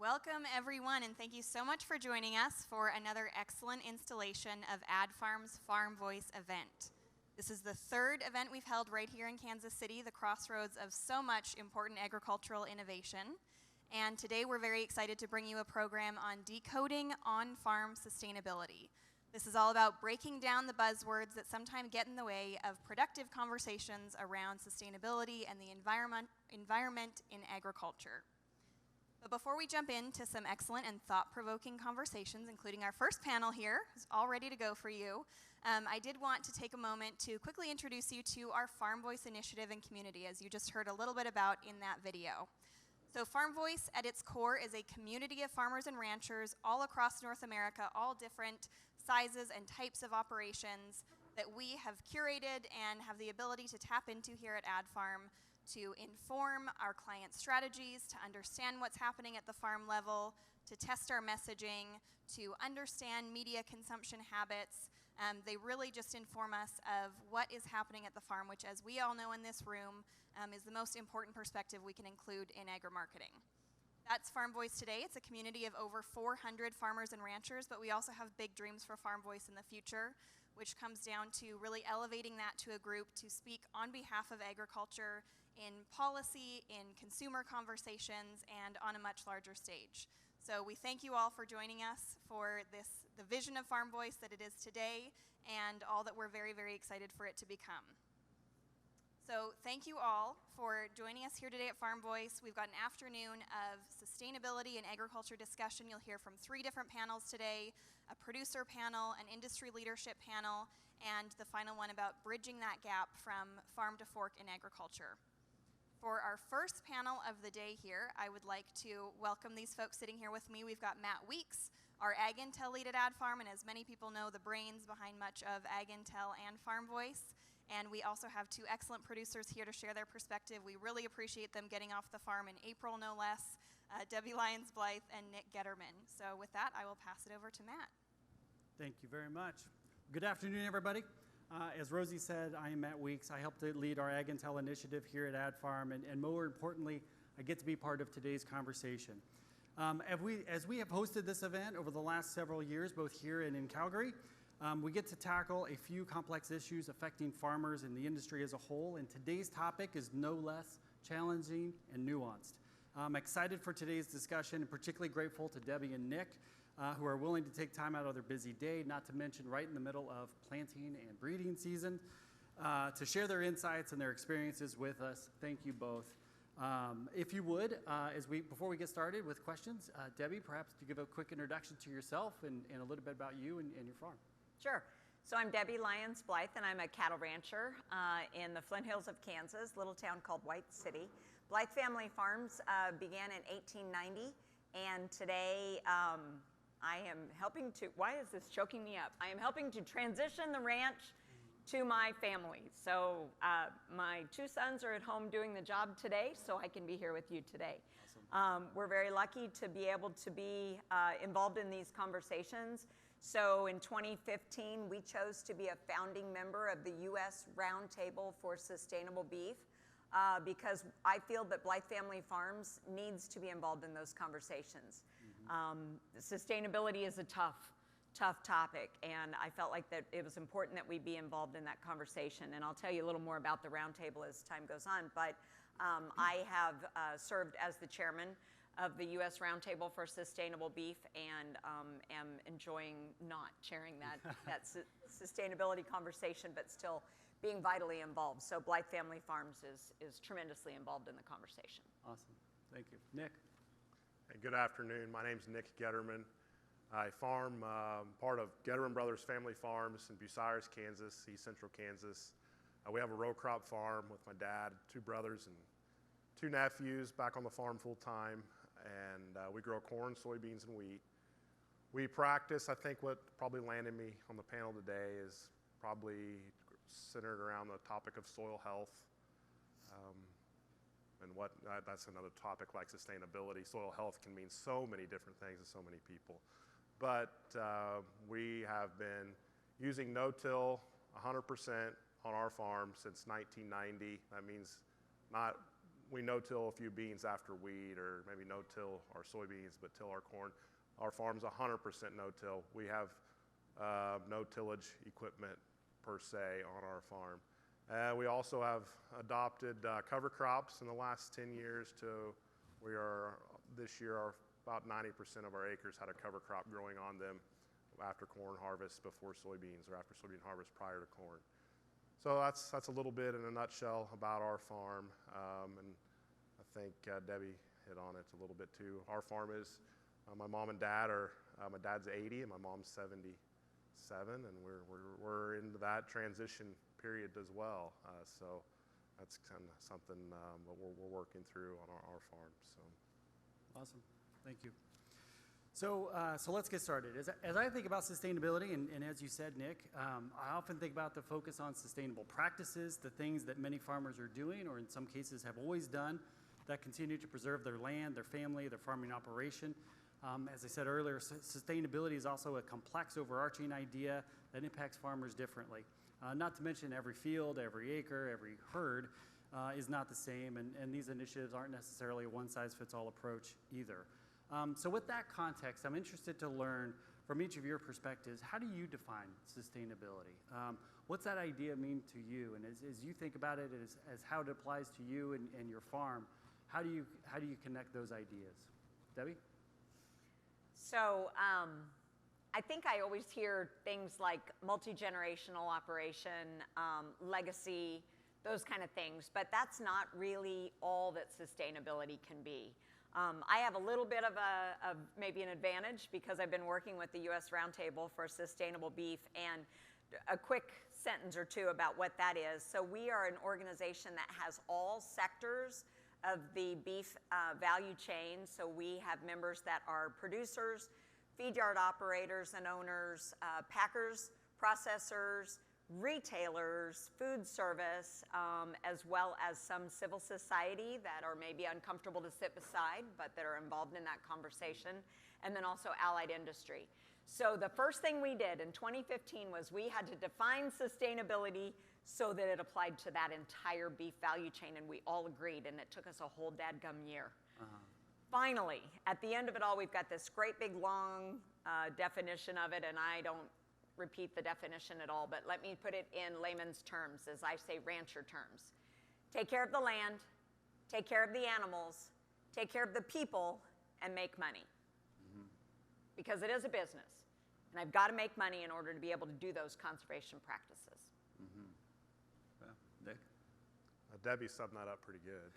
Welcome everyone, and thank you so much for joining us for another excellent installation of AdFarm's Farm Voice event. This is the third event we've held right here in Kansas City, the crossroads of so much important agricultural innovation. And today we're very excited to bring you a program on decoding on-farm sustainability. This is all about breaking down the buzzwords that sometimes get in the way of productive conversations around sustainability and the environment in agriculture. But before we jump into some excellent and thought-provoking conversations, including our first panel here, who's all ready to go for you, I did want to take a moment to quickly introduce you to our Farm Voice initiative and community, as you just heard a little bit about in that video. So Farm Voice, at its core, is a community of farmers and ranchers all across North America, all different sizes and types of operations that we have curated and have the ability to tap into here at AdFarm to inform our client strategies, to understand what's happening at the farm level, to test our messaging, to understand media consumption habits. They really just inform us of what is happening at the farm, which, as we all know in this room, is the most important perspective we can include in agri-marketing. That's Farm Voice today. It's a community of over 400 farmers and ranchers, but we also have big dreams for Farm Voice in the future, which comes down to really elevating that to a group to speak on behalf of agriculture in policy, in consumer conversations, and on a much larger stage. So we thank you all for joining us for the vision of Farm Voice that it is today, and all that we're very, very excited for it to become. So thank you all for joining us here today at Farm Voice. We've got an afternoon of sustainability and agriculture discussion. You'll hear from 3 different panels today: a producer panel, an industry leadership panel, and the final one about bridging that gap from farm to fork in agriculture. For our first panel of the day here, I would like to welcome these folks sitting here with me. We've got Matt Weeks, our Ag Intel lead at AdFarm, and as many people know, the brains behind much of Ag Intel and Farm Voice. And we also have 2 excellent producers here to share their perspective. We really appreciate them getting off the farm in April, no less, Debbie Lyons-Blythe and Nick Getterman. So with that, I will pass it over to Matt. Thank you very much. Good afternoon, everybody. As Rosie said, I am Matt Weeks. I help to lead our Ag Intel initiative here at AdFarm, and more importantly, I get to be part of today's conversation. As we have hosted this event over the last several years, both here and in Calgary, we get to tackle a few complex issues affecting farmers and the industry as a whole, and today's topic is no less challenging and nuanced. I'm excited for today's discussion, and particularly grateful to Debbie and Nick, who are willing to take time out of their busy day, not to mention right in the middle of planting and breeding season, to share their insights and their experiences with us. Thank you both. If you would, before we get started with questions, Debbie, perhaps to give a quick introduction to yourself and a little bit about you and your farm. Sure. So I'm Debbie Lyons-Blythe, and I'm a cattle rancher in the Flint Hills of Kansas, little town called White City. Blythe Family Farms began in 1890, and today I am helping to, why is this choking me up? I am helping to transition the ranch to my family. So my 2 sons are at home doing the job today, so I can be here with you today. Awesome. We're very lucky to be able to be involved in these conversations. So in 2015, we chose to be a founding member of the U.S. Roundtable for Sustainable Beef because I feel that Blythe Family Farms needs to be involved in those conversations. Sustainability is a tough topic, and I felt like that it was important that we be involved in that conversation. And I'll tell you a little more about the roundtable as time goes on, but I have served as the chairman of the U.S. Roundtable for Sustainable Beef, and am enjoying not chairing that sustainability conversation, but still being vitally involved. So Blythe Family Farms is tremendously involved in the conversation. Awesome. Thank you. Nick? Hey, good afternoon. My name's Nick Getterman. I farm part of Getterman Brothers Family Farms in Bucyrus, Kansas, East Central Kansas. We have a row crop farm with my dad, 2 brothers, and 2 nephews back on the farm full time. And we grow corn, soybeans, and wheat. We practice, I think what probably landed me on the panel today is probably centered around the topic of soil health. And that's another topic like sustainability. Soil health can mean so many different things to so many people. But we have been using no-till 100% on our farm since 1990. That means not we no-till a few beans after wheat, or maybe no-till our soybeans, but till our corn. Our farm's 100% no-till. We have no tillage equipment per se on our farm. We also have adopted cover crops in the last 10 years to, this year, about 90% of our acres had a cover crop growing on them after corn harvest before soybeans, or after soybean harvest prior to corn. So that's a little bit in a nutshell about our farm, and I think Debbie hit on it a little bit too. Our farm is, my mom and dad are, my dad's 80 and my mom's 77, and we're into that transition period as well. So that's kind of something that we're working through on our farm. So. Awesome, thank you. So let's get started. As I think about sustainability, and as you said, Nick, I often think about the focus on sustainable practices, the things that many farmers are doing, or in some cases have always done, that continue to preserve their land, their family, their farming operation. As I said earlier, sustainability is also a complex, overarching idea that impacts farmers differently. Not to mention every field, every acre, every herd is not the same, and these initiatives aren't necessarily a one-size-fits-all approach either. So with that context, I'm interested to learn from each of your perspectives, how do you define sustainability? What's that idea mean to you? And as you think about it, as how it applies to you and your farm, how do you connect those ideas? Debbie? So I think I always hear things like multi-generational operation, legacy, those kind of things, but that's not really all that sustainability can be. I have a little bit of maybe an advantage because I've been working with the U.S. Roundtable for Sustainable Beef, and a quick sentence or two about what that is. So we are an organization that has all sectors of the beef value chain. So we have members that are producers, feed yard operators and owners, packers, processors, retailers, food service, as well as some civil society that are maybe uncomfortable to sit beside, but that are involved in that conversation, and then also allied industry. So the first thing we did in 2015 was we had to define sustainability so that it applied to that entire beef value chain, and we all agreed, and it took us a whole dadgum year. Finally, at the end of it all, we've got this great big long definition of it, and I don't repeat the definition at all, but let me put it in layman's terms, as I say, rancher terms. Take care of the land, take care of the animals, take care of the people, and make money. Because it is a business, and I've got to make money in order to be able to do those conservation practices. Well, Nick? Debbie summed that up pretty good.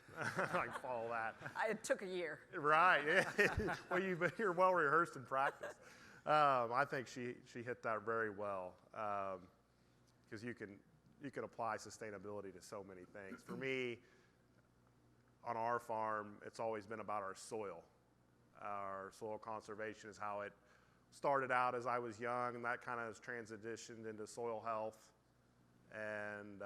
I can follow that. It took a year. Right. Well, you're well rehearsed in practice. I think she hit that very well, because you can apply sustainability to so many things. For me, on our farm, it's always been about our soil. Our soil conservation is how it started out as I was young, and that kind of has transitioned into soil health and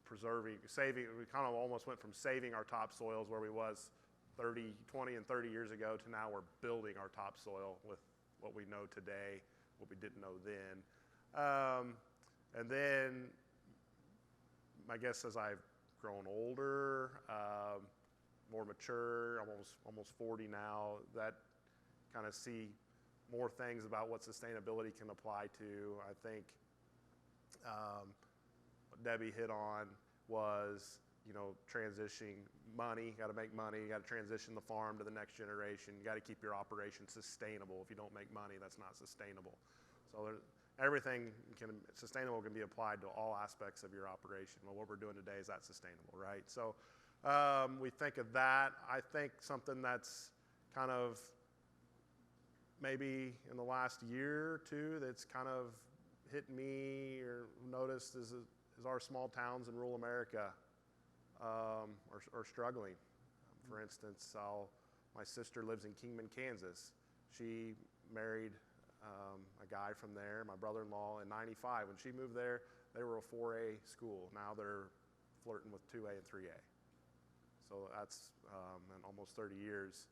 preserving, saving. We kind of almost went from saving our topsoils where we was 20 and 30 years ago to now we're building our topsoil with what we know today, what we didn't know then. And then I guess as I've grown older, more mature, almost 40 now, that kind of see more things about what sustainability can apply to. I think what Debbie hit on was, transitioning money. You got to make money. You got to transition the farm to the next generation. You got to keep your operation sustainable. If you don't make money, that's not sustainable. So sustainable can be applied to all aspects of your operation. Well, what we're doing today, is that sustainable, right? So we think of that. I think something that's kind of maybe in the last year or two that's kind of hit me or noticed is our small towns in rural America are struggling. For instance, my sister lives in Kingman, Kansas. She married a guy from there, my brother-in-law, in '95. When she moved there, they were a 4A school. Now they're flirting with 2A and 3A. So that's in almost 30 years,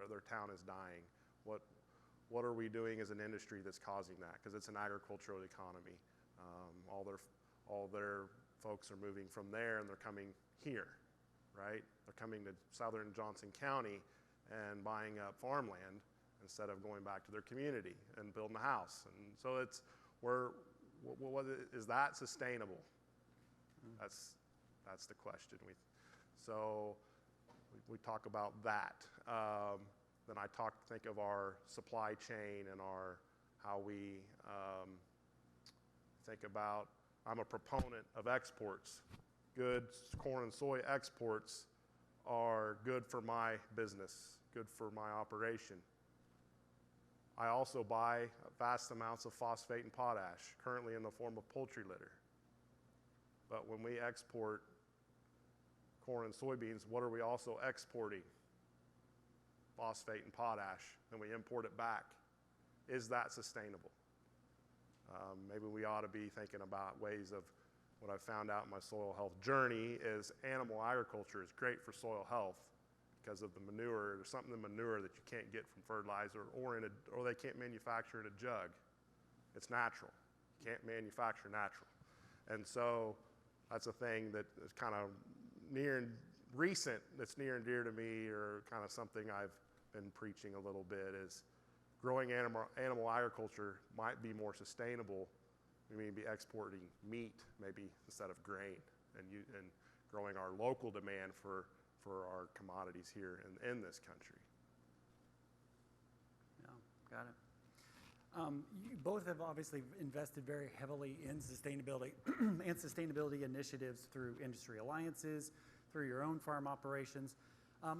their town is dying. What are we doing as an industry that's causing that? Because it's an agricultural economy. All their folks are moving from there, and they're coming here, right? They're coming to southern Johnson County and buying up farmland instead of going back to their community and building a house. And so it's is that sustainable? That's the question. We talk about that. Then I think of our supply chain and how we think about. I'm a proponent of exports. Goods, corn and soy exports are good for my business, good for my operation. I also buy vast amounts of phosphate and potash, currently in the form of poultry litter. But when we export corn and soybeans, what are we also exporting? Phosphate and potash, and we import it back. Is that sustainable? Maybe we ought to be thinking about ways of what I've found out in my soil health journey is animal agriculture is great for soil health because of the manure. There's something in manure that you can't get from fertilizer or they can't manufacture in a jug. It's natural. You can't manufacture natural. And so that's a thing that is kind of recent, that's near and dear to me, or kind of something I've been preaching a little bit, is growing animal agriculture might be more sustainable. We may be exporting meat maybe instead of grain, and growing our local demand for our commodities here in this country. Yeah, got it. You both have obviously invested very heavily in sustainability and sustainability initiatives through industry alliances, through your own farm operations.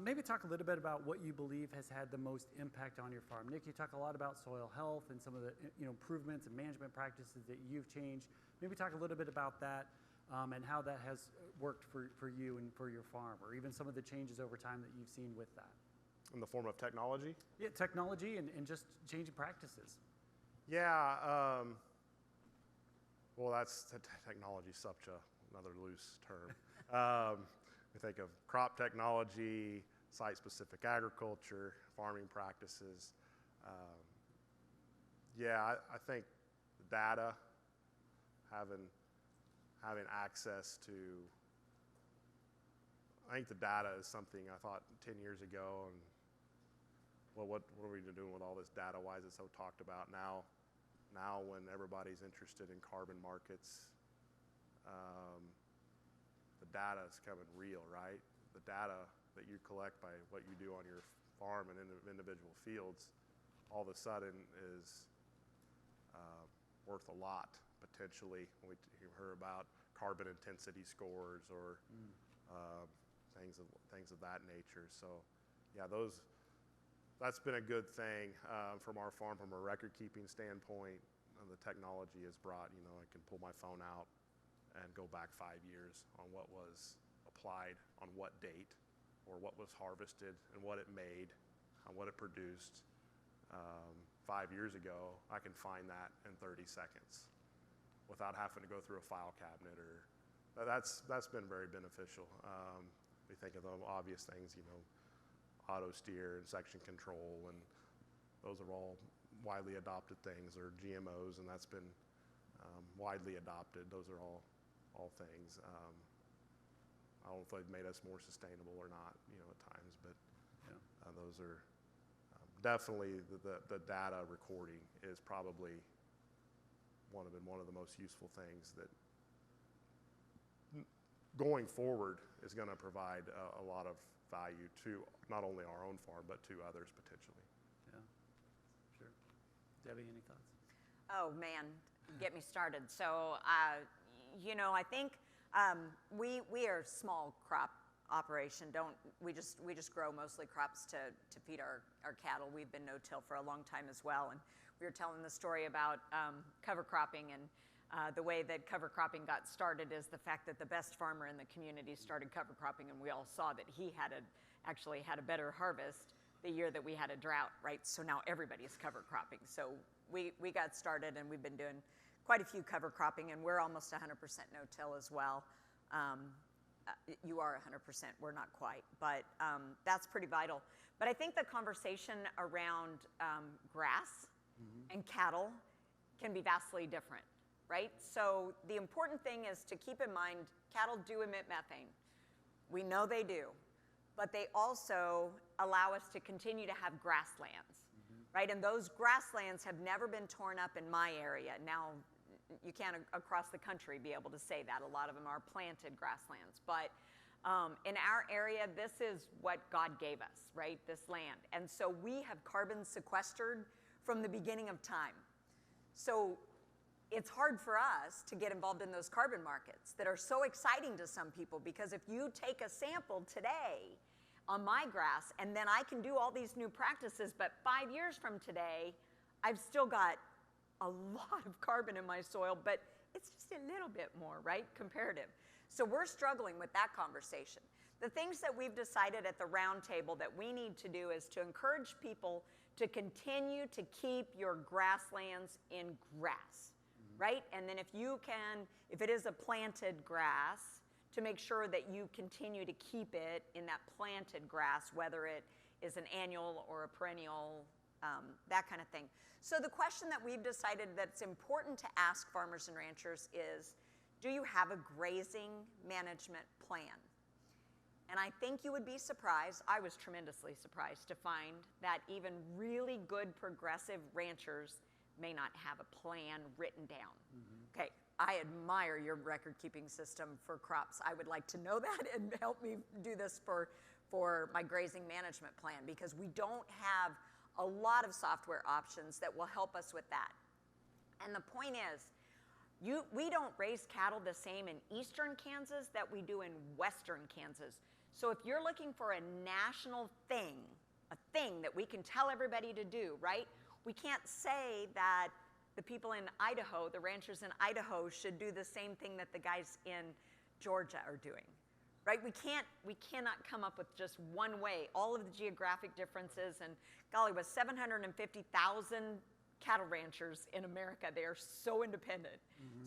Maybe talk a little bit about what you believe has had the most impact on your farm. Nick, you talk a lot about soil health and some of the improvements and management practices that you've changed. Maybe talk a little bit about that and how that has worked for you and for your farm, or even some of the changes over time that you've seen with that. In the form of technology? Yeah, technology and just changing practices. Yeah, well, technology is such another loose term. We think of crop technology, site-specific agriculture, farming practices. I think data, having access to, I think the data is something I thought 10 years ago, and well, what are we doing with all this data? Why is it so talked about now? Now when everybody's interested in carbon markets, the data is coming real, right? The data that you collect by what you do on your farm and in individual fields, all of a sudden is worth a lot, potentially, when you hear about carbon intensity scores or things of that nature. So, yeah, that's been a good thing from our farm from a record-keeping standpoint. The technology has brought, I can pull my phone out and go back 5 years on what was applied on what date, or what was harvested and what it made, and what it produced. 5 years ago, I can find that in 30 seconds without having to go through a file cabinet. That's been very beneficial. We think of the obvious things, auto steer and section control, and those are all widely adopted things, or GMOs, and that's been widely adopted. Those are all things. I don't know if they've made us more sustainable or not, at times, but those are definitely the data recording is probably one of the most useful things that going forward is going to provide a lot of value to not only our own farm, but to others potentially. Yeah, sure. Debbie, any thoughts? Oh man, get me started. So, I think we are a small crop operation. We just grow mostly crops to feed our cattle. We've been no-till for a long time as well, and we were telling the story about cover cropping, and the way that cover cropping got started is the fact that the best farmer in the community started cover cropping, and we all saw that he actually had a better harvest the year that we had a drought, right? So now everybody's cover cropping. So we got started, and we've been doing quite a few cover cropping, and we're almost 100% no-till as well. You are 100%, we're not quite, but that's pretty vital. But I think the conversation around grass and cattle can be vastly different, right? So the important thing is to keep in mind, cattle do emit methane, We know they do. But they also allow us to continue to have grasslands, right? And those grasslands have never been torn up in my area. Now, you can't across the country be able to say that. A lot of them are planted grasslands. But in our area, this is what God gave us, right? This land. And so we have carbon sequestered from the beginning of time. So it's hard for us to get involved in those carbon markets that are so exciting to some people, because if you take a sample today on my grass and then I can do all these new practices, but 5 years from today, I've still got a lot of carbon in my soil, but it's just a little bit more, right? Comparative. So we're struggling with that conversation. The things that we've decided at the round table that we need to do is to encourage people to continue to keep your grasslands in grass, right? And then if it is a planted grass, to make sure that you continue to keep it in that planted grass, whether it is an annual or a perennial, that kind of thing. So the question that we've decided that's important to ask farmers and ranchers is, do you have a grazing management plan? And I think you would be surprised, I was tremendously surprised to find that even really good progressive ranchers may not have a plan written down. Okay, I admire your record-keeping system for crops. I would like to know that and help me do this for my grazing management plan, because we don't have a lot of software options that will help us with that. And the point is, we don't raise cattle the same in eastern Kansas that we do in western Kansas. So if you're looking for a national thing, a thing that we can tell everybody to do, right? We can't say that the people in Idaho, the ranchers in Idaho, should do the same thing that the guys in Georgia are doing, right? We cannot come up with just one way. All of the geographic differences, and golly, with 750,000 cattle ranchers in America, they are so independent.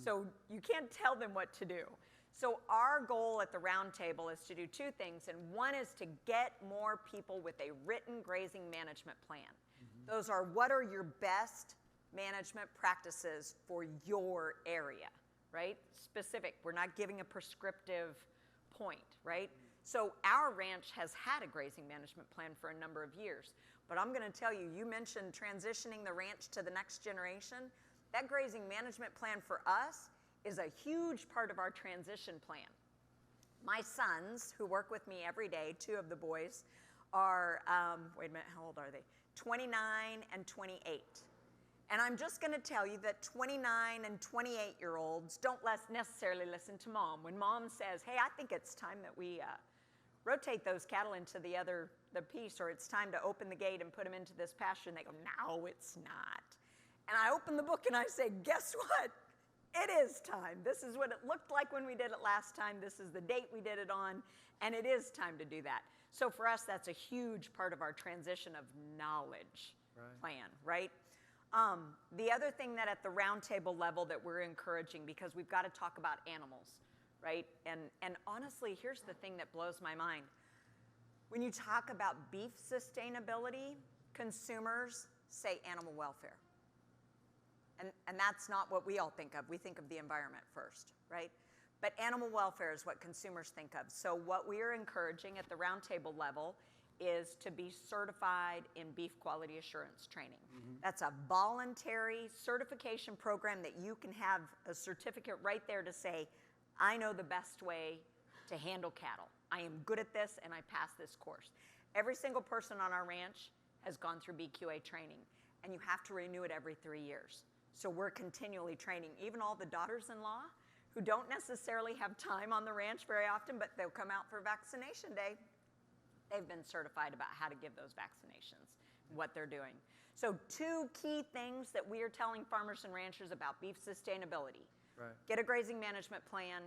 So you can't tell them what to do. So our goal at the round table is to do two things, and one is to get more people with a written grazing management plan. Those are, what are your best management practices for your area, right? Specific. We're not giving a prescriptive point, right? So our ranch has had a grazing management plan for a number of years. But I'm going to tell you, you mentioned transitioning the ranch to the next generation. That grazing management plan for us is a huge part of our transition plan. My sons, who work with me every day, two of the boys, are, wait a minute, how old are they? 29 and 28. And I'm just going to tell you that 29 and 28-year-olds don't necessarily listen to mom. When mom says, hey, I think it's time that we rotate those cattle into the piece, or it's time to open the gate and put them into this pasture, and they go, no, it's not. And I open the book and I say, guess what? It is time. This is what it looked like when we did it last time. This is the date we did it on, and it is time to do that. So for us, that's a huge part of our transition of knowledge plan, right? The other thing that at the roundtable level that we're encouraging, because we've got to talk about animals, right? And honestly, here's the thing that blows my mind. When you talk about beef sustainability, consumers say animal welfare. And that's not what we all think of. We think of the environment first, right? But animal welfare is what consumers think of. So what we are encouraging at the roundtable level is to be certified in beef quality assurance training. That's a voluntary certification program that you can have a certificate right there to say, I know the best way to handle cattle. I am good at this and I passed this course. Every single person on our ranch has gone through BQA training, and you have to renew it every 3 years. So we're continually training, even all the daughters-in-law who don't necessarily have time on the ranch very often, but they'll come out for vaccination day. They've been certified about how to give those vaccinations, what they're doing. So two key things that we are telling farmers and ranchers about beef sustainability. Right. Get a grazing management plan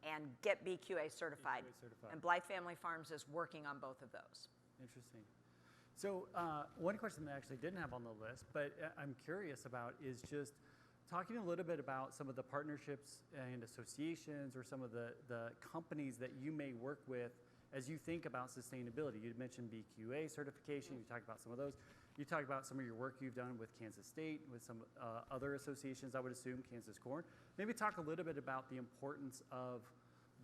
and get BQA certified. And Blythe Family Farms is working on both of those. Interesting. So one question that I actually didn't have on the list, but I'm curious about, is just talking a little bit about some of the partnerships and associations, or some of the companies that you may work with as you think about sustainability. You mentioned BQA certification. You talked about some of those. You talked about some of your work you've done with Kansas State, with some other associations, I would assume, Kansas Corn. Maybe talk a little bit about the importance of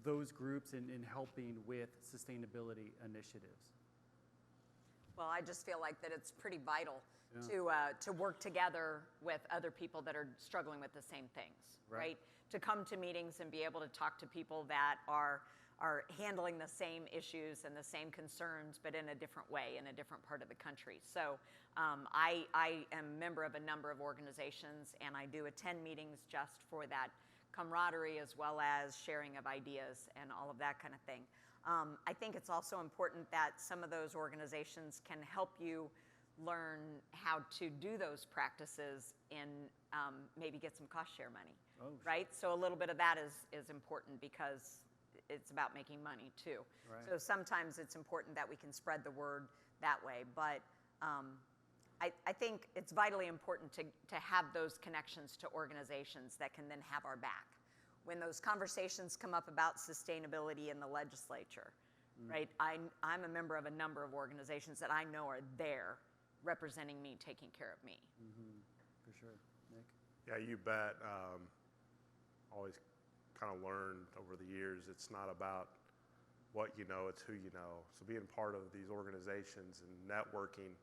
those groups in helping with sustainability initiatives? Well, I just feel like that it's pretty vital Yeah. to work together with other people that are struggling with the same things, right? To come to meetings and be able to talk to people that are handling the same issues and the same concerns, but in a different way, in a different part of the country. So I am a member of a number of organizations, and I do attend meetings just for that camaraderie as well as sharing of ideas and all of that kind of thing. I think it's also important that some of those organizations can help you learn how to do those practices and maybe get some cost share money, right? So a little bit of that is important because it's about making money too. Right. So sometimes it's important that we can spread the word that way, but I think it's vitally important to have those connections to organizations that can then have our back. When those conversations come up about sustainability in the legislature, right? I'm a member of a number of organizations that I know are there representing me, taking care of me. For sure. Nick? Yeah, you bet. Always kind of learned over the years, it's not about what you know, it's who you know. So being part of these organizations and networking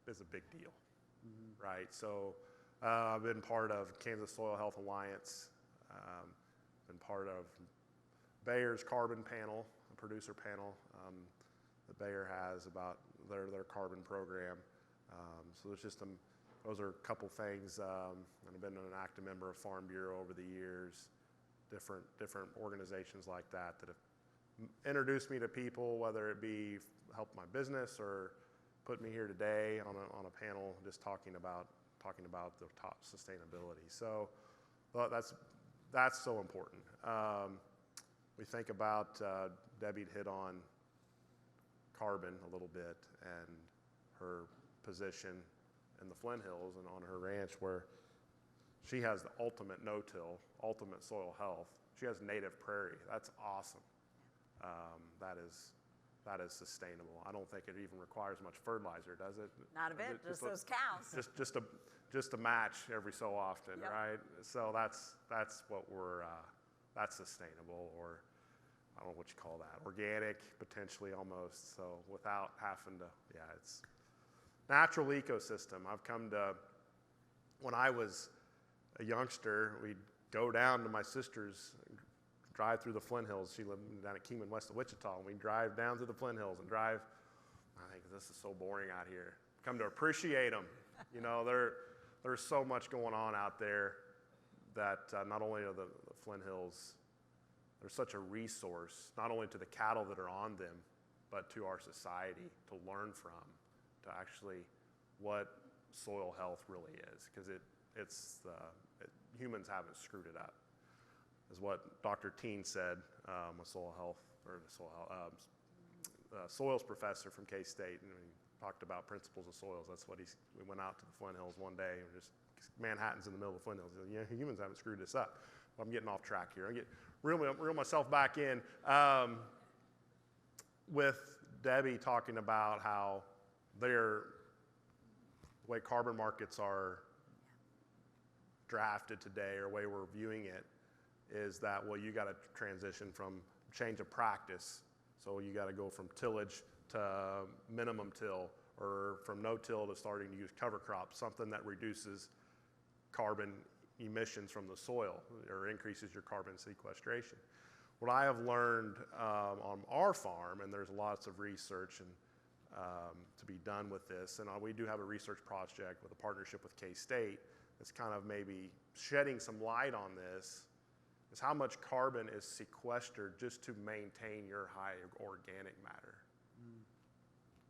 is a big deal, right? So I've been part of Kansas Soil Health Alliance, been part of Bayer's carbon panel, a producer panel that Bayer has about their carbon program. So there's just those are a couple things. And I've been an active member of Farm Bureau over the years, different organizations like that have introduced me to people, whether it be help my business or put me here today on a panel just talking about the top sustainability. So well, that's so important. We think about Debbie hit on carbon a little bit and her position in the Flint Hills and on her ranch where she has the ultimate no-till, ultimate soil health. She has native prairie. That's awesome. That is sustainable. I don't think it even requires much fertilizer, does it? Not a bit, just those cows. Just a match every so often, Yep. right? So that's what that's sustainable, or I don't know what you call that, organic potentially almost. So without having to, it's natural ecosystem. I've come to, when I was a youngster, we'd go down to my sister's, drive through the Flint Hills. She lived down at Kingman, west of Wichita, and we'd drive down through the Flint Hills and drive. I think this is so boring out here. Come to appreciate them. You know, there's so much going on out there that not only are the Flint Hills, they're such a resource, not only to the cattle that are on them, but to our society to learn from, to actually what soil health really is, because humans haven't screwed it up, is what Dr. Teen said, a soil health, or the soils professor from K-State, and he talked about principles of soils. That's what we went out to the Flint Hills one day, and just Manhattan's in the middle of the Flint Hills. He said, humans haven't screwed this up. Well, I'm getting off track here. I'm getting reel myself back in with Debbie talking about how the way carbon markets are drafted today, or the way we're viewing it, is that, well, you got to transition from change of practice. So you got to go from tillage to minimum till, or from no-till to starting to use cover crops, something that reduces carbon emissions from the soil or increases your carbon sequestration. What I have learned on our farm, and there's lots of research to be done with this, and we do have a research project with a partnership with K-State that's kind of maybe shedding some light on this, is how much carbon is sequestered just to maintain your high organic matter.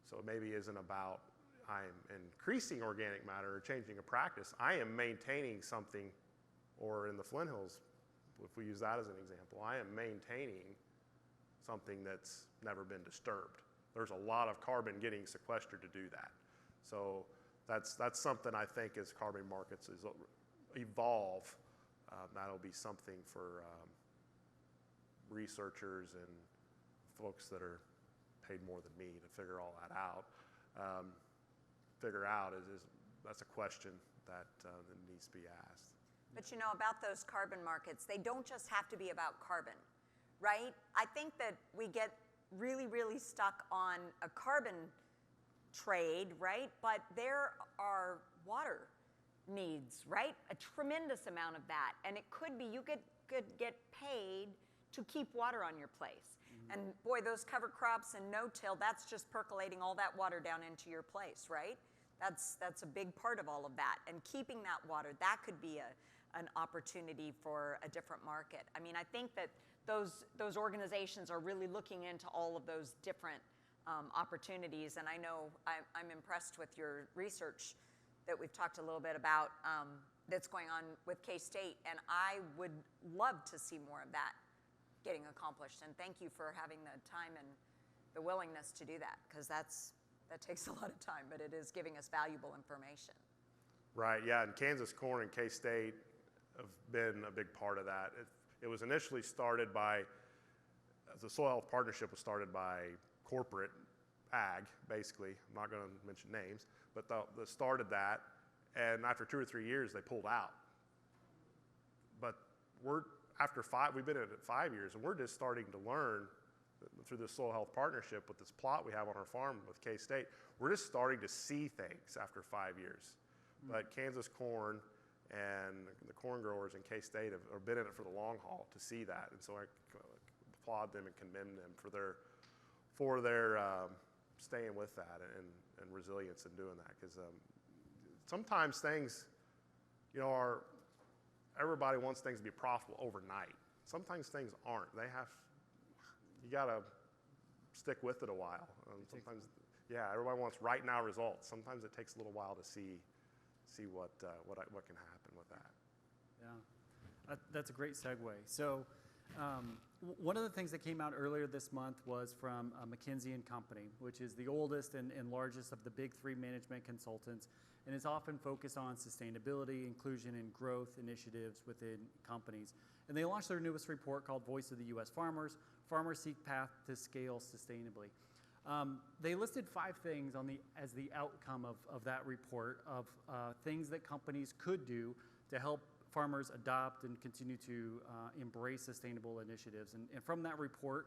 So it maybe isn't about I'm increasing organic matter or changing a practice. I am maintaining something, or in the Flint Hills, if we use that as an example, I am maintaining something that's never been disturbed. There's a lot of carbon getting sequestered to do that. So that's something I think as carbon markets evolve, that'll be something for researchers and folks that are paid more than me to figure all that out. That's a question that needs to be asked. But you know, about those carbon markets, they don't just have to be about carbon, right? I think that we get really, really stuck on a carbon trade, right? But there are water needs, right? A tremendous amount of that. And it could be you could get paid to keep water on your place. And boy, those cover crops and no-till, that's just percolating all that water down into your place, right? That's a big part of all of that. And keeping that water, that could be an opportunity for a different market. I mean, I think that those organizations are really looking into all of those different opportunities. And I know I'm impressed with your research that we've talked a little bit about that's going on with K-State. And I would love to see more of that getting accomplished. And thank you for having the time and the willingness to do that, because that takes a lot of time, but it is giving us valuable information. Right, yeah, and Kansas Corn and K-State have been a big part of that. It was initially started by, the Soil Health Partnership was started by corporate ag, basically. I'm not gonna mention names, but they started that, and after 2 or 3 years, they pulled out. But we've been in it 5 years, and we're just starting to learn through the Soil Health Partnership with this plot we have on our farm with K-State. We're just starting to see things after 5 years. But Kansas Corn and the corn growers in K-State have been in it for the long haul to see that. And so I applaud them and commend them for their staying with that and resilience in doing that. Because sometimes things, everybody wants things to be profitable overnight. Sometimes things aren't. You gotta stick with it a while. Sometimes, everybody wants right now results. Sometimes it takes a little while to see what can happen with that. Yeah, that's a great segue. So one of the things that came out earlier this month was from McKinsey & Company, which is the oldest and largest of the big three management consultants, and is often focused on sustainability, inclusion, and growth initiatives within companies. And they launched their newest report called Voice of the U.S. Farmers: Farmers Seek Path to Scale Sustainably. They listed 5 things as the outcome of that report of things that companies could do to help farmers adopt and continue to embrace sustainable initiatives. And from that report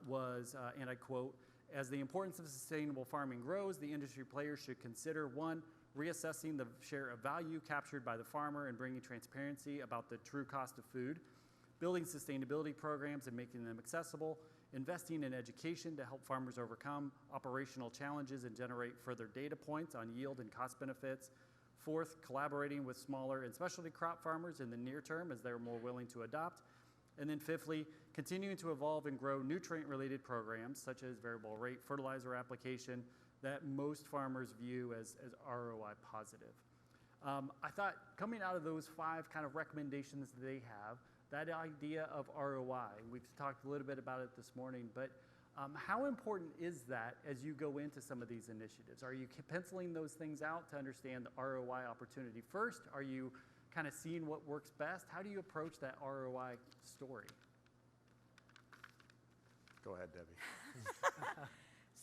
was, and I quote, "As the importance of sustainable farming grows, the industry players should consider 1, reassessing the share of value captured by the farmer and bringing transparency about the true cost of food, building sustainability programs and making them accessible, investing in education to help farmers overcome operational challenges and generate further data points on yield and cost benefits. 4th, collaborating with smaller and specialty crop farmers in the near term as they're more willing to adopt. And then 5thly, continuing to evolve and grow nutrient-related programs such as variable rate fertilizer application that most farmers view as ROI positive." I thought coming out of those 5 kind of recommendations that they have, that idea of ROI, we've talked a little bit about it this morning, but how important is that as you go into some of these initiatives? Are you penciling those things out to understand the ROI opportunity first? Are you kind of seeing what works best? How do you approach that ROI story? Go ahead, Debbie.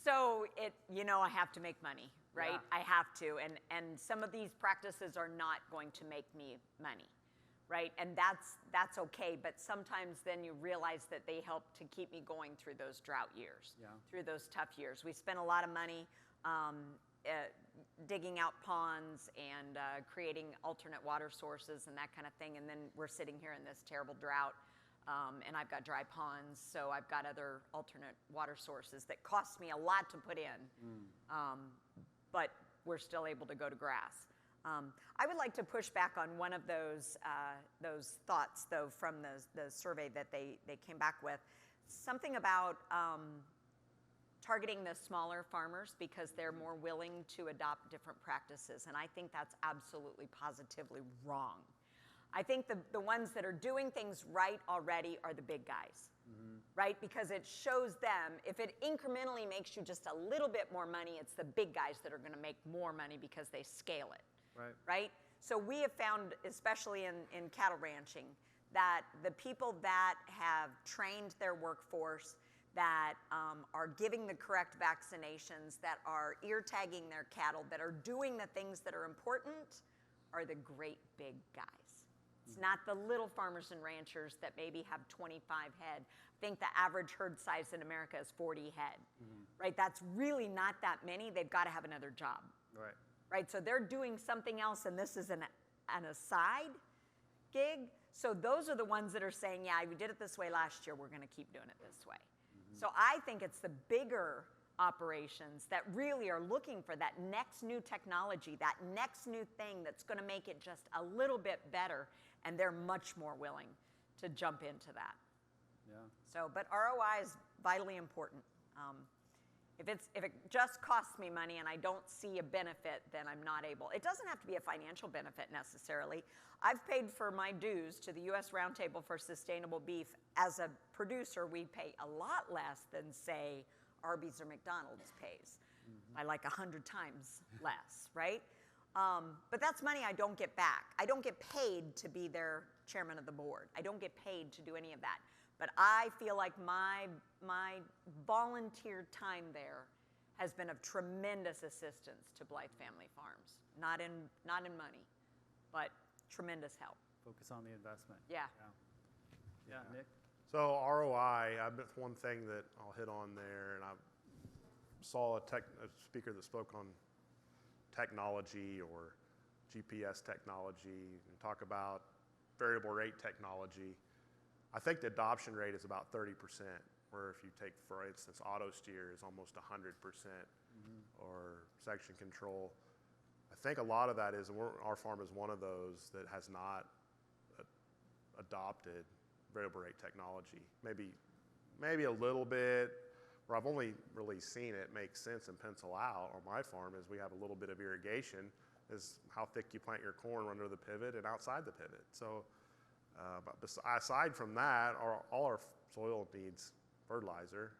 So I have to make money, right? Yeah. I have to, and some of these practices are not going to make me money, right? And that's okay, but sometimes then you realize that they help to keep me going through those drought years, through those tough years. We spent a lot of money digging out ponds and creating alternate water sources and that kind of thing, and then we're sitting here in this terrible drought. And I've got dry ponds, so I've got other alternate water sources that cost me a lot to put in, but we're still able to go to grass. I would like to push back on one of those thoughts, though, from the survey that they came back with. Something about targeting the smaller farmers because they're more willing to adopt different practices, and I think that's absolutely positively wrong. I think the ones that are doing things right already are the big guys, right? Because it shows them, if it incrementally makes you just a little bit more money, it's the big guys that are going to make more money because they scale it, right? So we have found, especially in cattle ranching, that the people that have trained their workforce, that are giving the correct vaccinations, that are ear tagging their cattle, that are doing the things that are important, are the great big guys. It's not the little farmers and ranchers that maybe have 25 head. I think the average herd size in America is 40 head, right? That's really not that many. They've got to have another job, Right. right? So they're doing something else, and this is an aside gig. So those are the ones that are saying, yeah, we did it this way last year. We're going to keep doing it this way. So I think it's the bigger operations that really are looking for that next new technology, that next new thing that's going to make it just a little bit better, and they're much more willing to jump into that. Yeah. So, but ROI is vitally important. If it just costs me money and I don't see a benefit, then I'm not able. It doesn't have to be a financial benefit necessarily. I've paid for my dues to the U.S. Roundtable for Sustainable Beef. As a producer, we pay a lot less than, say, Arby's or McDonald's pays, by like 100 times less, right? But that's money I don't get back. I don't get paid to be their chairman of the board. I don't get paid to do any of that. But I feel like my volunteer time there has been of tremendous assistance to Blythe Family Farms. Not in money, but tremendous help. Focus on the investment. Yeah. Yeah, Nick? So ROI, one thing that I'll hit on there, and I saw a speaker that spoke on technology or GPS technology and talk about variable rate technology. I think the adoption rate is about 30%, where if you take, for instance, auto steer is almost 100%, or section control. I think a lot of that is, and our farm is one of those that has not adopted variable rate technology. Maybe a little bit, where I've only really seen it make sense and pencil out on my farm is we have a little bit of irrigation, is how thick you plant your corn under the pivot and outside the pivot. So, but aside from that, all our soil needs fertilizer.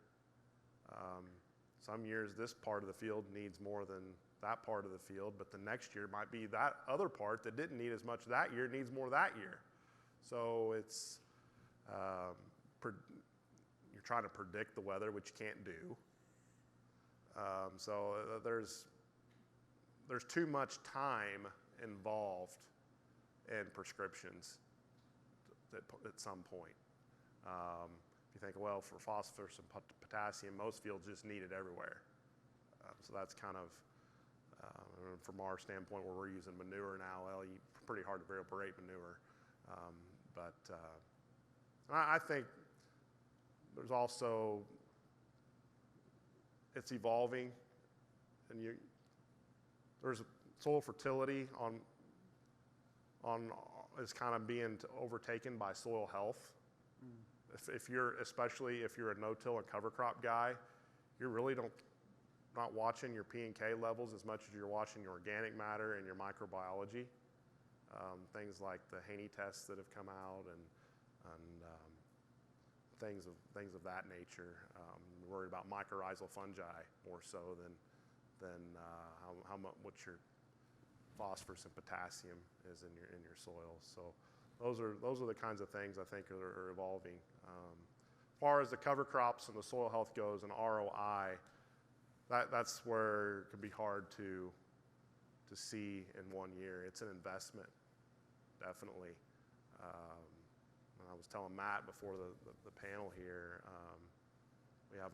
Some years this part of the field needs more than that part of the field, but the next year might be that other part that didn't need as much that year needs more that year. So it's, you're trying to predict the weather, which you can't do. So there's too much time involved in prescriptions at some point. If you think, well, for phosphorus and potassium, most fields just need it everywhere. So that's kind of, from our standpoint, where we're using manure now, well, pretty hard to variable rate manure. But I think there's also, it's evolving, and there's soil fertility is kind of being overtaken by soil health. Especially if you're a no-till and cover crop guy, you really not watching your P and K levels as much as you're watching your organic matter and your microbiology. Things like the Haney tests that have come out and things of that nature. We're worried about mycorrhizal fungi more so than what your phosphorus and potassium is in your soils. So those are the kinds of things I think are evolving. As far as the cover crops and the soil health goes and ROI, that's where it can be hard to see in 1 year. It's an investment, definitely. I was telling Matt before the panel here, we have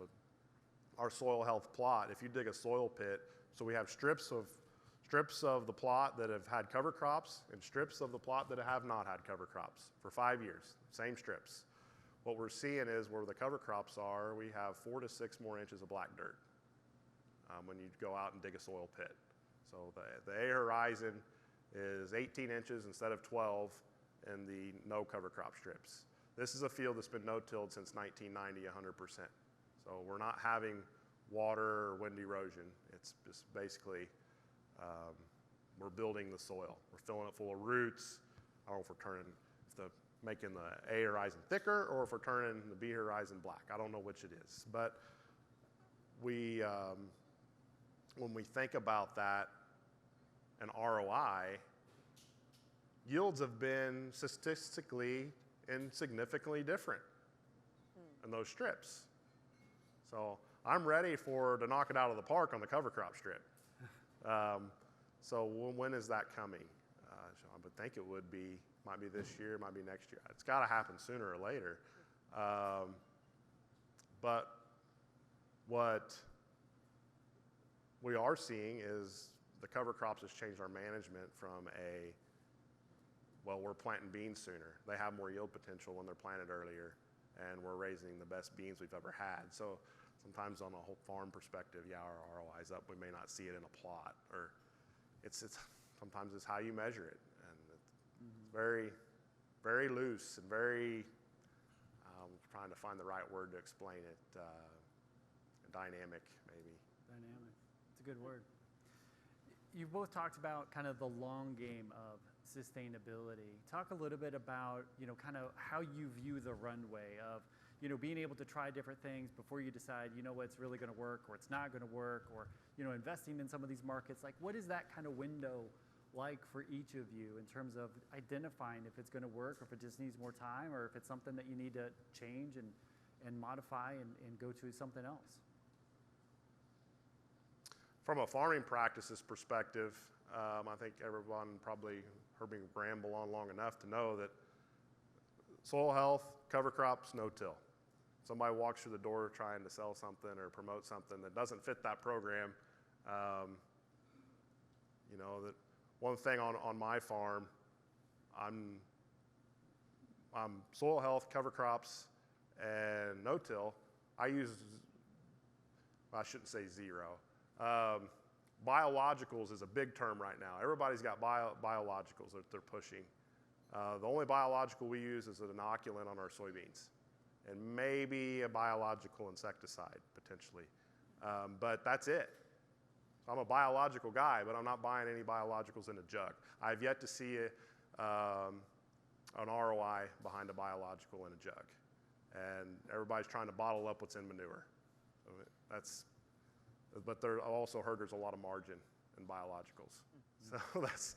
our soil health plot. If you dig a soil pit, so we have strips of the plot that have had cover crops and strips of the plot that have not had cover crops for 5 years, same strips. What we're seeing is where the cover crops are, we have 4 to 6 more inches of black dirt when you go out and dig a soil pit. So the A horizon is 18 inches instead of 12 in the no cover crop strips. This is a field that's been no-tilled since 1990, 100%. So we're not having water or wind erosion. It's just basically, we're building the soil. We're filling it full of roots. I don't know if we're making the A horizon thicker or if we're turning the B horizon black. I don't know which it is. But when we think about that and ROI, yields have been statistically insignificantly different in those strips. So I'm ready to knock it out of the park on the cover crop strip. So when is that coming? I would think it would be Might be this year, might be next year. It's got to happen sooner or later. But what we are seeing is the cover crops has changed our management from well, we're planting beans sooner. They have more yield potential when they're planted earlier, and we're raising the best beans we've ever had. So sometimes on a whole farm perspective, yeah, our ROI is up. We may not see it in a plot, or sometimes it's how you measure it. And it's very, very loose and very, trying to find the right word to explain it, dynamic maybe. Dynamic, it's a good word. You've both talked about kind of the long game of sustainability. Talk a little bit about, kind of how you view the runway of, being able to try different things before you decide, what's really going to work or it's not going to work, or, investing in some of these markets. Like, what is that kind of window like for each of you in terms of identifying if it's going to work, or if it just needs more time, or if it's something that you need to change and modify and go to something else? From a farming practices perspective, I think everyone probably heard me ramble on long enough to know that soil health, cover crops, no-till. Somebody walks through the door trying to sell something or promote something that doesn't fit that program. That one thing on my farm, I'm soil health, cover crops, and no-till. I shouldn't say zero. Biologicals is a big term right now. Everybody's got biologicals that they're pushing. The only biological we use is an inoculant on our soybeans, and maybe a biological insecticide potentially. But that's it. I'm a biological guy, but I'm not buying any biologicals in a jug. I've yet to see an ROI behind a biological in a jug. And everybody's trying to bottle up what's in manure. But I also heard there's a lot of margin in biologicals. So that's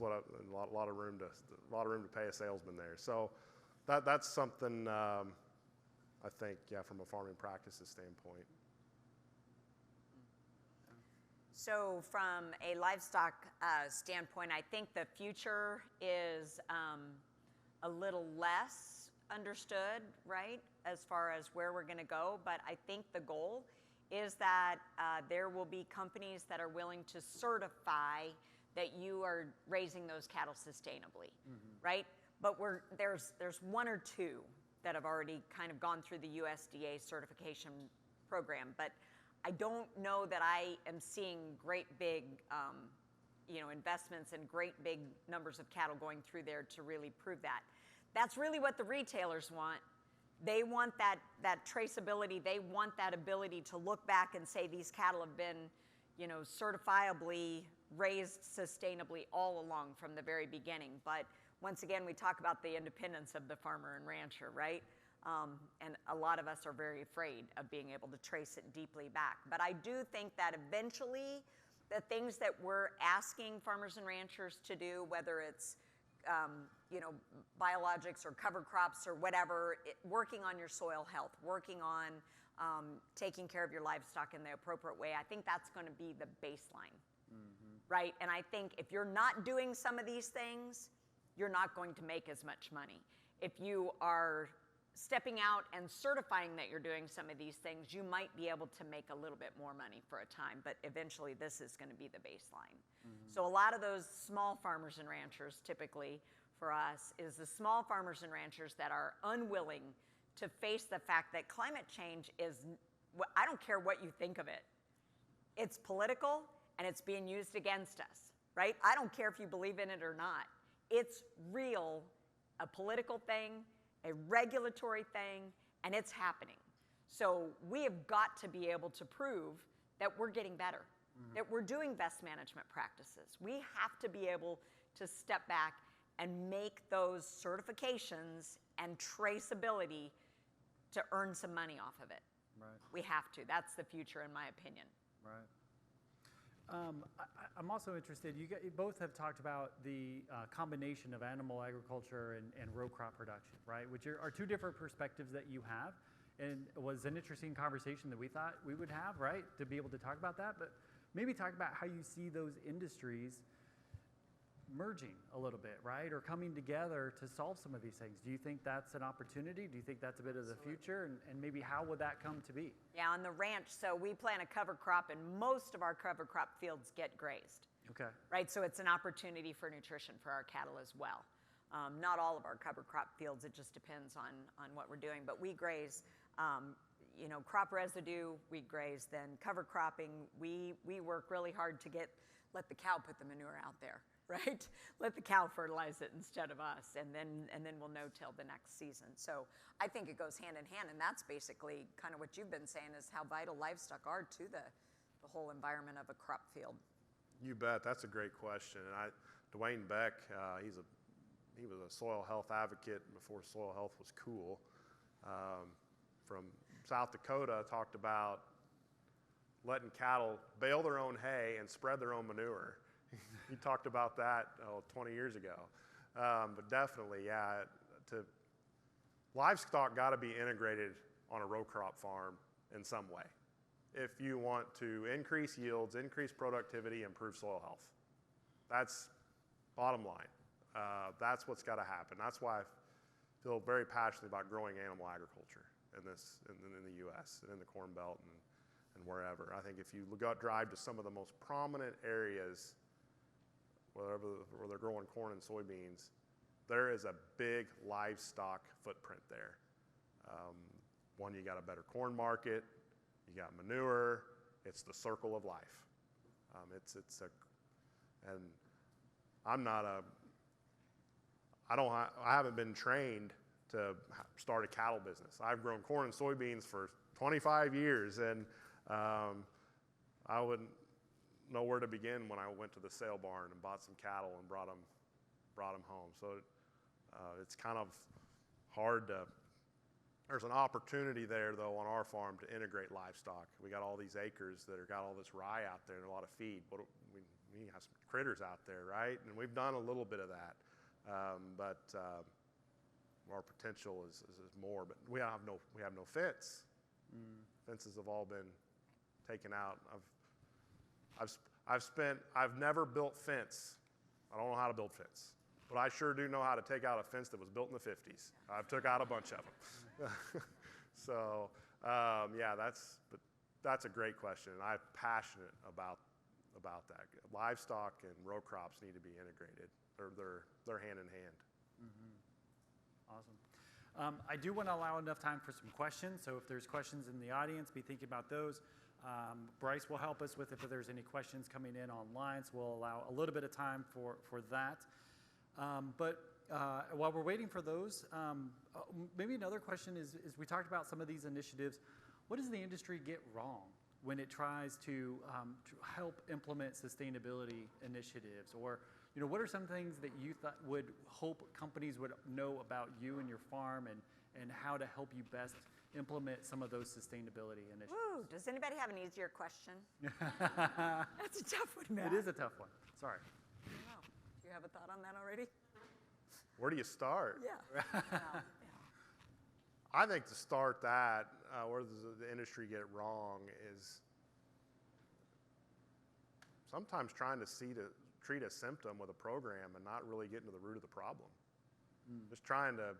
what a lot of room to pay a salesman there. So that's something I think, from a farming practices standpoint. So from a livestock standpoint, I think the future is a little less understood, right, as far as where we're going to go. But I think the goal is that there will be companies that are willing to certify that you are raising those cattle sustainably, right? But there's one or two that have already kind of gone through the USDA certification program, but I don't know that I am seeing great big, investments and great big numbers of cattle going through there to really prove that. That's really what the retailers want. They want that traceability. They want that ability to look back and say these cattle have been, certifiably raised sustainably all along from the very beginning. But once again, we talk about the independence of the farmer and rancher, right? And a lot of us are very afraid of being able to trace it deeply back. But I do think that eventually the things that we're asking farmers and ranchers to do, whether it's biologics or cover crops or whatever, working on your soil health, working on taking care of your livestock in the appropriate way, I think that's going to be the baseline, right? And I think if you're not doing some of these things, you're not going to make as much money. If you are stepping out and certifying that you're doing some of these things, you might be able to make a little bit more money for a time, but eventually this is going to be the baseline. So a lot of those small farmers and ranchers, typically for us, is the small farmers and ranchers that are unwilling to face the fact that climate change is, I don't care what you think of it, it's political and it's being used against us, right? I don't care if you believe in it or not. It's real, a political thing, a regulatory thing, and it's happening. So we have got to be able to prove that we're getting better, that we're doing best management practices. We have to be able to step back and make those certifications and traceability to earn some money off of it. Right. We have to. That's the future, in my opinion. Right. I'm also interested, you both have talked about the combination of animal agriculture and row crop production, right? Which are two different perspectives that you have. And it was an interesting conversation that we thought we would have, right? To be able to talk about that. But maybe talk about how you see those industries merging a little bit, right? Or coming together to solve some of these things. Do you think that's an opportunity? Do you think that's a bit of the future? And maybe how would that come to be? Yeah, on the ranch, so we plant a cover crop, and most of our cover crop fields get grazed. Okay. Right, so it's an opportunity for nutrition for our cattle as well. Not all of our cover crop fields, it just depends on what we're doing, but we graze, crop residue, we graze, then cover cropping, we work really hard to let the cow put the manure out there, right? Let the cow fertilize it instead of us, and then we'll no-till the next season. So I think it goes hand in hand, and that's basically kind of what you've been saying is how vital livestock are to the whole environment of a crop field. You bet. That's a great question. And Dwayne Beck, he was a soil health advocate before soil health was cool. From South Dakota, talked about letting cattle bale their own hay and spread their own manure. He talked about that 20 years ago. But definitely, yeah, livestock got to be integrated on a row crop farm in some way if you want to increase yields, increase productivity, improve soil health. That's bottom line. That's what's got to happen. That's why I feel very passionately about growing animal agriculture in the U.S. and in the Corn Belt and wherever. I think if you drive to some of the most prominent areas, where they're growing corn and soybeans, there is a big livestock footprint there. One, you got a better corn market, you got manure. It's the circle of life. And I haven't been trained to start a cattle business. I've grown corn and soybeans for 25 years, and I wouldn't know where to begin when I went to the sale barn and bought some cattle and brought them home. So it's kind of hard to. There's an opportunity there, though, on our farm to integrate livestock. We got all these acres that got all this rye out there and a lot of feed. But we have some critters out there, right? And we've done a little bit of that. But our potential is more. But we have no fence. Fences have all been taken out. I've never built fence. I don't know how to build fence. But I sure do know how to take out a fence that was built in the 50s. I've took out a bunch of them. So, that's a great question, and I'm passionate about that. Livestock and row crops need to be integrated. They're hand in hand. Awesome. I do want to allow enough time for some questions, so if there's questions in the audience, be thinking about those. Bryce will help us with if there's any questions coming in online, so we'll allow a little bit of time for that. But while we're waiting for those, maybe another question is we talked about some of these initiatives. What does the industry get wrong when it tries to help implement sustainability initiatives? Or, what are some things that you would hope companies would know about you and your farm and how to help you best implement some of those sustainability initiatives? Ooh, does anybody have an easier question? That's a tough one, Matt. It is a tough one. Sorry. I don't know. Do you have a thought on that already? Where do you start? Yeah. I think to start that, where does the industry get wrong is sometimes trying to treat a symptom with a program and not really getting to the root of the problem. Just trying to,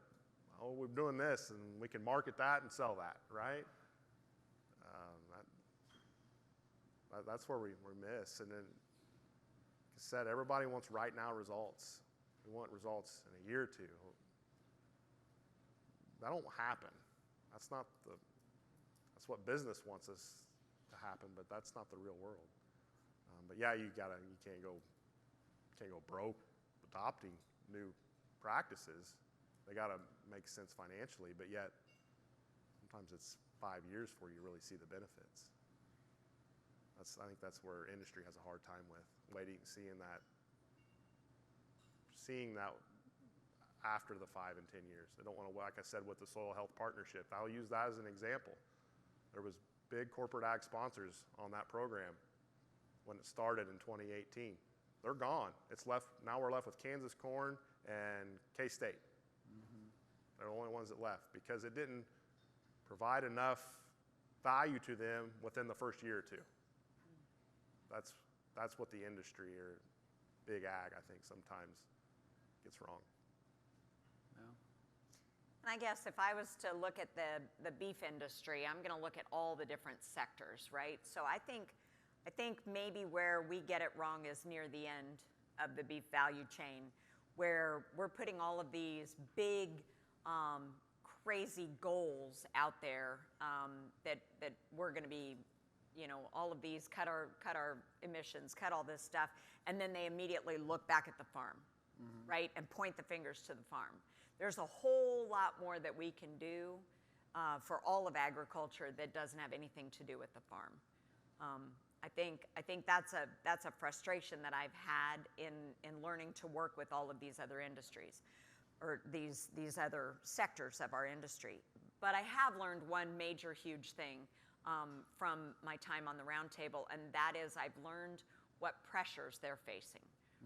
we're doing this and we can market that and sell that, right? That's where we miss. And then, like I said, everybody wants right now results. We want results in a year or two. That don't happen. That's what business wants us to happen, but that's not the real world. But yeah, you can't go broke adopting new practices. They got to make sense financially, but yet sometimes it's 5 years before you really see the benefits. I think that's where industry has a hard time with waiting, seeing that after the 5 and 10 years. They don't want to, like I said, with the Soil Health Partnership. I'll use that as an example. There was big corporate ag sponsors on that program when it started in 2018. They're gone. Now we're left with Kansas Corn and K-State. They're the only ones that left because it didn't provide enough value to them within the first year or two. That's what the industry big ag, I think, sometimes gets wrong. No? And I guess if I was to look at the beef industry, I'm going to look at all the different sectors, right? So I think maybe where we get it wrong is near the end of the beef value chain, where we're putting all of these big, crazy goals out there that we're going to be, all of these cut our emissions, cut all this stuff, and then they immediately look back at the farm, right, and point the fingers to the farm. There's a whole lot more that we can do for all of agriculture that doesn't have anything to do with the farm. I think that's a frustration that I've had in learning to work with all of these other industries, or these other sectors of our industry. But I have learned one major huge thing from my time on the roundtable, and that is I've learned what pressures they're facing.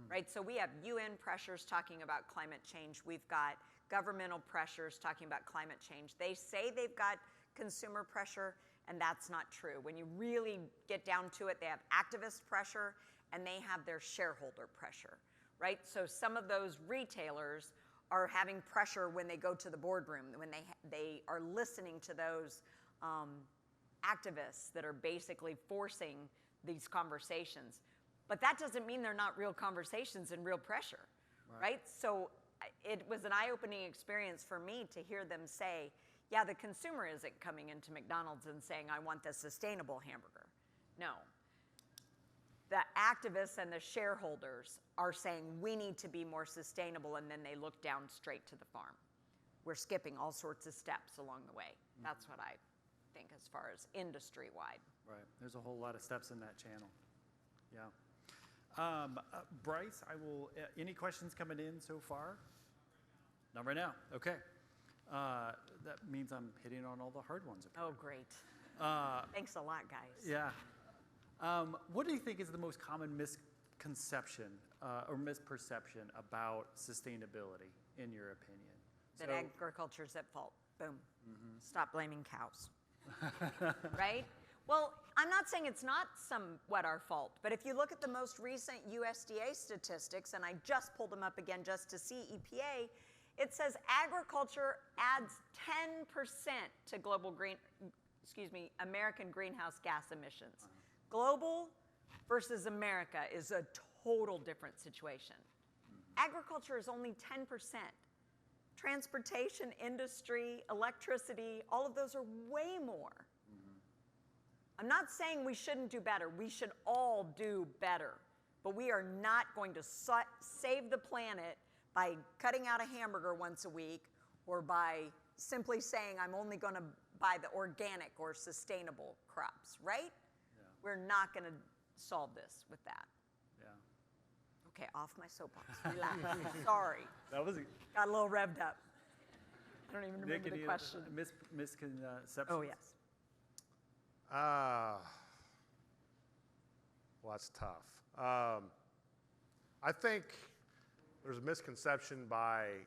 Right, so we have UN pressures talking about climate change. We've got governmental pressures talking about climate change. They say they've got consumer pressure, and that's not true. When you really get down to it, they have activist pressure and they have their shareholder pressure, right? So some of those retailers are having pressure when they go to the boardroom, when they are listening to those activists that are basically forcing these conversations. But that doesn't mean they're not real conversations and real pressure, right? So it was an eye-opening experience for me to hear them say, yeah, the consumer isn't coming into McDonald's and saying, I want the sustainable hamburger. No. The activists and the shareholders are saying, we need to be more sustainable, and then they look down straight to the farm. We're skipping all sorts of steps along the way. That's what I think as far as industry-wide. Right. There's a whole lot of steps in that channel. Yeah. Bryce, any questions coming in so far? Not right now. Okay. That means I'm hitting on all the hard ones. Oh, great. Thanks a lot, guys. Yeah. What do you think is the most common misconception or misperception about sustainability, in your opinion? That agriculture's at fault. Boom. Stop blaming cows. Right? Well, I'm not saying it's not somewhat our fault, but if you look at the most recent USDA statistics, and I just pulled them up again just to see EPA, it says agriculture adds 10% to American greenhouse gas emissions. Global versus America is a total different situation. Agriculture is only 10%. Transportation, industry, electricity, all of those are way more. I'm not saying we shouldn't do better. We should all do better. But we are not going to save the planet by cutting out a hamburger once a week, or by simply saying I'm only going to buy the organic or sustainable crops, right? Yeah. We're not going to solve this with that. Yeah. Okay, off my soapbox. Relax. Sorry. That was Got a little revved up. I don't even remember the question. Misconception. Oh, yes. Well, that's tough. I think there's a misconception I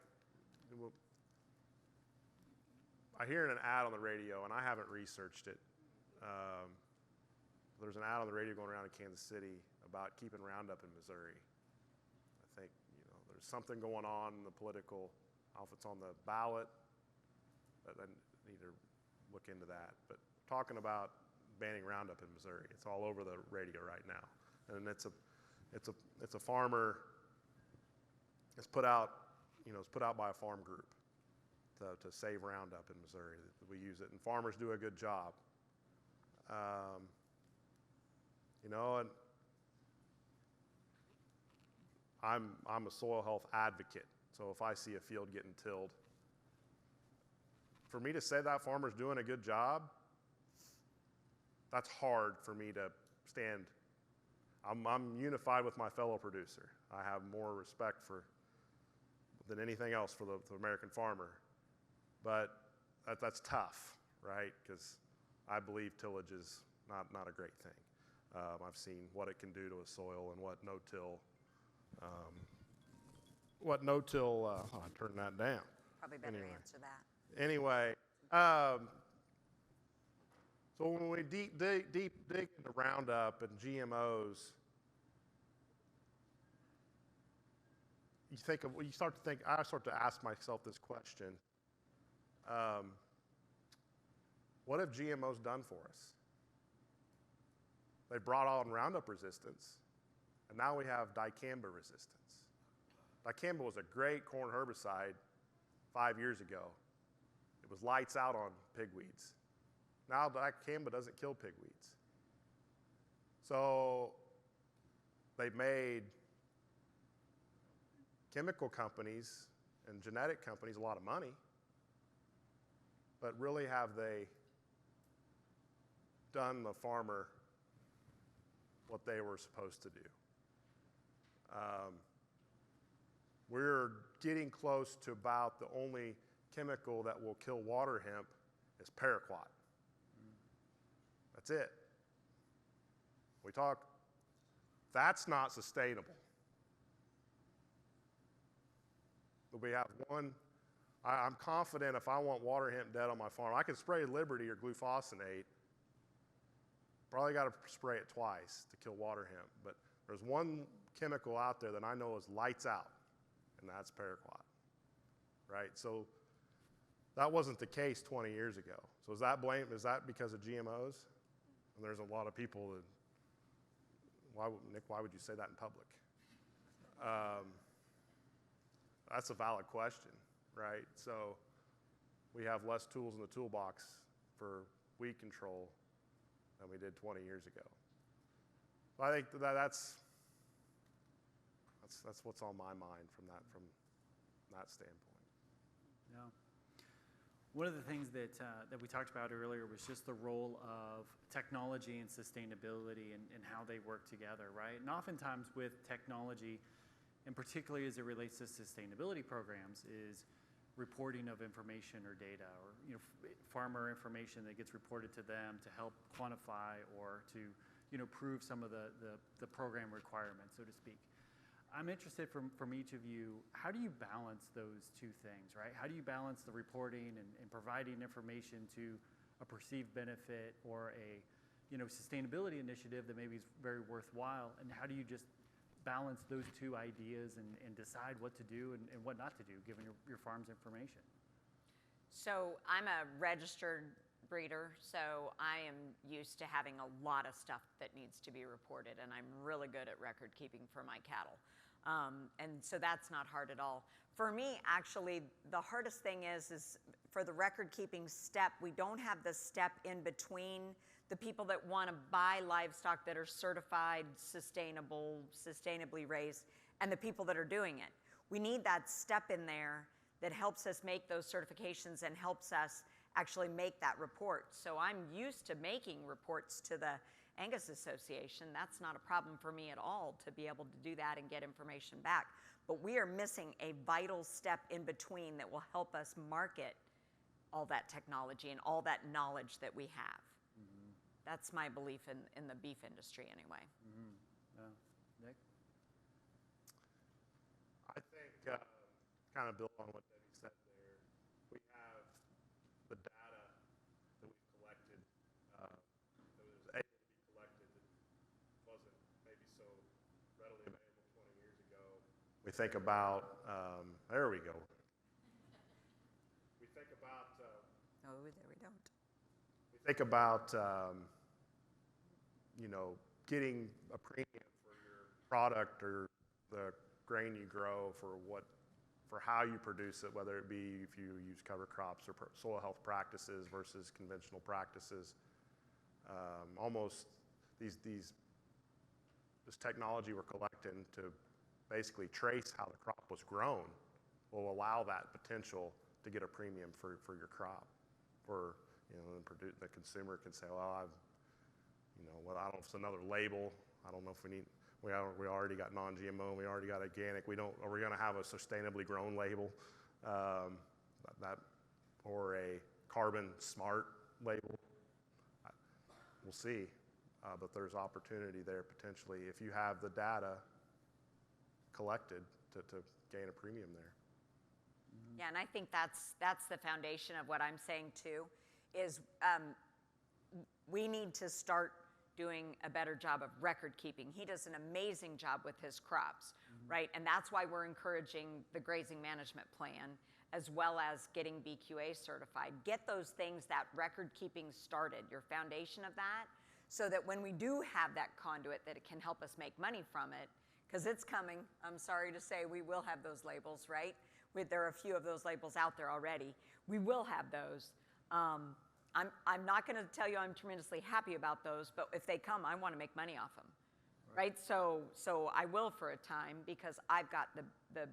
hear an ad on the radio, and I haven't researched it. There's an ad on the radio going around in Kansas City about keeping Roundup in Missouri. I think, there's something going on in the political, I don't know if it's on the ballot, but I need to look into that. But talking about banning Roundup in Missouri, it's all over the radio right now. And it's a farmer, it's put out by a farm group to save Roundup in Missouri. We use it, and farmers do a good job. And I'm a soil health advocate, so if I see a field getting tilled, for me to say that farmer's doing a good job, that's hard for me to stand. I'm unified with my fellow producer. I have more respect than anything else for the American farmer. But that's tough, right? Because I believe tillage is not a great thing. I've seen what it can do to a soil and what no-till. I'll turn that down. Probably better answer that. Anyway, so when we deep dig into Roundup and GMOs, you start to think, I start to ask myself this question. What have GMOs done for us? They brought on Roundup resistance, and now we have dicamba resistance. Dicamba was a great corn herbicide 5 years ago. It was lights out on pigweeds. Now dicamba doesn't kill pigweeds. So they've made chemical companies and genetic companies a lot of money, but really have they done the farmer what they were supposed to do? We're getting close to about the only chemical that will kill water hemp is paraquat. That's it. That's not sustainable. But we have one, I'm confident if I want water hemp dead on my farm, I can spray Liberty or glufosinate. Probably got to spray it twice to kill water hemp. But there's one chemical out there that I know is lights out, and that's paraquat, right? So that wasn't the case 20 years ago. So is that because of GMOs? And there's a lot of people that, Nick, why would you say that in public? That's a valid question, right? So we have less tools in the toolbox for weed control than we did 20 years ago. So I think that's what's on my mind from that standpoint. Yeah. One of the things that we talked about earlier was just the role of technology and sustainability and how they work together, right? And oftentimes with technology, and particularly as it relates to sustainability programs, is reporting of information or data, or farmer information that gets reported to them to help quantify or to prove some of the program requirements, so to speak. I'm interested from each of you, how do you balance those two things, right? How do you balance the reporting and providing information to a perceived benefit or a sustainability initiative that maybe is very worthwhile, and how do you just balance those two ideas and decide what to do and what not to do given your farm's information? So I'm a registered breeder, so I am used to having a lot of stuff that needs to be reported, and I'm really good at record keeping for my cattle. And so that's not hard at all. For me, actually, the hardest thing is for the record keeping step, we don't have the step in between the people that want to buy livestock that are certified, sustainably raised, and the people that are doing it. We need that step in there that helps us make those certifications and helps us actually make that report. So I'm used to making reports to the Angus Association. That's not a problem for me at all to be able to do that and get information back. But we are missing a vital step in between that will help us market all that technology and all that knowledge that we have. Mm-hmm. That's my belief in the beef industry anyway. Mm-hmm. Nick? I think, kind of build on what Debbie said there, we have the data that we've collected that was able to be collected that wasn't maybe so readily available 20 years ago. We think about, there we go. We think about... oh, there we don't. We think about, getting a premium for your product or the grain you grow for how you produce it, whether it be if you use cover crops or soil health practices versus conventional practices. Almost this technology we're collecting to basically trace how the crop was grown will allow that potential to get a premium for your crop. For the consumer can say, well, I don't know if it's another label. I don't know if we need. We already got non-GMO. We already got organic. Are we going to have a sustainably grown label, or a carbon smart label? We'll see. But there's opportunity there potentially if you have the data collected to gain a premium there. Yeah, and I think that's the foundation of what I'm saying too, is we need to start doing a better job of record keeping. He does an amazing job with his crops. right? And that's why we're encouraging the grazing management plan, as well as getting BQA certified. Get those things, that record keeping started, your foundation of that, so that when we do have that conduit, that it can help us make money from it, because it's coming. I'm sorry to say we will have those labels, right? There are a few of those labels out there already. We will have those. I'm not going to tell you I'm tremendously happy about those, but if they come, I want to make money off them, right? So I will for a time, because I've got the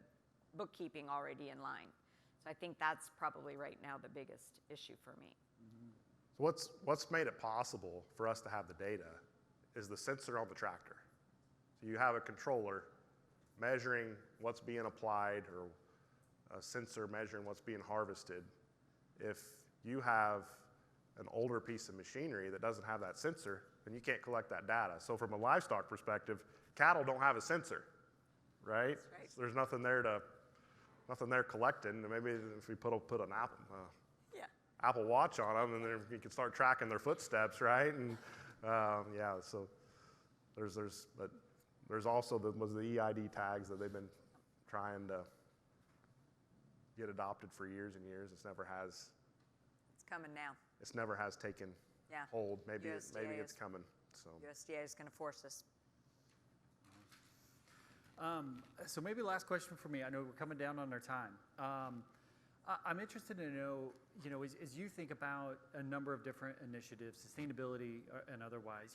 bookkeeping already in line. So I think that's probably right now the biggest issue for me. So what's made it possible for us to have the data is the sensor on the tractor. So you have a controller measuring what's being applied, or a sensor measuring what's being harvested. If you have an older piece of machinery that doesn't have that sensor, then you can't collect that data. So from a livestock perspective, cattle don't have a sensor, right? Right. So there's nothing there collecting. Maybe if we put an Apple Watch on them, and then you can start tracking their footsteps, right? And so there's also the EID tags that they've been trying to get adopted for years and years. It's coming now. It's never has taken hold. Maybe it's coming. So USDA is going to force us. So maybe last question for me. I know we're coming down on our time. I'm interested to know, as you think about a number of different initiatives, sustainability and otherwise,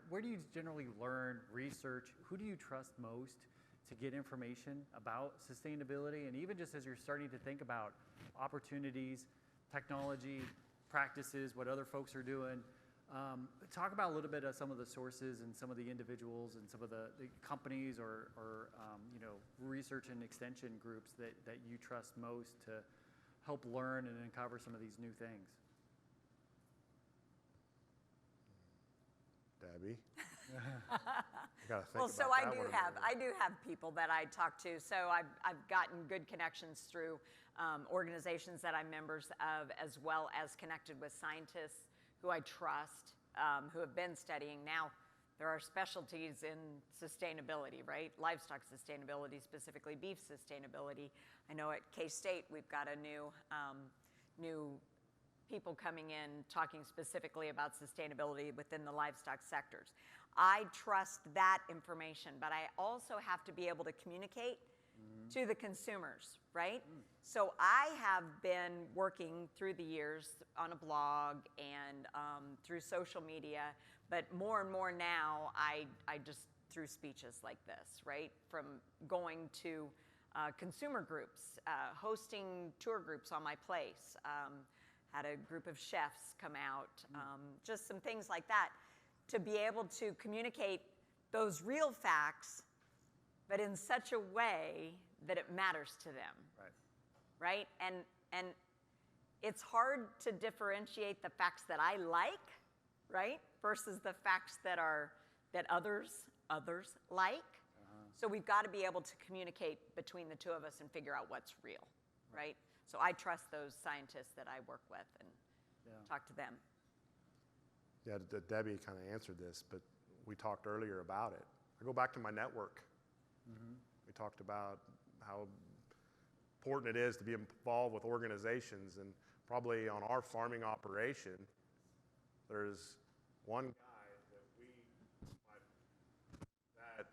where do you generally learn, research? Who do you trust most to get information about sustainability? And even just as you're starting to think about opportunities, technology, practices, what other folks are doing, talk about a little bit of some of the sources and some of the individuals and some of the companies or research and extension groups that you trust most to help learn and uncover some of these new things. Debbie? Gotta think Well, so about I that do one a have minute. people that I talk to. So I've gotten good connections through organizations that I'm members of, as well as connected with scientists who I trust, who have been studying. Now, there are specialties in sustainability, right? Livestock sustainability, specifically beef sustainability. I know at K-State we've got a new people coming in talking specifically about sustainability within the livestock sectors. I trust that information, but I also have to be able to communicate to the consumers, right? So I have been working through the years on a blog and through social media, but more and more now I just through speeches like this, right? From going to consumer groups, hosting tour groups on my place, had a group of chefs come out, just some things like that, to be able to communicate those real facts, but in such a way that it matters to them. Right? And it's hard to differentiate the facts that I like, right, versus the facts that others like. So we've got to be able to communicate between the two of us and figure out what's real, right? So I trust those scientists that I work with and talk to them. Yeah, Debbie kind of answered this, but we talked earlier about it. I go back to my network. We talked about how important it is to be involved with organizations, and probably on our farming operation, there's one guy that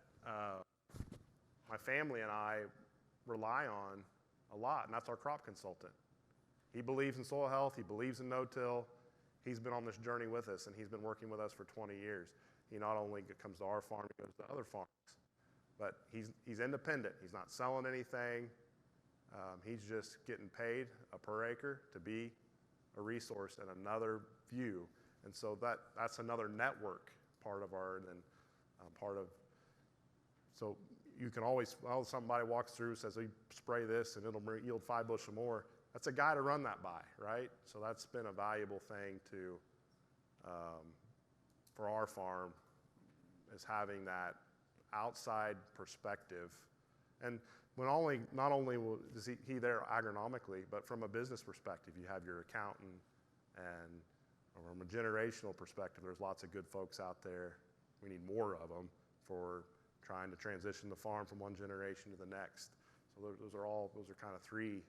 my family and I rely on a lot, and that's our crop consultant. He believes in soil health, he believes in no-till. He's been on this journey with us, and he's been working with us for 20 years. He not only comes to our farm, he goes to other farms. But he's independent. He's not selling anything. He's just getting paid per acre to be a resource and another view. And so that's another network part of our, and then so you can always, somebody walks through, says, oh, you spray this and it'll yield 5 bushel more. That's a guy to run that by, right? So that's been a valuable thing for our farm, is having that outside perspective. And not only is he there agronomically, but from a business perspective, you have your accountant, and from a generational perspective, there's lots of good folks out there. We need more of them for trying to transition the farm from one generation to the next. So those are kind of three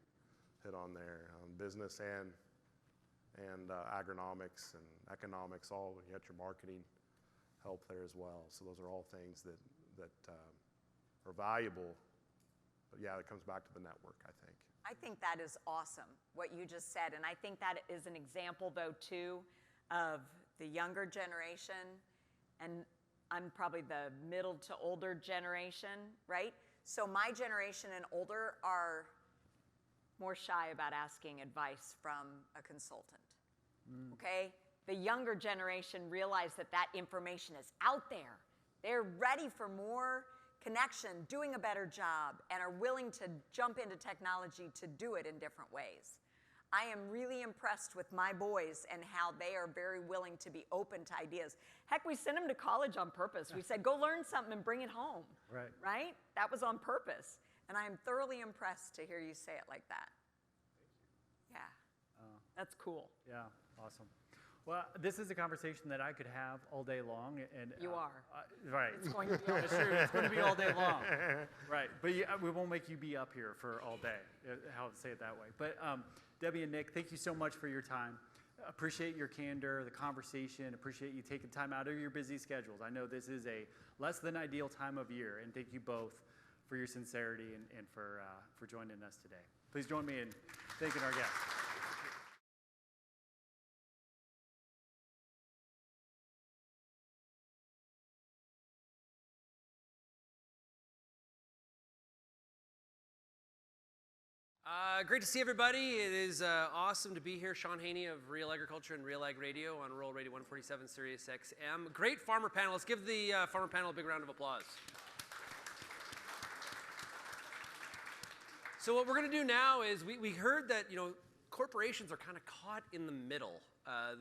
hit on there, business and agronomics and economics. All you got your marketing help there as well. So those are all things that are valuable. But yeah, it comes back to the network, I think. I think that is awesome, what you just said. And I think that is an example, though, too, of the younger generation, and I'm probably the middle to older generation, right? So my generation and older are more shy about asking advice from a consultant, okay? The younger generation realize that that information is out there. They're ready for more connection, doing a better job, and are willing to jump into technology to do it in different ways. I am really impressed with my boys and how they are very willing to be open to ideas. Heck, we sent them to college on purpose. We said, go learn something and bring it home, right? That was on purpose. And I am thoroughly impressed to hear you say it like that. Yeah, that's cool. Yeah, awesome. Well, this is a conversation that I could have all day long. And you are. Right. It's going to be all That's true. It's going to be all day long. Right. But we won't make you be up here for all day. How to say it that way. But Debbie and Nick, thank you so much for your time. Appreciate your candor, the conversation. Appreciate you taking time out of your busy schedules. I know this is a less than ideal time of year, and thank you both for your sincerity and for joining us today. Please join me in thanking our guests. Great to see everybody. It is awesome to be here. Sean Haney of Real Agriculture and Real Ag Radio on Rural Radio 147 Sirius XM. Great farmer panel. Let's give the farmer panel a big round of applause. So what we're going to do now is we heard that corporations are kind of caught in the middle.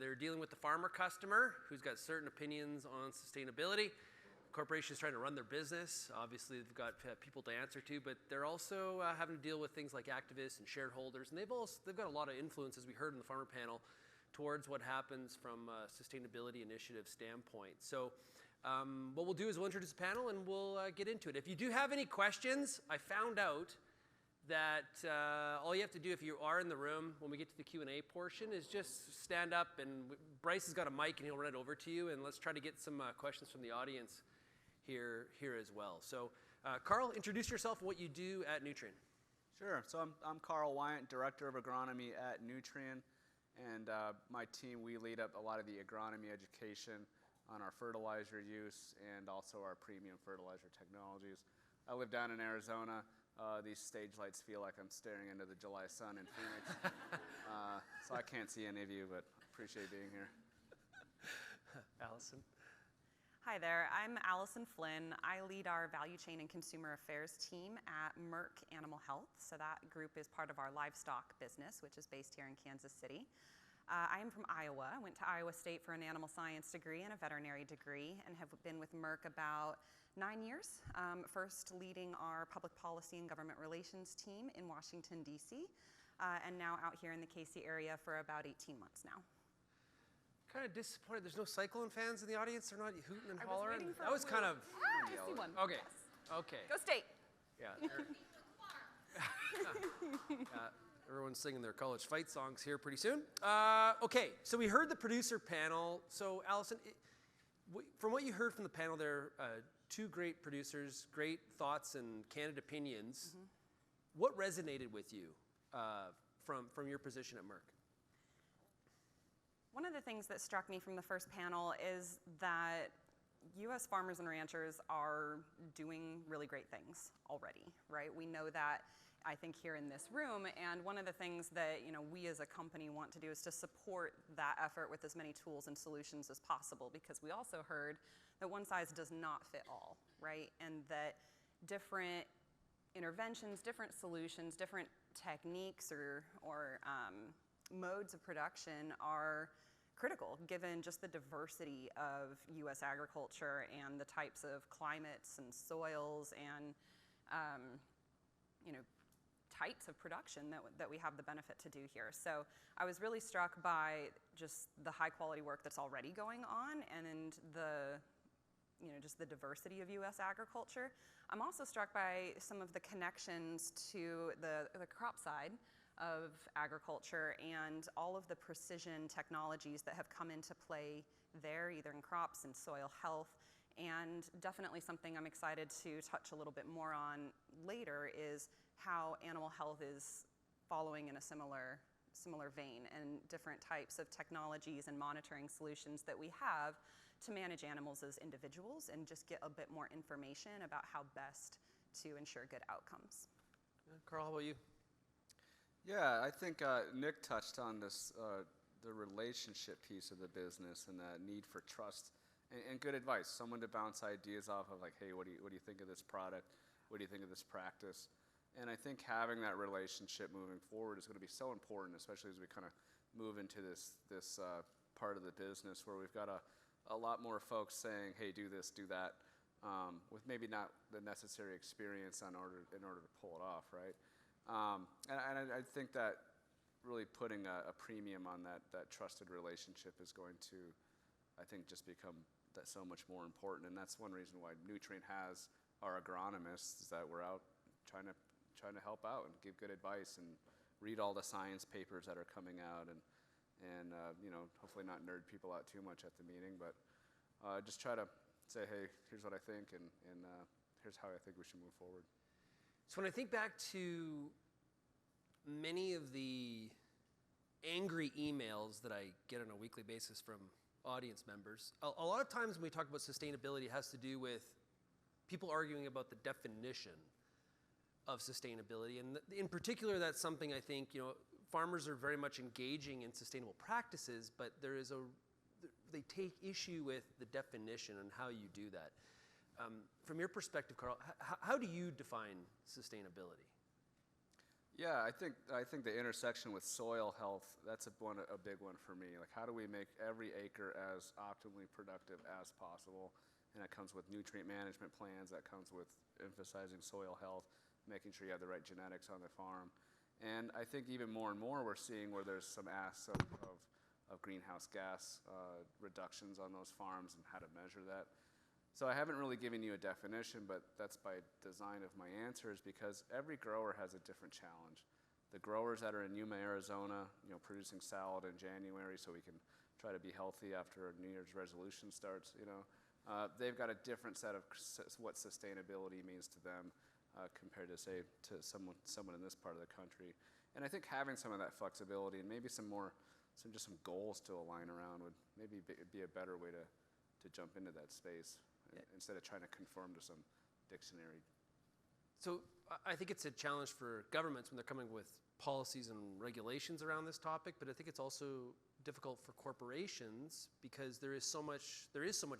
They're dealing with the farmer customer who's got certain opinions on sustainability. Corporations trying to run their business. Obviously, they've got people to answer to, but they're also having to deal with things like activists and shareholders, and they've got a lot of influence, as we heard in the farmer panel, towards what happens from a sustainability initiative standpoint. So what we'll do is we'll introduce the panel and we'll get into it. If you do have any questions, I found out that all you have to do if you are in the room when we get to the Q&A portion is just stand up, and Bryce has got a mic and he'll run it over to you, and let's try to get some questions from the audience here as well. So Carl, introduce yourself and what you do at Nutrien. Sure. So I'm Carl Wyant, Director of Agronomy at Nutrien, and my team, we lead up a lot of the agronomy education on our fertilizer use and also our premium fertilizer technologies. I live down in Arizona. These stage lights feel like I'm staring into the July sun in Phoenix. So I can't see any of you, but appreciate being here. Allison. Hi there, I'm Allison Flynn. I lead our value chain and consumer affairs team at Merck Animal Health. So that group is part of our livestock business, which is based here in Kansas City. I am from Iowa. I went to Iowa State for an animal science degree and a veterinary degree, and have been with Merck about 9 years. First leading our public policy and government relations team in Washington, D.C., and now out here in the KC area for about 18 months now. Kind of disappointed there's no Cyclone fans in the audience. They're not hooting and I was hollering. waiting for That was kind of... I see one. Okay. Okay. Go State. Yeah. Everyone's singing their college fight songs here pretty soon. Okay, so we heard the producer panel. So Allison, from what you heard from the panel there, two great producers, great thoughts and candid opinions. Mm-hmm. What resonated with you from your position at Merck? One of the things that struck me from the first panel is that U.S. farmers and ranchers are doing really great things already, right? We know that, I think, here in this room, and one of the things that we as a company want to do is to support that effort with as many tools and solutions as possible, because we also heard that one size does not fit all, right? And that different interventions, different solutions, different techniques or modes of production are critical, given just the diversity of U.S. agriculture and the types of climates and soils and types of production that we have the benefit to do here. So I was really struck by just the high quality work that's already going on, and the just the diversity of U.S. agriculture. I'm also struck by some of the connections to the crop side of agriculture and all of the precision technologies that have come into play there, either in crops and soil health. And definitely something I'm excited to touch a little bit more on later is how animal health is following in a similar vein, and different types of technologies and monitoring solutions that we have to manage animals as individuals and just get a bit more information about how best to ensure good outcomes. Carl, how about you? Yeah, I think Nick touched on this, the relationship piece of the business and that need for trust and good advice. Someone to bounce ideas off of, like, hey, what do you think of this product? What do you think of this practice? And I think having that relationship moving forward is going to be so important, especially as we kind of move into this part of the business where we've got a lot more folks saying, hey, do this, do that, with maybe not the necessary experience in order to pull it off, right? And I think that really putting a premium on that trusted relationship is going to, I think, just become that so much more important. And that's one reason why Nutrien has our agronomists, is that we're out trying to help out and give good advice and read all the science papers that are coming out and hopefully not nerd people out too much at the meeting, but just try to say, hey, here's what I think, and here's how I think we should move forward. So when I think back to many of the angry emails that I get on a weekly basis from audience members, a lot of times when we talk about sustainability, it has to do with people arguing about the definition of sustainability. And in particular, that's something I think, farmers are very much engaging in sustainable practices, but they take issue with the definition and how you do that. From your perspective, Carl, how do you define sustainability? Yeah, I think the intersection with soil health, that's a big one for me. Like, how do we make every acre as optimally productive as possible? And that comes with nutrient management plans, that comes with emphasizing soil health, making sure you have the right genetics on the farm. And I think even more and more we're seeing where there's some asks of greenhouse gas reductions on those farms and how to measure that. So I haven't really given you a definition, but that's by design of my answers, because every grower has a different challenge. The growers that are in Yuma, Arizona, producing salad in January so we can try to be healthy after a New Year's resolution starts, they've got a different set of what sustainability means to them compared to, say, to someone in this part of the country. And I think having some of that flexibility and maybe some goals to align around would maybe be a better way to jump into that space, instead of trying to conform to some dictionary. So I think it's a challenge for governments when they're coming with policies and regulations around this topic, but I think it's also difficult for corporations because there is so much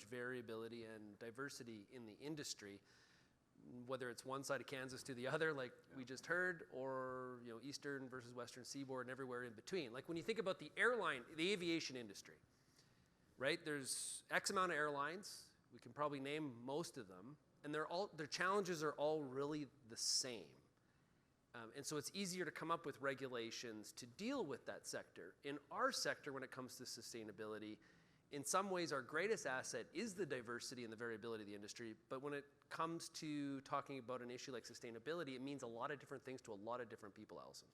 variability and diversity in the industry, whether it's one side of Kansas to the other, like we just heard, or eastern versus western seaboard and everywhere in between. Like when you think about the aviation industry, right? There's X amount of airlines. We can probably name most of them, and their challenges are all really the same. And so it's easier to come up with regulations to deal with that sector. In our sector, when it comes to sustainability, in some ways our greatest asset is the diversity and the variability of the industry, but when it comes to talking about an issue like sustainability, it means a lot of different things to a lot of different people, Allison.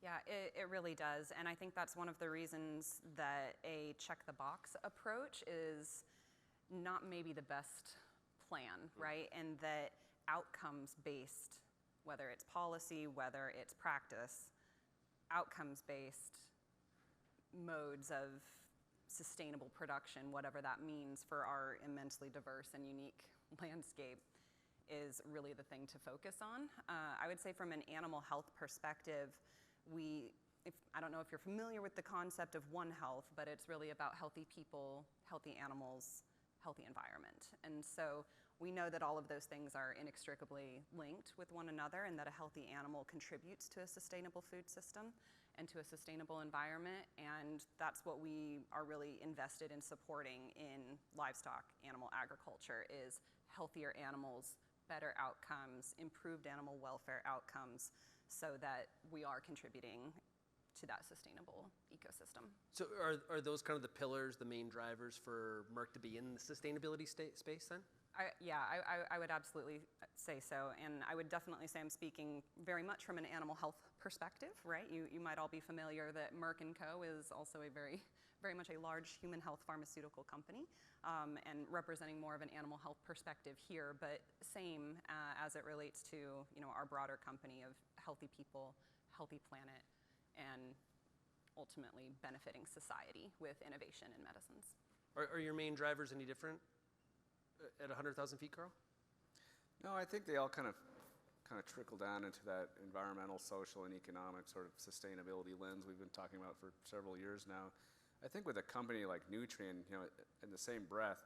Yeah, it really does. And I think that's one of the reasons that a check-the-box approach is not maybe the best plan, right? And that outcomes-based, whether it's policy, whether it's practice, outcomes-based modes of sustainable production, whatever that means for our immensely diverse and unique landscape, is really the thing to focus on. I would say from an animal health perspective, I don't know if you're familiar with the concept of One Health, but it's really about healthy people, healthy animals, healthy environment. And so we know that all of those things are inextricably linked with one another, and that a healthy animal contributes to a sustainable food system and to a sustainable environment. And that's what we are really invested in supporting in livestock animal agriculture, is healthier animals, better outcomes, improved animal welfare outcomes, so that we are contributing to that sustainable ecosystem. So are those kind of the pillars, the main drivers for Merck to be in the sustainability space then? I would absolutely say so, and I would definitely say I'm speaking very much from an animal health perspective, right? You might all be familiar that Merck & Co. is also a very much a large human health pharmaceutical company, and representing more of an animal health perspective here, but same as it relates to our broader company of healthy people, healthy planet, and ultimately benefiting society with innovation in medicines. Are your main drivers any different at 100,000 feet, Carl? No, I think they all kind of trickle down into that environmental, social, and economic sort of sustainability lens we've been talking about for several years now. I think with a company like Nutrien, in the same breath,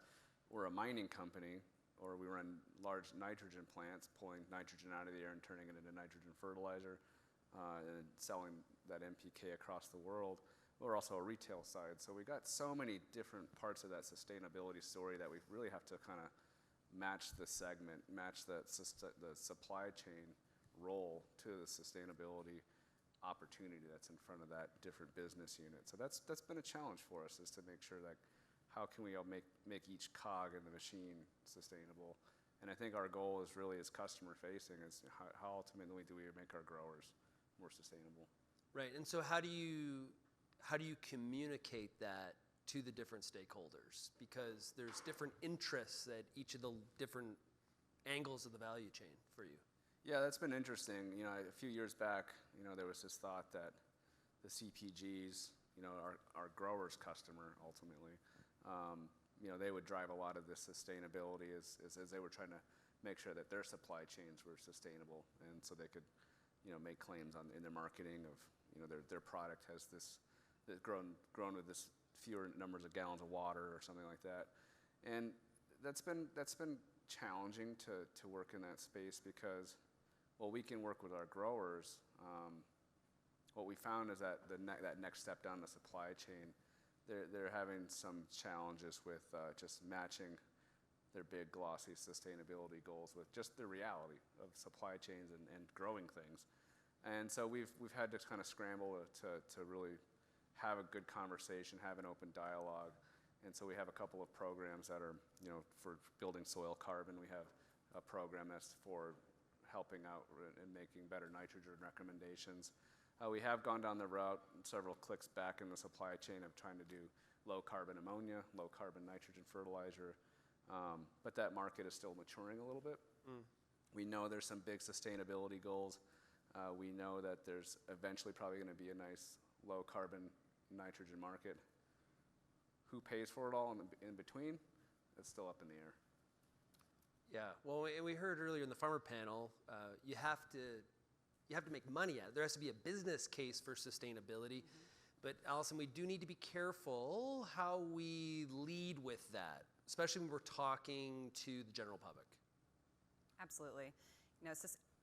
we're a mining company, or we run large nitrogen plants, pulling nitrogen out of the air and turning it into nitrogen fertilizer, and selling that NPK across the world. We're also a retail side, so we got so many different parts of that sustainability story that we really have to kind of match the segment, match the supply chain role to the sustainability opportunity that's in front of that different business unit. So that's been a challenge for us, is to make sure that how can we make each cog in the machine sustainable. And I think our goal is really as customer facing, is how ultimately do we make our growers more sustainable. Right, and so how do you communicate that to the different stakeholders? Because there's different interests at each of the different angles of the value chain for you. Yeah, that's been interesting. A few years back, there was this thought that the CPGs, our growers' customer ultimately, they would drive a lot of this sustainability as they were trying to make sure that their supply chains were sustainable, and so they could, make claims in their marketing of, their product has this grown with this fewer numbers of gallons of water or something like that. And that's been challenging to work in that space, because while we can work with our growers, what we found is that that next step down the supply chain, they're having some challenges with just matching their big glossy sustainability goals with just the reality of supply chains and growing things. And so we've had to kind of scramble to really have a good conversation, have an open dialogue. And so we have a couple of programs that are, for building soil carbon. We have a program that's for helping out and making better nitrogen recommendations. We have gone down the route, several clicks back in the supply chain, of trying to do low carbon ammonia, low carbon nitrogen fertilizer. But that market is still maturing a little bit. We know there's some big sustainability goals. We know that there's eventually probably going to be a nice low carbon nitrogen market. Who pays for it all in between? It's still up in the air. Yeah, well, we heard earlier in the farmer panel, you have to make money at it. There has to be a business case for sustainability. But Allison, we do need to be careful how we lead with that, especially when we're talking to the general public. Absolutely.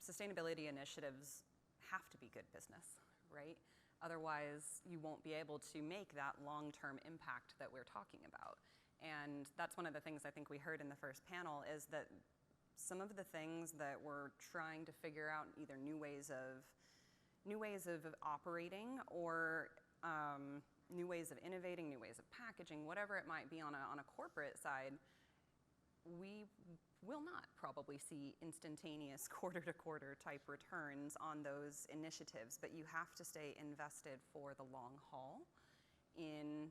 Sustainability initiatives have to be good business, right? Otherwise, you won't be able to make that long-term impact that we're talking about. And that's one of the things I think we heard in the first panel, is that some of the things that we're trying to figure out, either new ways of operating, or new ways of innovating, new ways of packaging, whatever it might be on a corporate side, we will not probably see instantaneous quarter-to-quarter type returns on those initiatives, but you have to stay invested for the long haul in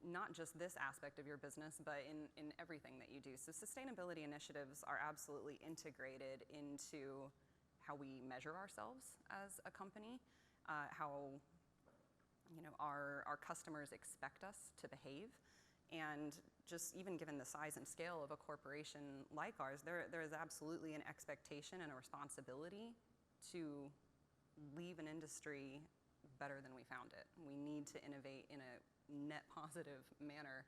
not just this aspect of your business, but in everything that you do. So sustainability initiatives are absolutely integrated into how we measure ourselves as a company, how our customers expect us to behave. And just even given the size and scale of a corporation like ours, there is absolutely an expectation and a responsibility to leave an industry better than we found it. We need to innovate in a net positive manner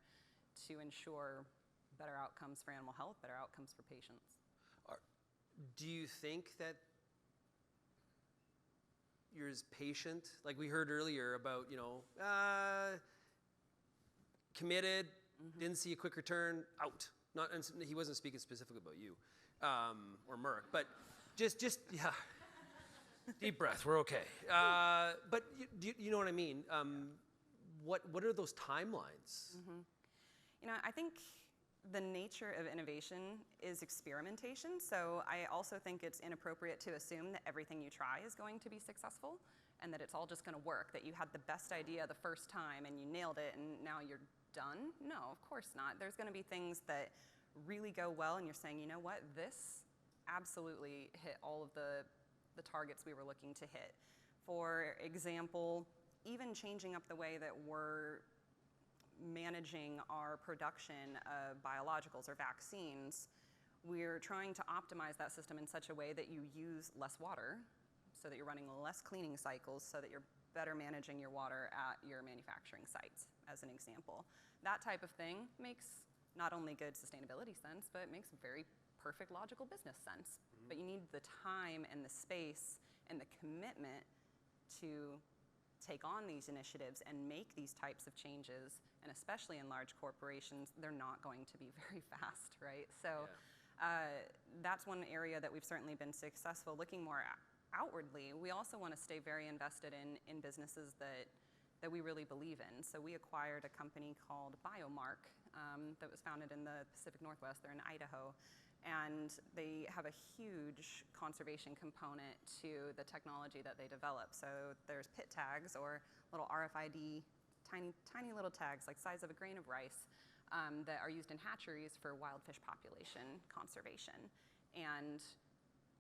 to ensure better outcomes for animal health, better outcomes for patients. Do you think that you're as patient, like we heard earlier about, committed, didn't see a quick return, out. And he wasn't speaking specifically about you or Merck, but just yeah. Deep breath, we're okay. But do you know what I mean? What are those timelines? You know, I think the nature of innovation is experimentation. So I also think it's inappropriate to assume that everything you try is going to be successful and that it's all just going to work, that you had the best idea the first time and you nailed it and now you're done. No, of course not. There's going to be things that really go well and you're saying, you know what, this absolutely hit all of the targets we were looking to hit. For example, even changing up the way that we're managing our production of biologicals or vaccines, we're trying to optimize that system in such a way that you use less water, so that you're running less cleaning cycles, so that you're better managing your water at your manufacturing sites, as an example. That type of thing makes not only good sustainability sense, but it makes very perfect logical business sense. But you need the time and the space and the commitment to take on these initiatives and make these types of changes, and especially in large corporations, they're not going to be very fast, right? So that's one area that we've certainly been successful. Looking more outwardly, we also want to stay very invested in businesses that we really believe in. So we acquired a company called Biomark that was founded in the Pacific Northwest. They're in Idaho. And they have a huge conservation component to the technology that they develop. So there's pit tags, or little RFID, tiny little tags, like size of a grain of rice, that are used in hatcheries for wild fish population conservation. And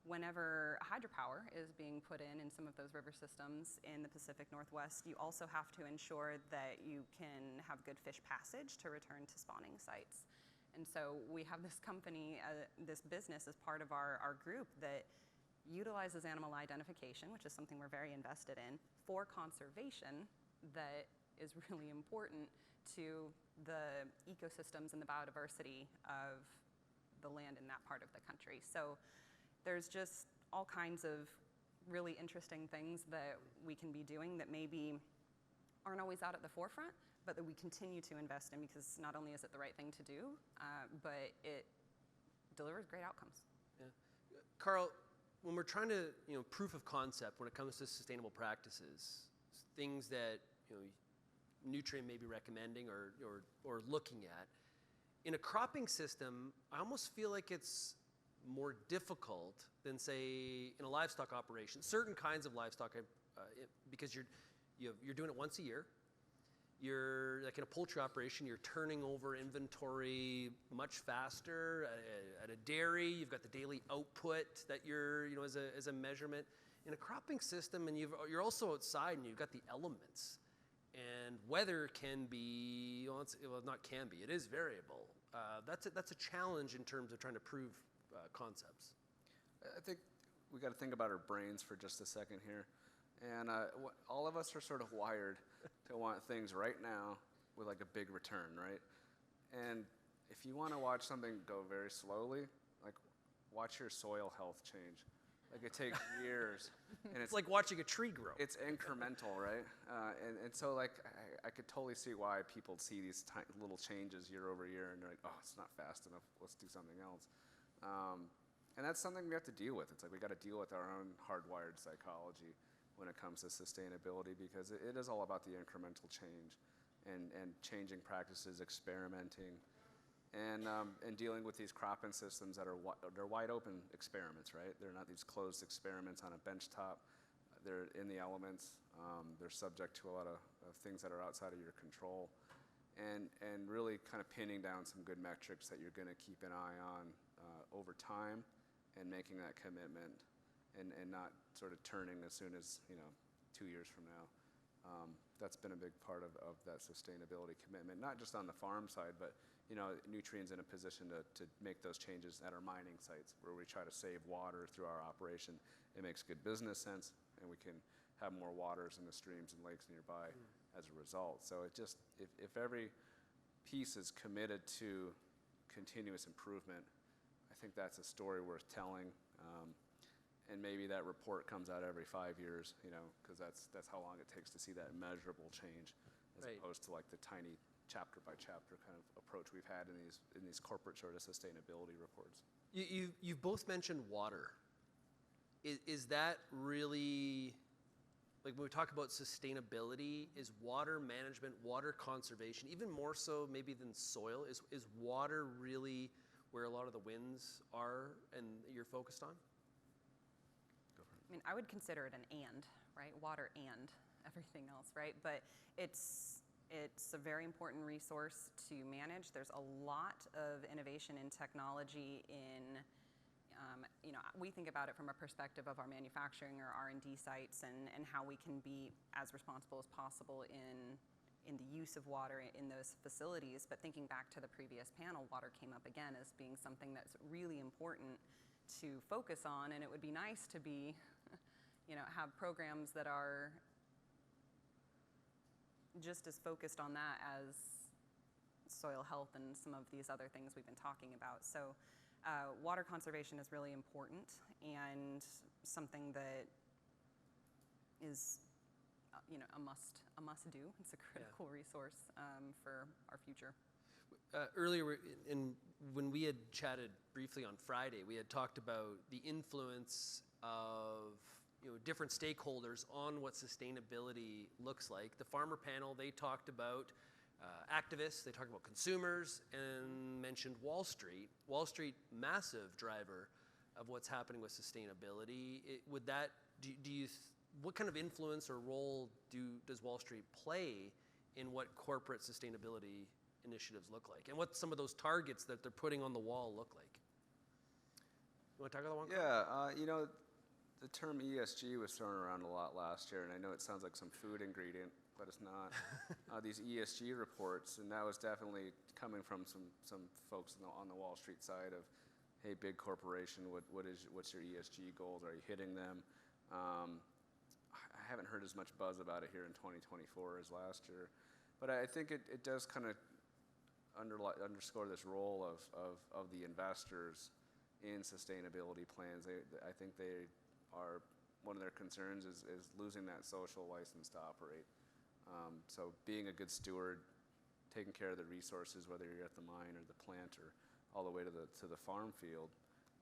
whenever hydropower is being put in some of those river systems in the Pacific Northwest, you also have to ensure that you can have good fish passage to return to spawning sites. And so we have this company, this business as part of our group that utilizes animal identification, which is something we're very invested in, for conservation that is really important to the ecosystems and the biodiversity of the land in that part of the country. So there's just all kinds of really interesting things that we can be doing that maybe aren't always out at the forefront, but that we continue to invest in, because not only is it the right thing to do, but it delivers great outcomes. Yeah. Carl, when we're trying to, proof of concept when it comes to sustainable practices, things that, Nutrien may be recommending or looking at, in a cropping system, I almost feel like it's more difficult than, say, in a livestock operation. Certain kinds of livestock, because you're doing it once a year. You're, like in a poultry operation, you're turning over inventory much faster. At a dairy, you've got the daily output that you're, as a measurement. In a cropping system, and you're also outside, and you've got the elements. And weather can be, it is variable. That's a challenge in terms of trying to prove concepts. I think we got to think about our brains for just a second here. And all of us are sort of wired to want things right now with like a big return, right? And if you want to watch something go very slowly, like watch your soil health change. Like it takes years. And It's like watching a tree grow. It's incremental, right? And so like I could totally see why people see these little changes year over year and they're like, oh, it's not fast enough, let's do something else. And that's something we have to deal with. It's like we got to deal with our own hardwired psychology when it comes to sustainability, because it is all about the incremental change and changing practices, experimenting, and dealing with these cropping systems that they're wide open experiments, right? They're not these closed experiments on a bench top. They're in the elements. They're subject to a lot of things that are outside of your control, and really kind of pinning down some good metrics that you're going to keep an eye on over time, and making that commitment. And not sort of turning as soon as 2 years from now. That's been a big part of that sustainability commitment, not just on the farm side, but Nutrien's in a position to make those changes at our mining sites, where we try to save water through our operation. It makes good business sense, and we can have more waters in the streams and lakes nearby as a result. So it just, if every piece is committed to continuous improvement, I think that's a story worth telling. And maybe that report comes out every 5 years, because that's how long it takes to see that measurable change, as opposed to like the tiny chapter by chapter kind of approach we've had in these corporate sort of sustainability reports. You've both mentioned water. Is that really like when we talk about sustainability, is water management, water conservation, even more so maybe than soil, is water really where a lot of the wins are and you're focused on? I mean, I would consider it an and, right? Water and everything else, right? But it's a very important resource to manage. There's a lot of innovation in technology in, we think about it from a perspective of our manufacturing or R&D sites and how we can be as responsible as possible in the use of water in those facilities. But thinking back to the previous panel, water came up again as being something that's really important to focus on, and it would be nice to be, have programs that are just as focused on that as soil health and some of these other things we've been talking about. So water conservation is really important and something that is a must do. It's a critical resource for our future. Earlier, when we had chatted briefly on Friday, we had talked about the influence of different stakeholders on what sustainability looks like. The farmer panel, they talked about activists, they talked about consumers, and mentioned Wall Street. Wall Street, massive driver of what's happening with sustainability. What kind of influence or role does Wall Street play in what corporate sustainability initiatives look like, and what some of those targets that they're putting on the wall look like? You want to talk about that one? Yeah, the term ESG was thrown around a lot last year, and I know it sounds like some food ingredient, but it's not. These ESG reports, and that was definitely coming from some folks on the Wall Street side of, hey, big corporation, what's your ESG goals? Are you hitting them? I haven't heard as much buzz about it here in 2024 as last year, but I think it does kind of underscore this role of the investors in sustainability plans. I think they are, one of their concerns is losing that social license to operate. So being a good steward, taking care of the resources, whether you're at the mine or the plant or all the way to the farm field,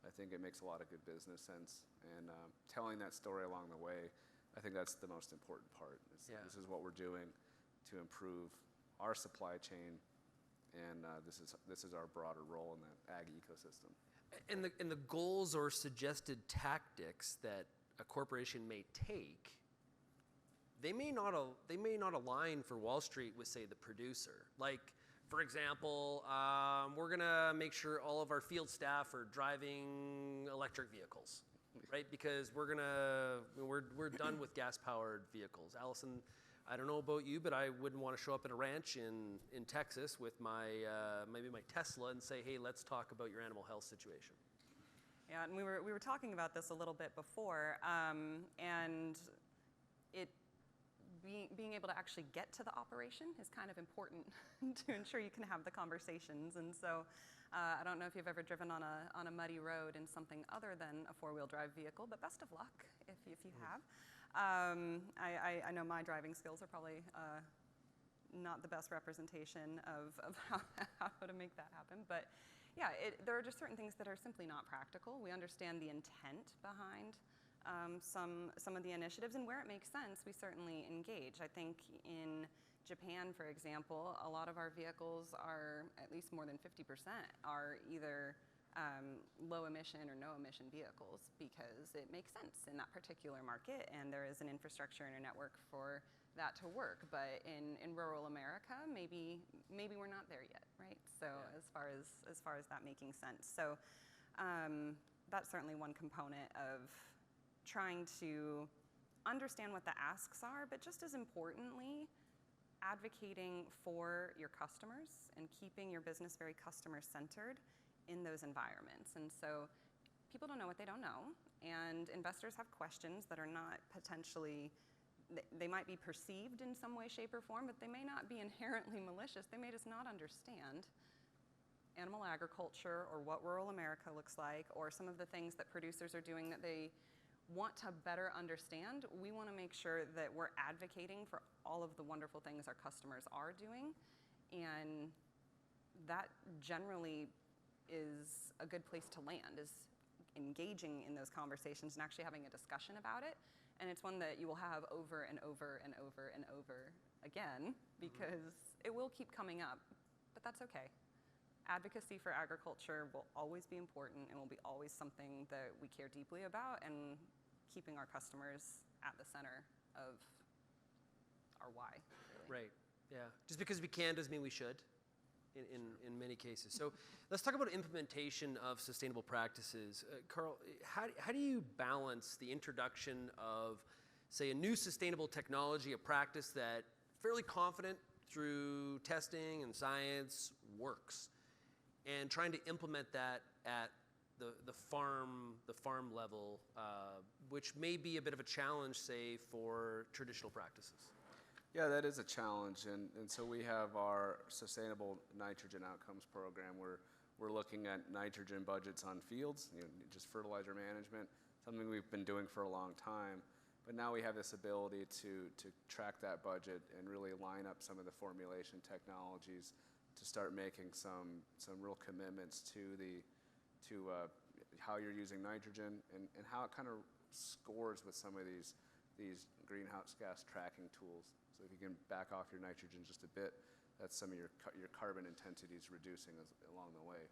I think it makes a lot of good business sense. And telling that story along the way, I think that's the most important part. This is what we're doing to improve our supply chain, and this is our broader role in that ag ecosystem. And the goals or suggested tactics that a corporation may take, they may not align for Wall Street with, say, the producer. Like, for example, we're gonna make sure all of our field staff are driving electric vehicles, right? Because we're done with gas-powered vehicles. Allison, I don't know about you, but I wouldn't want to show up at a ranch in Texas with maybe my Tesla and say, hey, let's talk about your animal health situation. Yeah, and we were talking about this a little bit before, and being able to actually get to the operation is kind of important to ensure you can have the conversations. And so I don't know if you've ever driven on a muddy road in something other than a four-wheel drive vehicle, but best of luck if you have. I know my driving skills are probably not the best representation of how to make that happen, but yeah, there are just certain things that are simply not practical. We understand the intent behind some of the initiatives, and where it makes sense, we certainly engage. I think in Japan, for example, a lot of our vehicles are, at least more than 50%, are either low emission or no emission vehicles because it makes sense in that particular market, and there is an infrastructure and a network for that to work. But in rural America, maybe we're not there yet, right? So as far as that making sense, so that's certainly one component of trying to understand what the asks are, but just as importantly, advocating for your customers and keeping your business very customer-centered in those environments. And so people don't know what they don't know, and investors have questions that are not potentially, they might be perceived in some way, shape, or form, but they may not be inherently malicious. They may just not understand animal agriculture or what rural America looks like, or some of the things that producers are doing that they want to better understand. We want to make sure that we're advocating for all of the wonderful things our customers are doing, and that generally is a good place to land, is engaging in those conversations and actually having a discussion about it, And it's one that you will have over and over and over and over again, because it will keep coming up, but that's okay. Advocacy for agriculture will always be important and will be always something that we care deeply about, and keeping our customers at the center of our why, really. Right, yeah. Just because we can doesn't mean we should in many cases. So let's talk about implementation of sustainable practices. Carl, how do you balance the introduction of, say, a new sustainable technology, a practice that fairly confident through testing and science works, and trying to implement that at the farm level, which may be a bit of a challenge, say, for traditional practices? Yeah, that is a challenge, and so we have our Sustainable Nitrogen Outcomes program where we're looking at nitrogen budgets on fields, just fertilizer management, something we've been doing for a long time. But now we have this ability to track that budget and really line up some of the formulation technologies to start making some real commitments to how you're using nitrogen and how it kind of scores with some of these greenhouse gas tracking tools. So if you can back off your nitrogen just a bit, that's some of your carbon intensity is reducing along the way.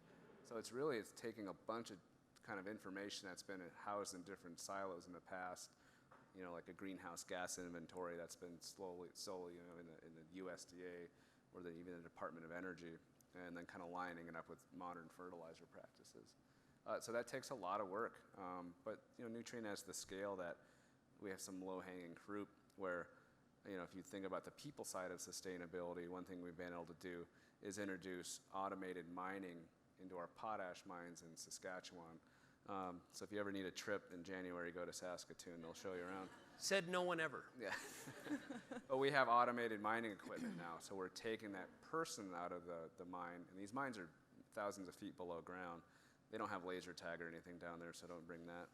So it's taking a bunch of kind of information that's been housed in different silos in the past, like a greenhouse gas inventory that's been solely in the USDA or even the Department of Energy, and then kind of lining it up with modern fertilizer practices. So that takes a lot of work, but Nutrien has the scale that we have some low-hanging fruit where, if you think about the people side of sustainability, one thing we've been able to do is introduce automated mining into our potash mines in Saskatchewan. So if you ever need a trip in January, go to Saskatoon, they'll show you around. Said no one ever. Yeah. But we have automated mining equipment now, so we're taking that person out of the mine, and these mines are thousands of feet below ground. They don't have laser tag or anything down there, so don't bring that.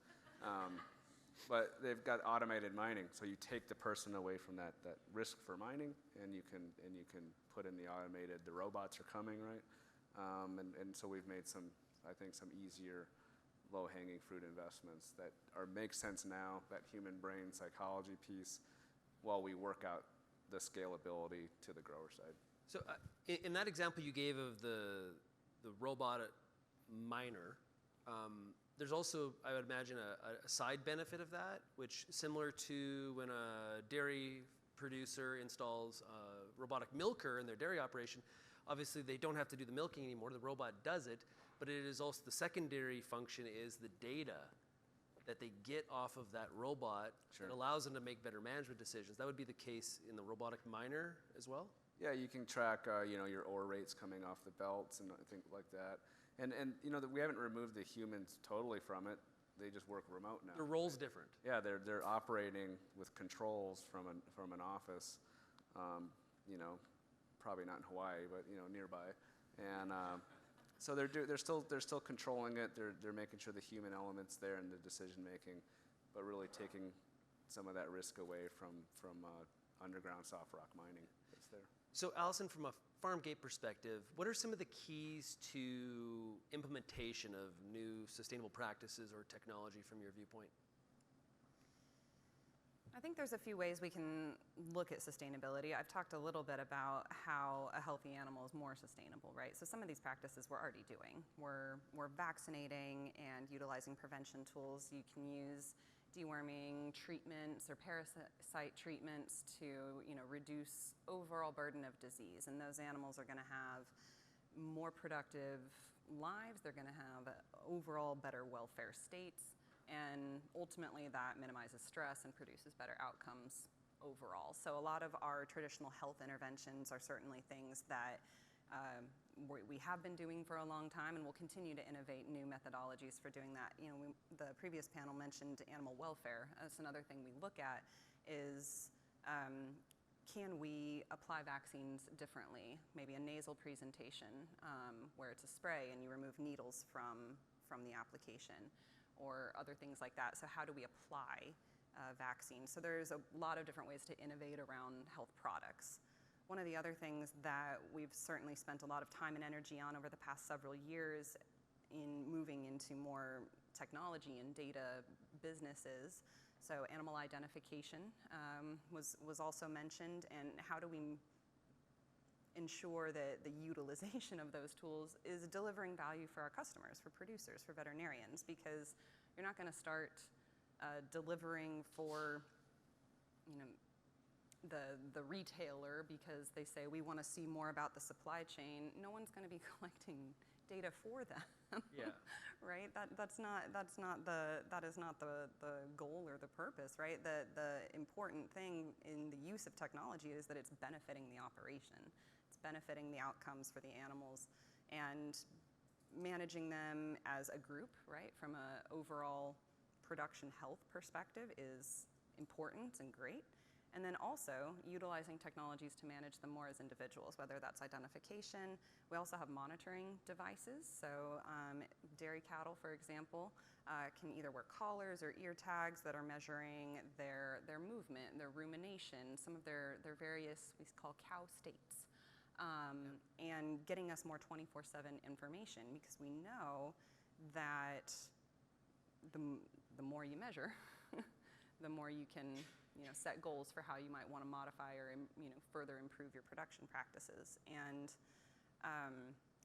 But they've got automated mining, so you take the person away from that risk for mining, and you can put in the automated. The robots are coming, right? And so we've made some easier, low-hanging fruit investments that make sense now. That human brain psychology piece, while we work out the scalability to the grower side. So in that example you gave of the robot miner. There's also, I would imagine, a side benefit of that, which similar to when a dairy producer installs a robotic milker in their dairy operation. Obviously, they don't have to do the milking anymore. The robot does it, but it is also the secondary function is the data that they get off of that robot. Sure. That allows them to make better management decisions. That would be the case in the robotic miner as well? Yeah, you can track your ore rates coming off the belts and things like that. And we haven't removed the humans totally from it. They just work remote now. The role's different. Yeah, they're operating with controls from an office, probably not in Hawaii, but nearby. And so they're still controlling it. They're making sure the human element's there in the decision making, but really taking some of that risk away from underground soft rock mining that's there. So Allison, from a farm gate perspective, what are some of the keys to implementation of new sustainable practices or technology from your viewpoint? I think there's a few ways we can look at sustainability. I've talked a little bit about how a healthy animal is more sustainable, right? So some of these practices we're already doing. We're vaccinating and utilizing prevention tools. You can use deworming treatments or parasite treatments to reduce overall burden of disease, and those animals are going to have more productive lives. They're going to have overall better welfare states, and ultimately that minimizes stress and produces better outcomes overall. So a lot of our traditional health interventions are certainly things that we have been doing for a long time, and we'll continue to innovate new methodologies for doing that. The previous panel mentioned animal welfare. That's another thing we look at is can we apply vaccines differently? Maybe a nasal presentation where it's a spray and you remove needles from the application, or other things like that. So how do we apply vaccines? So there's a lot of different ways to innovate around health products. One of the other things that we've certainly spent a lot of time and energy on over the past several years in moving into more technology and data businesses. So animal identification was also mentioned, and how do we ensure that the utilization of those tools is delivering value for our customers, for producers, for veterinarians, because you're not going to start delivering for, the retailer because they say we want to see more about the supply chain. No one's going to be collecting data for them. Yeah. Right? That is not the goal or the purpose, right? The important thing in the use of technology is that it's benefiting the operation. It's benefiting the outcomes for the animals, and managing them as a group, right? From an overall production health perspective is important and great. And then also utilizing technologies to manage them more as individuals, whether that's identification. We also have monitoring devices. So dairy cattle, for example, can either wear collars or ear tags that are measuring their movement, their rumination, some of their various, we call cow states, and getting us more 24/7 information, because we know that the more you measure, the more you can set goals for how you might want to modify or further improve your production practices. And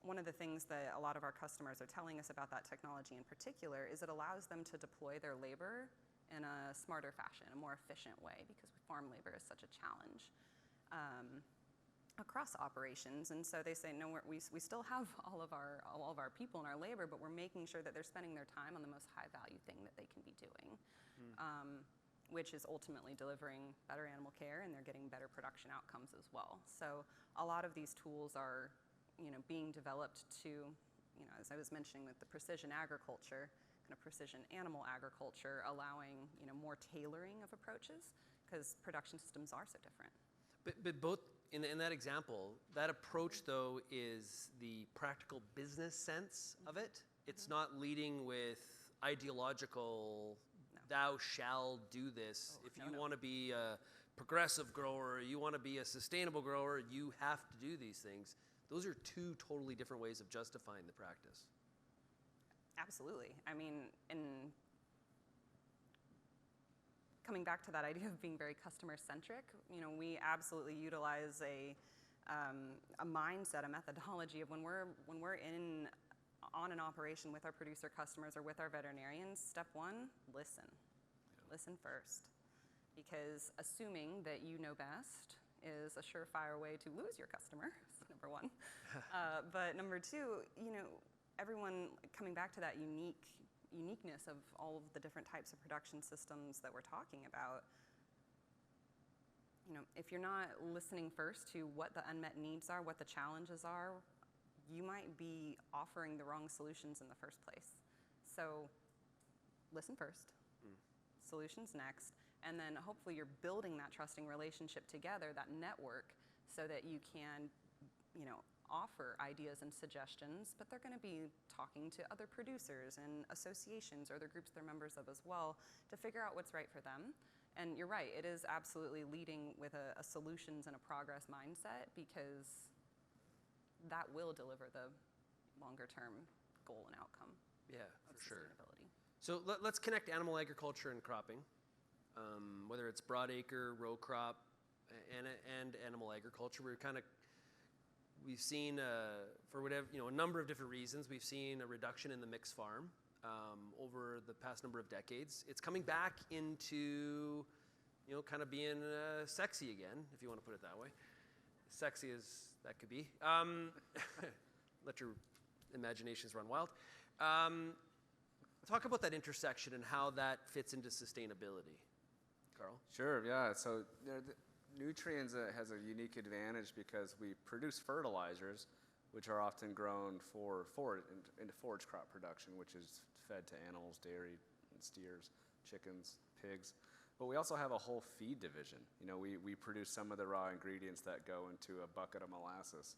one of the things that a lot of our customers are telling us about that technology in particular is it allows them to deploy their labor in a smarter fashion, a more efficient way, because farm labor is such a challenge across operations. And so they say, no, we still have all of our people and our labor, but we're making sure that they're spending their time on the most high value thing that they can be doing. Which is ultimately delivering better animal care, and they're getting better production outcomes as well. So a lot of these tools are, being developed to, as I was mentioning with the precision agriculture, kind of precision animal agriculture, allowing, more tailoring of approaches, because production systems are so different. But both, in that example, that approach though is the practical business sense of it. It's not leading with ideological, thou shall do this. If you want to be a progressive grower, you want to be a sustainable grower, you have to do these things. Those are two totally different ways of justifying the practice. Absolutely. I mean, in coming back to that idea of being very customer-centric, we absolutely utilize a mindset, a methodology of when we're on an operation with our producer customers or with our veterinarians. Step one, listen. Listen first. Because assuming that you know best is a surefire way to lose your customer, number one. But number two, everyone, coming back to that uniqueness of all of the different types of production systems that we're talking about, if you're not listening first to what the unmet needs are, what the challenges are, you might be offering the wrong solutions in the first place. So listen first, solutions next, and then hopefully you're building that trusting relationship together, that network, so that you can, offer ideas and suggestions, but they're going to be talking to other producers and associations or other groups they're members of as well to figure out what's right for them. And you're right, it is absolutely leading with a solutions and a progress mindset, because that will deliver the longer-term goal and outcome. Yeah, of for sure. sustainability. So let's connect animal agriculture and cropping, whether it's broadacre, row crop, and animal agriculture. We've seen, for whatever, a number of different reasons, we've seen a reduction in the mixed farm over the past number of decades. It's coming back into, kind of being sexy again, if you want to put it that way. Sexy as that could be. Let your imaginations run wild. Talk about that intersection and how that fits into sustainability. Carl? Sure, yeah. So Nutriens has a unique advantage because we produce fertilizers, which are often grown into forage crop production, which is fed to animals, dairy, and steers, chickens, pigs. But we also have a whole feed division. We produce some of the raw ingredients that go into a bucket of molasses.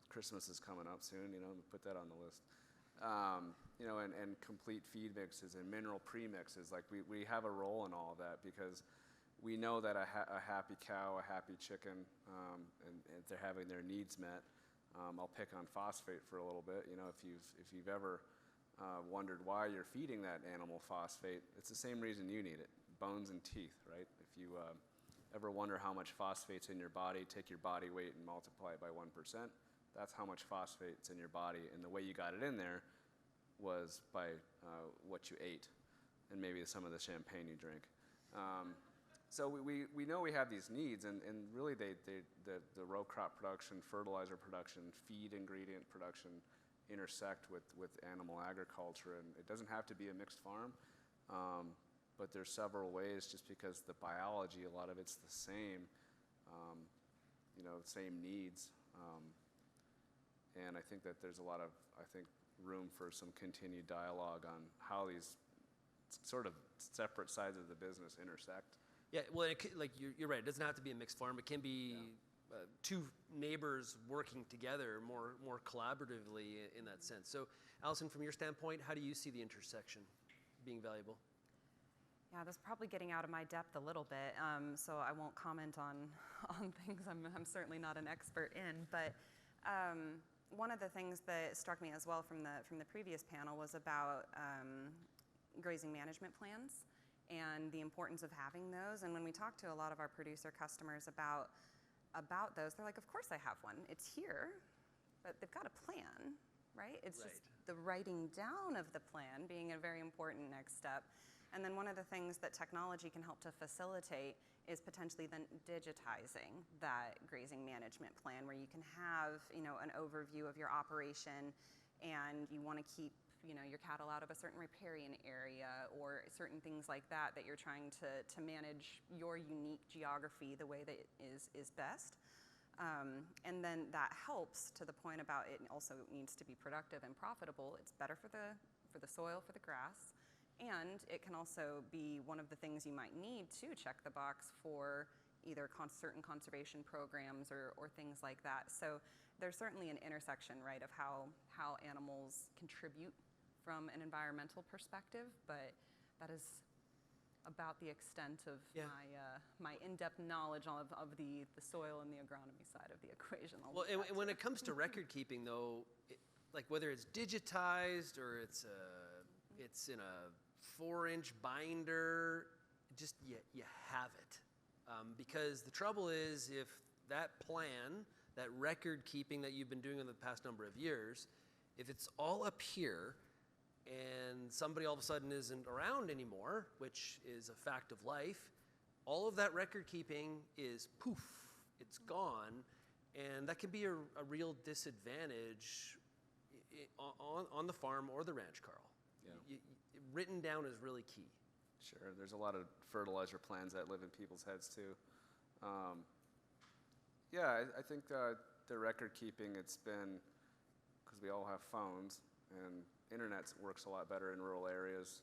Christmas is coming up soon, put that on the list. And complete feed mixes and mineral premixes. Like we have a role in all of that, because we know that a happy cow, a happy chicken, and if they're having their needs met, I'll pick on phosphate for a little bit. If you've ever wondered why you're feeding that animal phosphate, it's the same reason you need it, bones and teeth, right? If you ever wonder how much phosphate's in your body, take your body weight and multiply it by 1%. That's how much phosphate's in your body, and the way you got it in there was by what you ate and maybe some of the champagne you drink. So we know we have these needs, and really the row crop production, fertilizer production, feed ingredient production intersect with animal agriculture, and it doesn't have to be a mixed farm, but there's several ways just because the biology, a lot of it's the same, same needs. And I think that there's a lot of, room for some continued dialogue on how these sort of separate sides of the business intersect. Yeah, well, you're right. It doesn't have to be a mixed farm. It can be two neighbors working together more collaboratively in that sense. So, Allison, from your standpoint, how do you see the intersection being valuable? Yeah, that's probably getting out of my depth a little bit, so I won't comment on things I'm certainly not an expert in. But one of the things that struck me as well from the previous panel was about grazing management plans and the importance of having those. And when we talk to a lot of our producer customers about those, they're like, of course I have one. It's here, but they've got a plan, right? It's just the writing down of the plan being a very important next step. And then one of the things that technology can help to facilitate is potentially then digitizing that grazing management plan, where you can have, an overview of your operation, and you want to keep, your cattle out of a certain riparian area or certain things like that you're trying to manage your unique geography the way that is best. And then that helps to the point about it also needs to be productive and profitable. It's better for the soil, for the grass. And it can also be one of the things you might need to check the box for either certain conservation programs or things like that. So there's certainly an intersection, right, of how animals contribute from an environmental perspective, but that is about the extent of my in-depth knowledge of the soil and the agronomy side of the equation. Well, and when it comes to record keeping, though, like whether it's digitized or it's in a 4-inch binder, just you have it. Because the trouble is, if that plan, that record keeping that you've been doing in the past number of years, if it's all up here and somebody all of a sudden isn't around anymore, which is a fact of life, all of that record keeping is poof, it's gone, and that can be a real disadvantage on the farm or the ranch, Carl. Yeah. Written down is really key. Sure, there's a lot of fertilizer plans that live in people's heads too. I think the record keeping, it's been, because we all have phones, and internet works a lot better in rural areas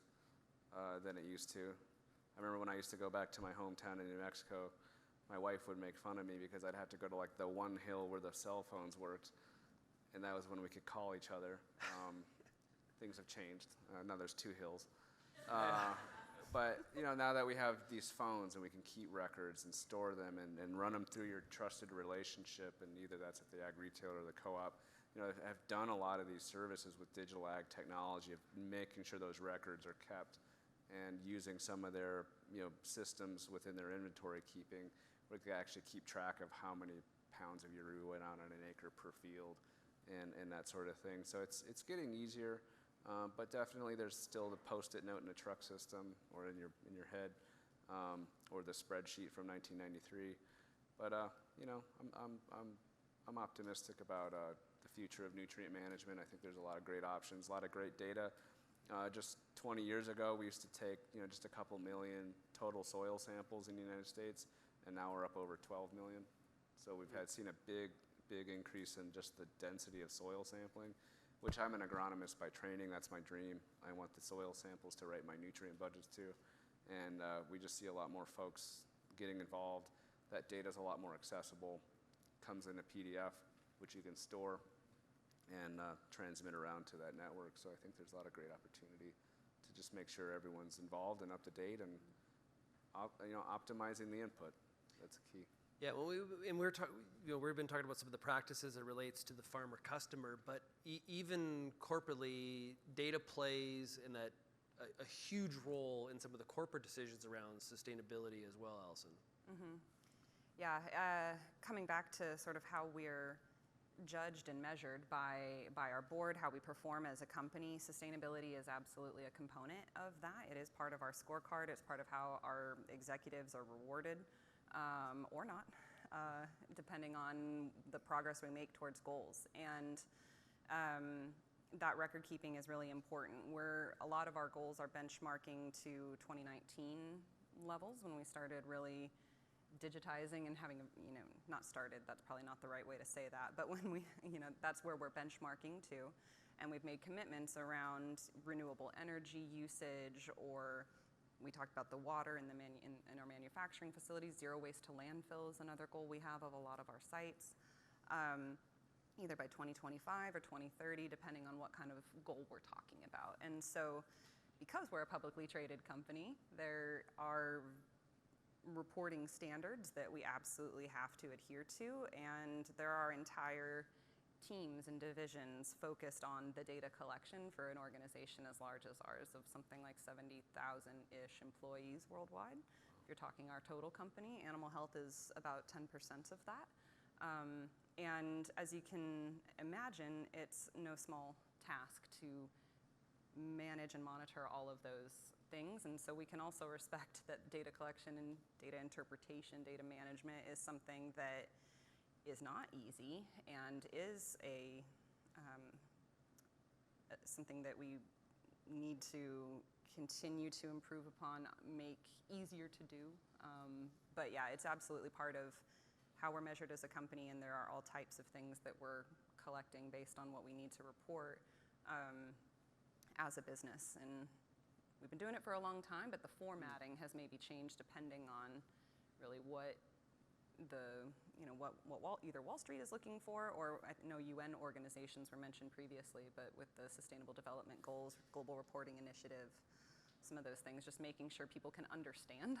than it used to. I remember when I used to go back to my hometown in New Mexico, my wife would make fun of me because I'd have to go to like the one hill where the cell phones worked, and that was when we could call each other. Things have changed. Now there's 2 hills. But now that we have these phones and we can keep records and store them and run them through your trusted relationship, and either that's at the ag retailer or the co-op, have done a lot of these services with digital ag technology of making sure those records are kept and using some of their systems within their inventory keeping, where they actually keep track of how many pounds of urea went out on an acre per field and that sort of thing. So it's getting easier. But definitely, there's still the Post-it note in a truck system, or in your head, or the spreadsheet from 1993. But I'm optimistic about the future of nutrient management. I think there's a lot of great options, a lot of great data. Just 20 years ago, we used to take just a couple million total soil samples in the United States, and now we're up over 12 million. So we've seen a big increase in just the density of soil sampling, which I'm an agronomist by training. That's my dream. I want the soil samples to write my nutrient budgets too. And we just see a lot more folks getting involved. That data is a lot more accessible, comes in a PDF, which you can store and transmit around to that network. So I think there's a lot of great opportunity to just make sure everyone's involved and up to date, and optimizing the input. That's key. Yeah, well, we've been talking about some of the practices that relates to the farmer customer, but even corporately, data plays in that a huge role in some of the corporate decisions around sustainability as well, Alison. Yeah, coming back to sort of how we're judged and measured by our board, how we perform as a company, sustainability is absolutely a component of that. It is part of our scorecard. It's part of how our executives are rewarded, or not, depending on the progress we make towards goals. And that record keeping is really important. A lot of our goals are benchmarking to 2019 levels when we started really digitizing and having, not started, that's probably not the right way to say that, but when we, that's where we're benchmarking to. And we've made commitments around renewable energy usage, or we talked about the water in our manufacturing facilities. Zero waste to landfill is another goal we have of a lot of our sites, either by 2025 or 2030, depending on what kind of goal we're talking about. And so because we're a publicly traded company, there are reporting standards that we absolutely have to adhere to, and there are entire teams and divisions focused on the data collection for an organization as large as ours of something like 70,000-ish employees worldwide. If you're talking our total company, animal health is about 10% of that. And as you can imagine, it's no small task to manage and monitor all of those things, and so we can also respect that data collection and data interpretation, data management is something that is not easy and is something that we need to continue to improve upon, make easier to do. But yeah, it's absolutely part of how we're measured as a company, and there are all types of things that we're collecting based on what we need to report as a business. And we've been doing it for a long time, but the formatting has maybe changed depending on really what either Wall Street is looking for, or I know UN organizations were mentioned previously, but with the Sustainable Development Goals, Global Reporting Initiative, some of those things, just making sure people can understand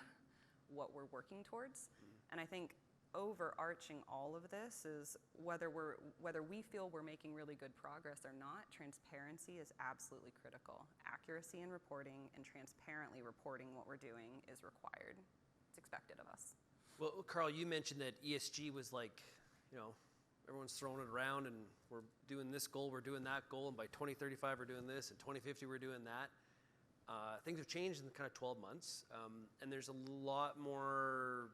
what we're working towards. And I think overarching all of this is whether we feel we're making really good progress or not, transparency is absolutely critical. Accuracy in reporting and transparently reporting what we're doing is required. It's expected of us. Well, Carl, you mentioned that ESG was like, everyone's throwing it around, and we're doing this goal, we're doing that goal, and by 2035 we're doing this, and 2050 we're doing that. Things have changed in kind of 12 months, and there's a lot more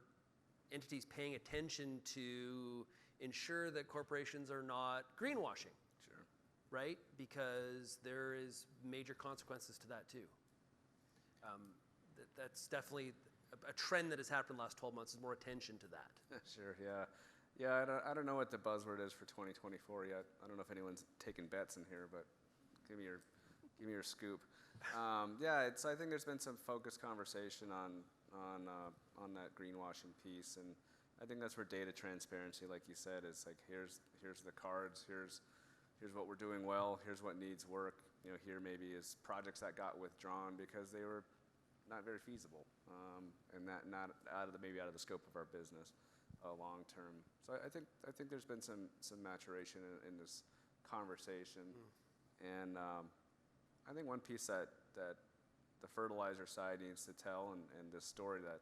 entities paying attention to ensure that corporations are not greenwashing. Sure. Right? Because there is major consequences to that too. That's definitely a trend that has happened in the last 12 months, is more attention to that. Sure, yeah. Yeah, I don't know what the buzzword is for 2024 yet. I don't know if anyone's taking bets in here, but give me your scoop. Yeah, I think there's been some focused conversation on that greenwashing piece, and I think that's where data transparency, like you said, is like here's the cards, here's what we're doing well, here's what needs work. Here maybe is projects that got withdrawn because they were not very feasible, and that not out of the scope of our business long term. So I think there's been some maturation in this conversation, and I think one piece that the fertilizer side needs to tell, and this story that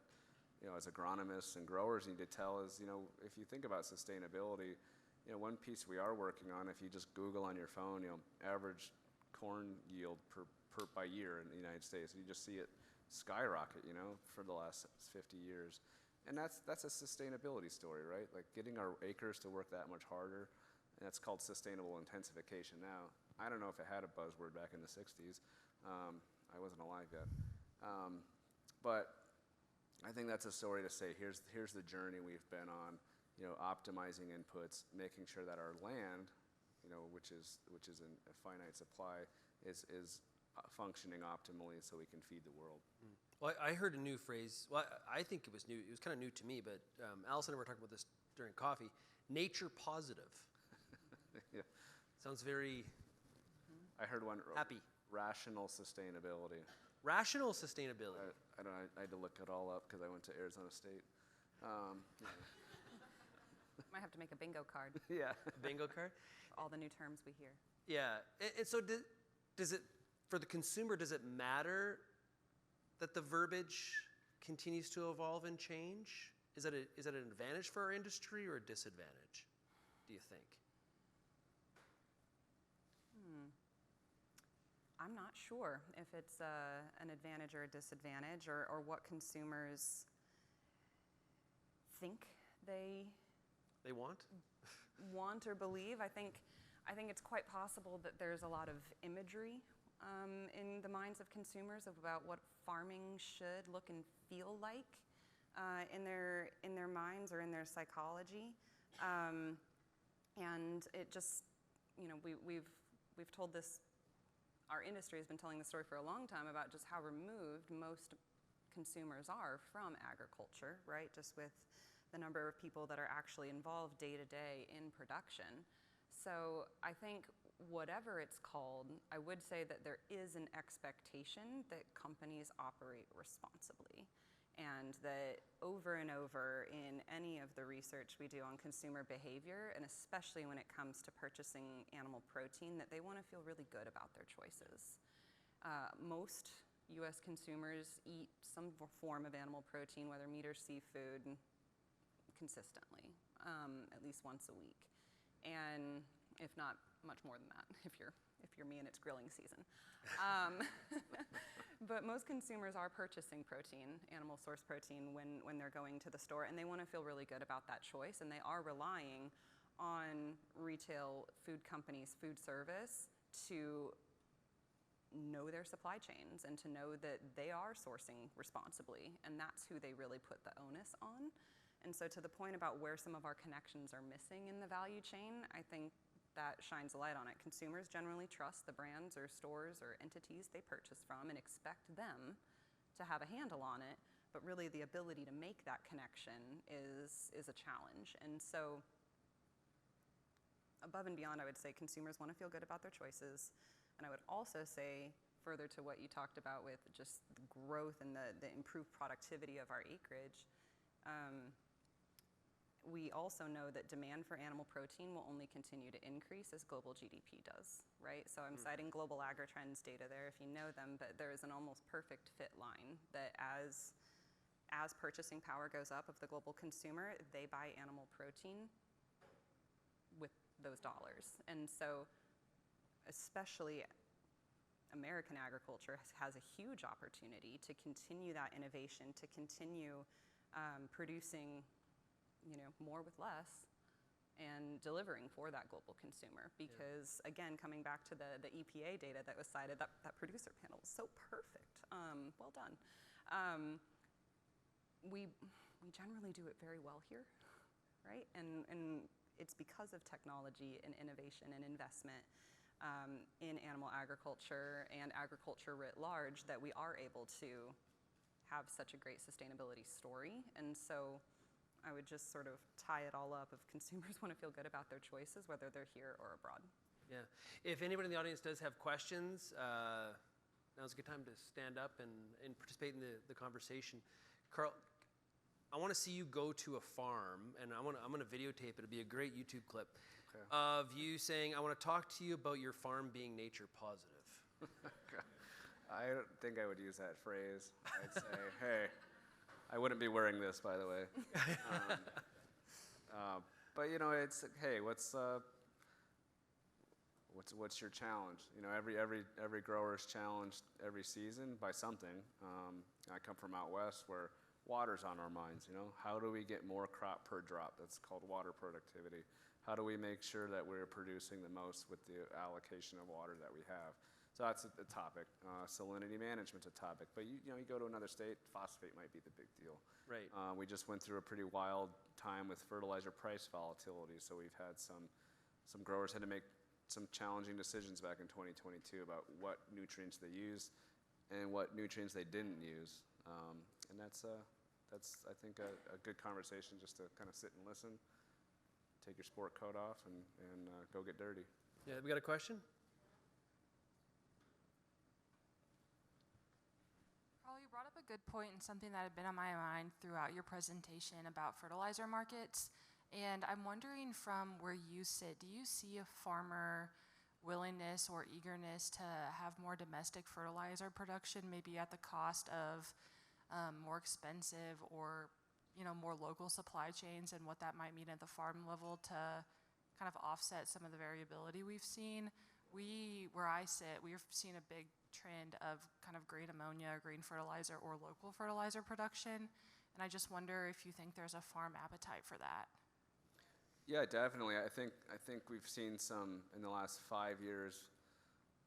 as agronomists and growers need to tell is, if you think about sustainability, one piece we are working on, if you just Google on your phone, average corn yield by year in the United States, you just see it skyrocket, for the last 50 years. And that's a sustainability story, right? Like getting our acres to work that much harder, and that's called sustainable intensification now. I don't know if it had a buzzword back in the 60s. I wasn't alive yet. But I think that's a story to say, here's the journey we've been on, optimizing inputs, making sure that our land, which is a finite supply, is functioning optimally so we can feed the world. Well, I heard a new phrase. Well, I think it was new. It was kind of new to me, but Allison and I were talking about this during coffee. Nature positive. Yeah. Sounds very I heard one. happy. Rational sustainability. Rational sustainability. I had to look it all up because I went to Arizona State. make a bingo card. Yeah. Bingo card? All the new terms we hear. Yeah. And so does it, for the consumer, does it matter that the verbiage continues to evolve and change? Is that an advantage for our industry or a disadvantage, do you think? I'm not sure if it's an advantage or a disadvantage, or what consumers think they want or believe. I think it's quite possible that there's a lot of imagery in the minds of consumers about what farming should look and feel like in their minds or in their psychology, and it just, we've told this. Our industry has been telling the story for a long time about just how removed most consumers are from agriculture, right? Just with the number of people that are actually involved day to day in production. So I think whatever it's called, I would say that there is an expectation that companies operate responsibly, and that over and over in any of the research we do on consumer behavior, and especially when it comes to purchasing animal protein, that they want to feel really good about their choices. Most US consumers eat some form of animal protein, whether meat or seafood, consistently, at least once a week. And if not much more than that, if you're me and it's grilling season. But most consumers are purchasing protein, animal source protein, when they're going to the store, and they want to feel really good about that choice, and they are relying on retail food companies, food service, to know their supply chains and to know that they are sourcing responsibly, and that's who they really put the onus on. And so to the point about where some of our connections are missing in the value chain, I think that shines a light on it. Consumers generally trust the brands or stores or entities they purchase from and expect them to have a handle on it, but really the ability to make that connection is a challenge. And so above and beyond, I would say consumers want to feel good about their choices. And I would also say, further to what you talked about with just the growth and the improved productivity of our acreage, we also know that demand for animal protein will only continue to increase as global GDP does, right? So I'm citing Global Agri-Trends data there if you know them, but there is an almost perfect fit line that as purchasing power goes up of the global consumer, they buy animal protein with those dollars. And so especially American agriculture has a huge opportunity to continue that innovation, to continue producing more with less and delivering for that global consumer. Because again, coming back to the EPA data that was cited, that producer panel was so perfect. Well done. We generally do it very well here, right? And it's because of technology and innovation and investment in animal agriculture and agriculture writ large that we are able to have such a great sustainability story. And so I would just sort of tie it all up if consumers want to feel good about their choices, whether they're here or abroad. Yeah. If anybody in the audience does have questions, now's a good time to stand up and participate in the conversation. Carl, I want to see you go to a farm, and I'm going to videotape it. It'll be a great YouTube clip of you saying, I want to talk to you about your farm being nature positive. I don't think I would use that phrase. I'd say, hey, I wouldn't be wearing this, by the way. But it's hey, what's your challenge? Every grower is challenged every season by something. I come from out west where water's on our minds. How do we get more crop per drop? That's called water productivity. How do we make sure that we're producing the most with the allocation of water that we have? So that's a topic. Salinity management's a topic. But you go to another state, phosphate might be the big deal. Right. We just went through a pretty wild time with fertilizer price volatility. So we've had some growers had to make some challenging decisions back in 2022 about what nutrients they used and what nutrients they didn't use. And that's I think a good conversation just to kind of sit and listen, take your sport coat off, and go get dirty. Yeah, we got a question? You brought up a good point and something that had been on my mind throughout your presentation about fertilizer markets And I'm wondering, from where you sit, do you see a farmer willingness or eagerness to have more domestic fertilizer production, maybe at the cost of more expensive or more local supply chains, and what that might mean at the farm level to kind of offset some of the variability we've seen? Where I sit, we've seen a big trend of kind of green ammonia, green fertilizer, or local fertilizer production, and I just wonder if you think there's a farm appetite for that. Yeah, definitely. I think we've seen some in the last 5 years,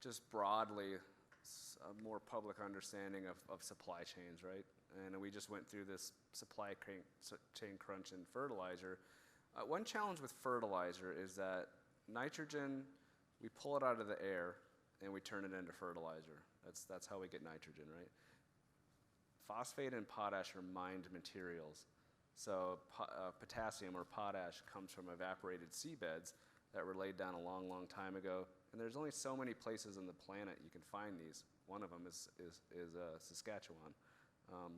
just broadly, a more public understanding of supply chains, right? And we just went through this supply chain crunch in fertilizer. One challenge with fertilizer is that nitrogen, we pull it out of the air and we turn it into fertilizer. That's how we get nitrogen, right? Phosphate and potash are mined materials. So potassium or potash comes from evaporated seabeds that were laid down a long, long time ago. And there's only so many places on the planet you can find these. One of them is Saskatchewan.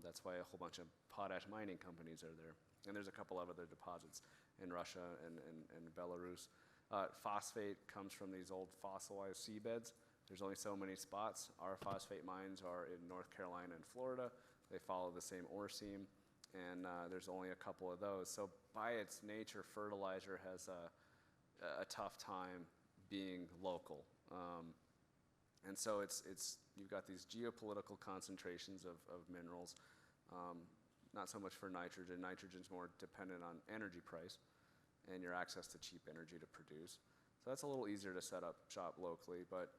That's why a whole bunch of potash mining companies are there. And there's a couple of other deposits in Russia and Belarus. Phosphate comes from these old fossilized seabeds. There's only so many spots. Our phosphate mines are in North Carolina and Florida. They follow the same ore seam. And there's only a couple of those. So by its nature, fertilizer has a tough time being local. And so you've got these geopolitical concentrations of minerals, not so much for nitrogen. Nitrogen's more dependent on energy price and your access to cheap energy to produce. So that's a little easier to set up shop locally. But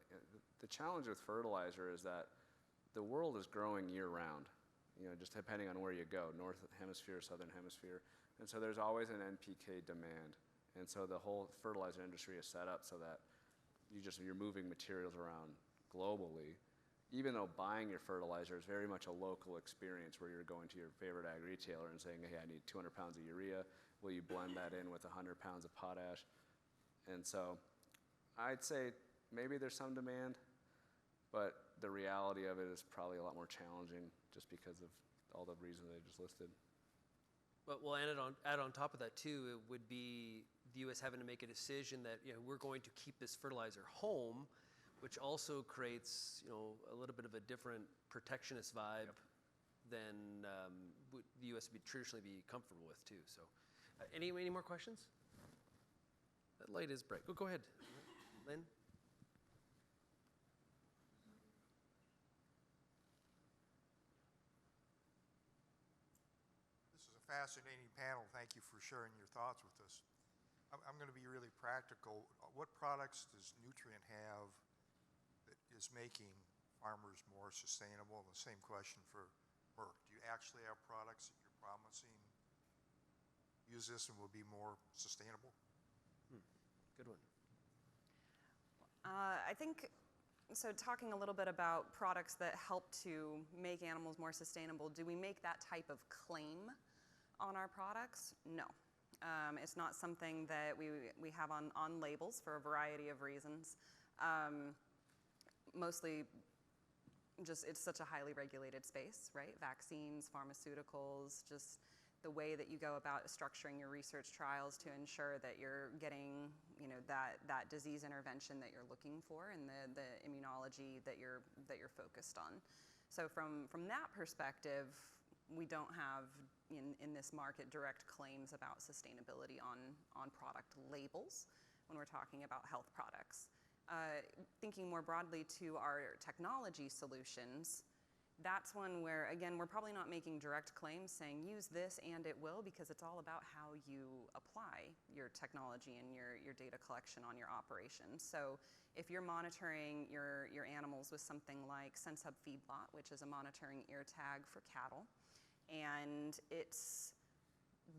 the challenge with fertilizer is that the world is growing year round. Just depending on where you go, north hemisphere, southern hemisphere. And so there's always an NPK demand. And so the whole fertilizer industry is set up so that you're moving materials around globally, even though buying your fertilizer is very much a local experience where you're going to your favorite ag retailer and saying, hey, I need 200 pounds of urea. Will you blend that in with 100 pounds of potash? And so I'd say maybe there's some demand, but the reality of it is probably a lot more challenging just because of all the reasons I just listed. But we'll add on top of that too, it would be the U.S. having to make a decision that we're going to keep this fertilizer home, which also creates a little bit of a different protectionist vibe than the U.S. would traditionally be comfortable with too. So, any more questions? That light is bright. Go ahead, Lynn. Fascinating panel. Thank you for sharing your thoughts with us. I'm going to be really practical. What products does Nutrien have that is making farmers more sustainable? And the same question for Merck. Do you actually have products that you're promising use this and will be more sustainable? Good one. I think, so talking a little bit about products that help to make animals more sustainable, do we make that type of claim on our products? No. It's not something that we have on labels for a variety of reasons. Mostly just it's such a highly regulated space, right? Vaccines, pharmaceuticals, just the way that you go about structuring your research trials to ensure that you're getting that disease intervention that you're looking for and the immunology that you're focused on. So from that perspective, we don't have in this market direct claims about sustainability on product labels when we're talking about health products. Thinking more broadly to our technology solutions, that's one where, again, we're probably not making direct claims saying use this and it will, because it's all about how you apply your technology and your data collection on your operations. So if you're monitoring your animals with something like SenseHub Feedlot, which is a monitoring ear tag for cattle, and it's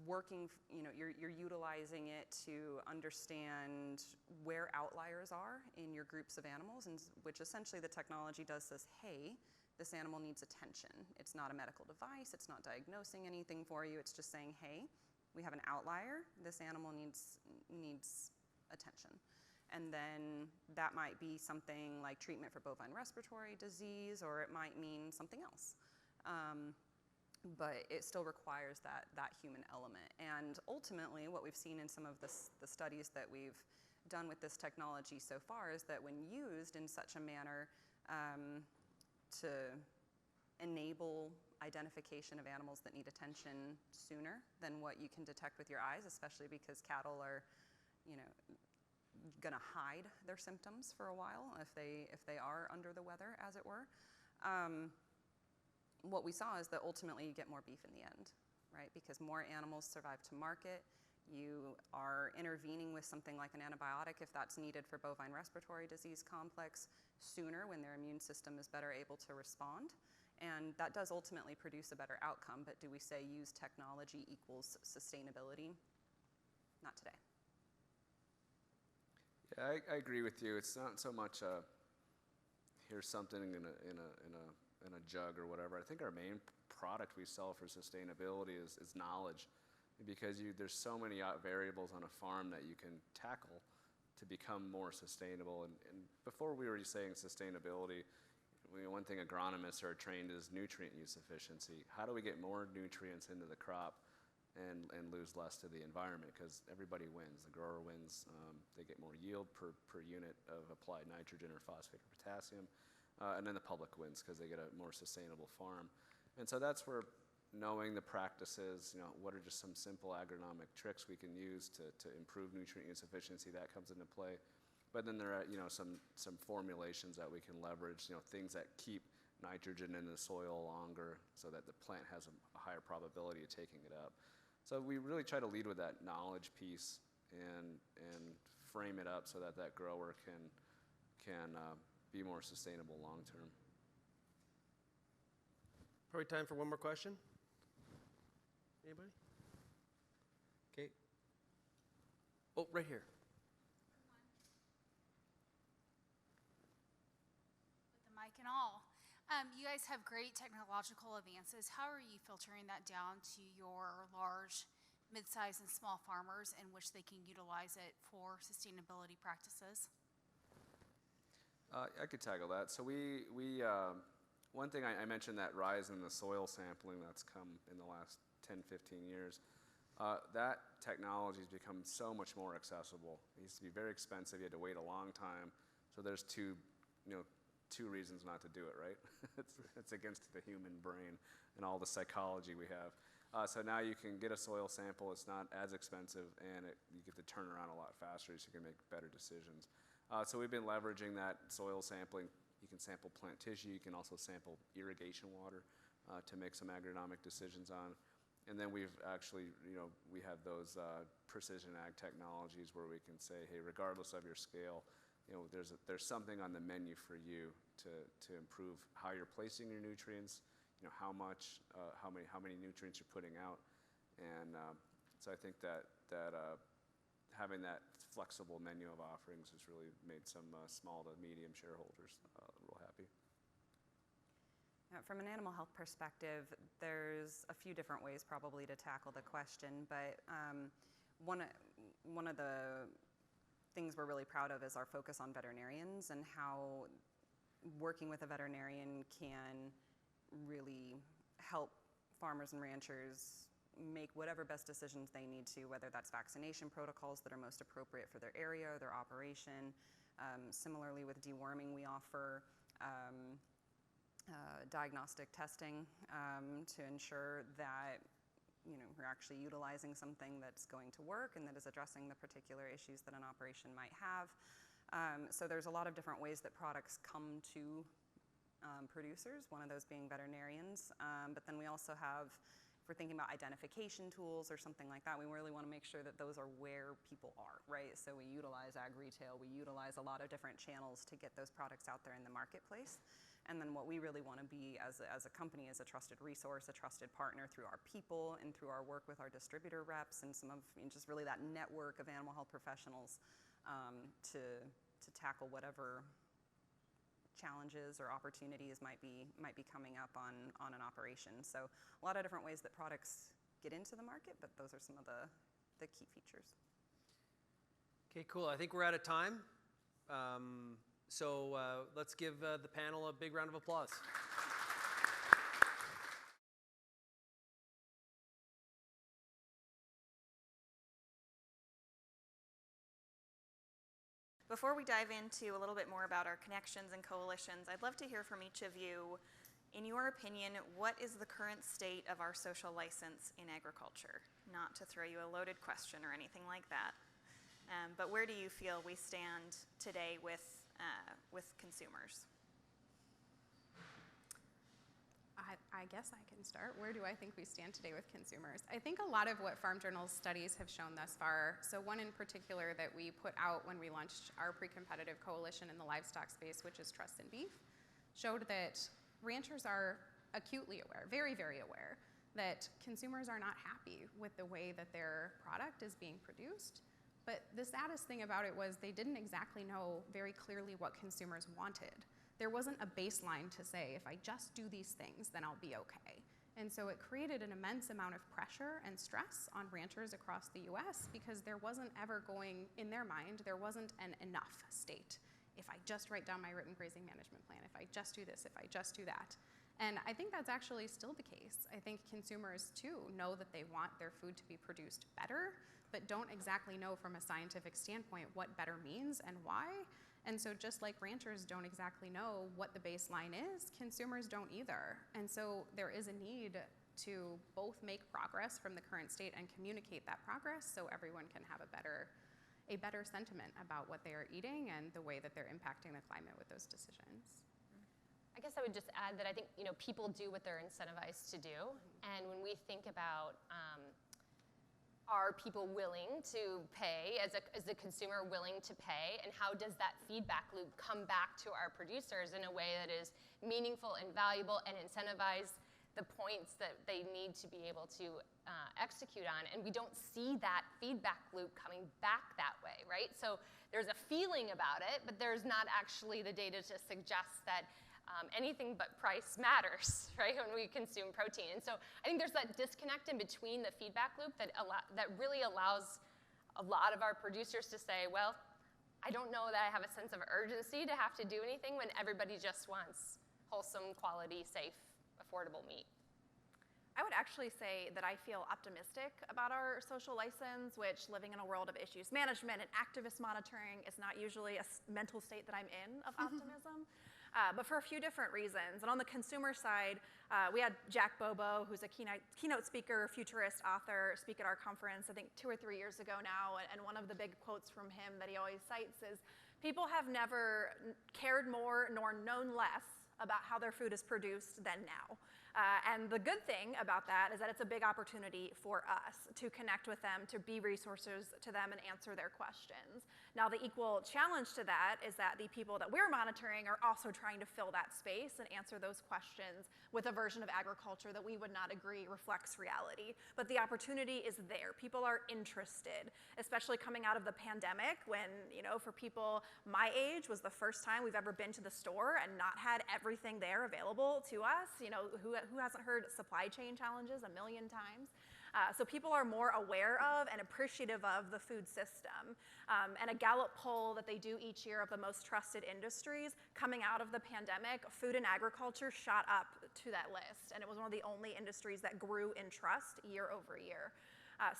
working, you're utilizing it to understand where outliers are in your groups of animals, and which essentially the technology does says, hey, this animal needs attention. It's not a medical device, it's not diagnosing anything for you, it's just saying, hey, we have an outlier, this animal needs attention. And then that might be something like treatment for bovine respiratory disease, or it might mean something else. but it still requires that human element. And ultimately, what we've seen in some of the studies that we've done with this technology so far is that when used in such a manner to enable identification of animals that need attention sooner than what you can detect with your eyes, especially because cattle are, going to hide their symptoms for a while if they are under the weather, as it were. What we saw is that ultimately you get more beef in the end, right? Because more animals survive to market. You are intervening with something like an antibiotic if that's needed for bovine respiratory disease complex sooner when their immune system is better able to respond. And that does ultimately produce a better outcome, but do we say use technology equals sustainability? Not today. Yeah, I agree with you. It's not so much here's something in a jug or whatever. I think our main product we sell for sustainability is knowledge, because there's so many variables on a farm that you can tackle to become more sustainable. And before we were saying sustainability, one thing agronomists are trained is nutrient use efficiency. How do we get more nutrients into the crop and lose less to the environment? Because everybody wins. The grower wins. They get more yield per unit of applied nitrogen or phosphate or potassium. And then the public wins because they get a more sustainable farm. And so that's where knowing the practices, what are just some simple agronomic tricks we can use to improve nutrient use efficiency, that comes into play. But then there are, some formulations that we can leverage, things that keep nitrogen in the soil longer so that the plant has a higher probability of taking it up. So we really try to lead with that knowledge piece and frame it up so that grower can be more sustainable long term. Probably time for one more question. Anybody? Okay. Oh, right here. With the mic and all. You guys have great technological advances. How are you filtering that down to your large, mid-sized, and small farmers in which they can utilize it for sustainability practices? I could tackle that. So we one thing I mentioned, that rise in the soil sampling that's come in the last 10, 15 years. That technology has become so much more accessible. It used to be very expensive. You had to wait a long time. So there's two reasons not to do it, right? It's against the human brain and all the psychology we have. So now you can get a soil sample. It's not as expensive, and you get to turn around a lot faster, so you can make better decisions. So we've been leveraging that soil sampling. You can sample plant tissue. You can also sample irrigation water to make some agronomic decisions on. And then we've actually, we have those precision ag technologies where we can say, hey, regardless of your scale, there's something on the menu for you to improve how you're placing your nutrients, how many nutrients you're putting out. And so I think that having that flexible menu of offerings has really made some small to medium shareholders real happy. From an animal health perspective, there's a few different ways probably to tackle the question, but one of the things we're really proud of is our focus on veterinarians and how working with a veterinarian can really help farmers and ranchers make whatever best decisions they need to, whether that's vaccination protocols that are most appropriate for their area or their operation. Similarly with deworming, we offer diagnostic testing to ensure that we're actually utilizing something that's going to work and that is addressing the particular issues that an operation might have. So there's a lot of different ways that products come to producers, one of those being veterinarians. But then we also have, if we're thinking about identification tools or something like that, we really want to make sure that those are where people are, right? So we utilize ag retail, we utilize a lot of different channels to get those products out there in the marketplace. And then what we really want to be as a company is a trusted resource, a trusted partner through our people and through our work with our distributor reps and some of just really that network of animal health professionals to tackle whatever challenges or opportunities might be coming up on an operation. So a lot of different ways that products get into the market, but those are some of the key features. Okay, cool. I think we're out of time. So let's give the panel a big round of applause. Before we dive into a little bit more about our connections and coalitions, I'd love to hear from each of you. In your opinion, what is the current state of our social license in agriculture? Not to throw you a loaded question or anything like that, but where do you feel we stand today with consumers? I guess I can start. Where do I think we stand today with consumers? I think a lot of what Farm Journal's studies have shown thus far, so one in particular that we put out when we launched our pre-competitive coalition in the livestock space, which is Trust in Beef, showed that ranchers are acutely aware, very, very aware, that consumers are not happy with the way that their product is being produced. But the saddest thing about it was they didn't exactly know very clearly what consumers wanted. There wasn't a baseline to say, if I just do these things, then I'll be okay. And so it created an immense amount of pressure and stress on ranchers across the US because there wasn't ever going, in their mind, there wasn't an enough state. If I just write down my written grazing management plan, if I just do this, if I just do that. And I think that's actually still the case. I think consumers too know that they want their food to be produced better, but don't exactly know from a scientific standpoint what better means and why. And so just like ranchers don't exactly know what the baseline is, consumers don't either. And so there is a need to both make progress from the current state and communicate that progress so everyone can have a better sentiment about what they are eating and the way that they're impacting the climate with those decisions. I guess I would just add that I think people do what they're incentivized to do, and when we think about are people willing to pay, as a consumer willing to pay, and how does that feedback loop come back to our producers in a way that is meaningful and valuable and incentivize the points that they need to be able to execute on? And we don't see that feedback loop coming back that way, right? So there's a feeling about it, but there's not actually the data to suggest that anything but price matters, right, when we consume protein. And so I think there's that disconnect in between the feedback loop that really allows a lot of our producers to say, well, I don't know that I have a sense of urgency to have to do anything when everybody just wants wholesome, quality, safe, affordable meat. I would actually say that I feel optimistic about our social license, which, living in a world of issues management and activist monitoring, is not usually a mental state that I'm in of optimism. But for a few different reasons. And on the consumer side, we had Jack Bobo, who's a keynote speaker, futurist, author, speak at our conference, I think 2 or 3 years ago now. And one of the big quotes from him that he always cites is, people have never cared more nor known less about how their food is produced than now. And the good thing about that is that it's a big opportunity for us to connect with them, to be resources to them and answer their questions. Now, the equal challenge to that is that the people that we're monitoring are also trying to fill that space and answer those questions with a version of agriculture that we would not agree reflects reality. But the opportunity is there. People are interested, especially coming out of the pandemic when, for people my age was the first time we've ever been to the store and not had everything there available to us. Who hasn't heard supply chain challenges a million times? So people are more aware of and appreciative of the food system. And a Gallup poll that they do each year of the most trusted industries, coming out of the pandemic, food and agriculture shot up to that list. And it was one of the only industries that grew in trust year over year.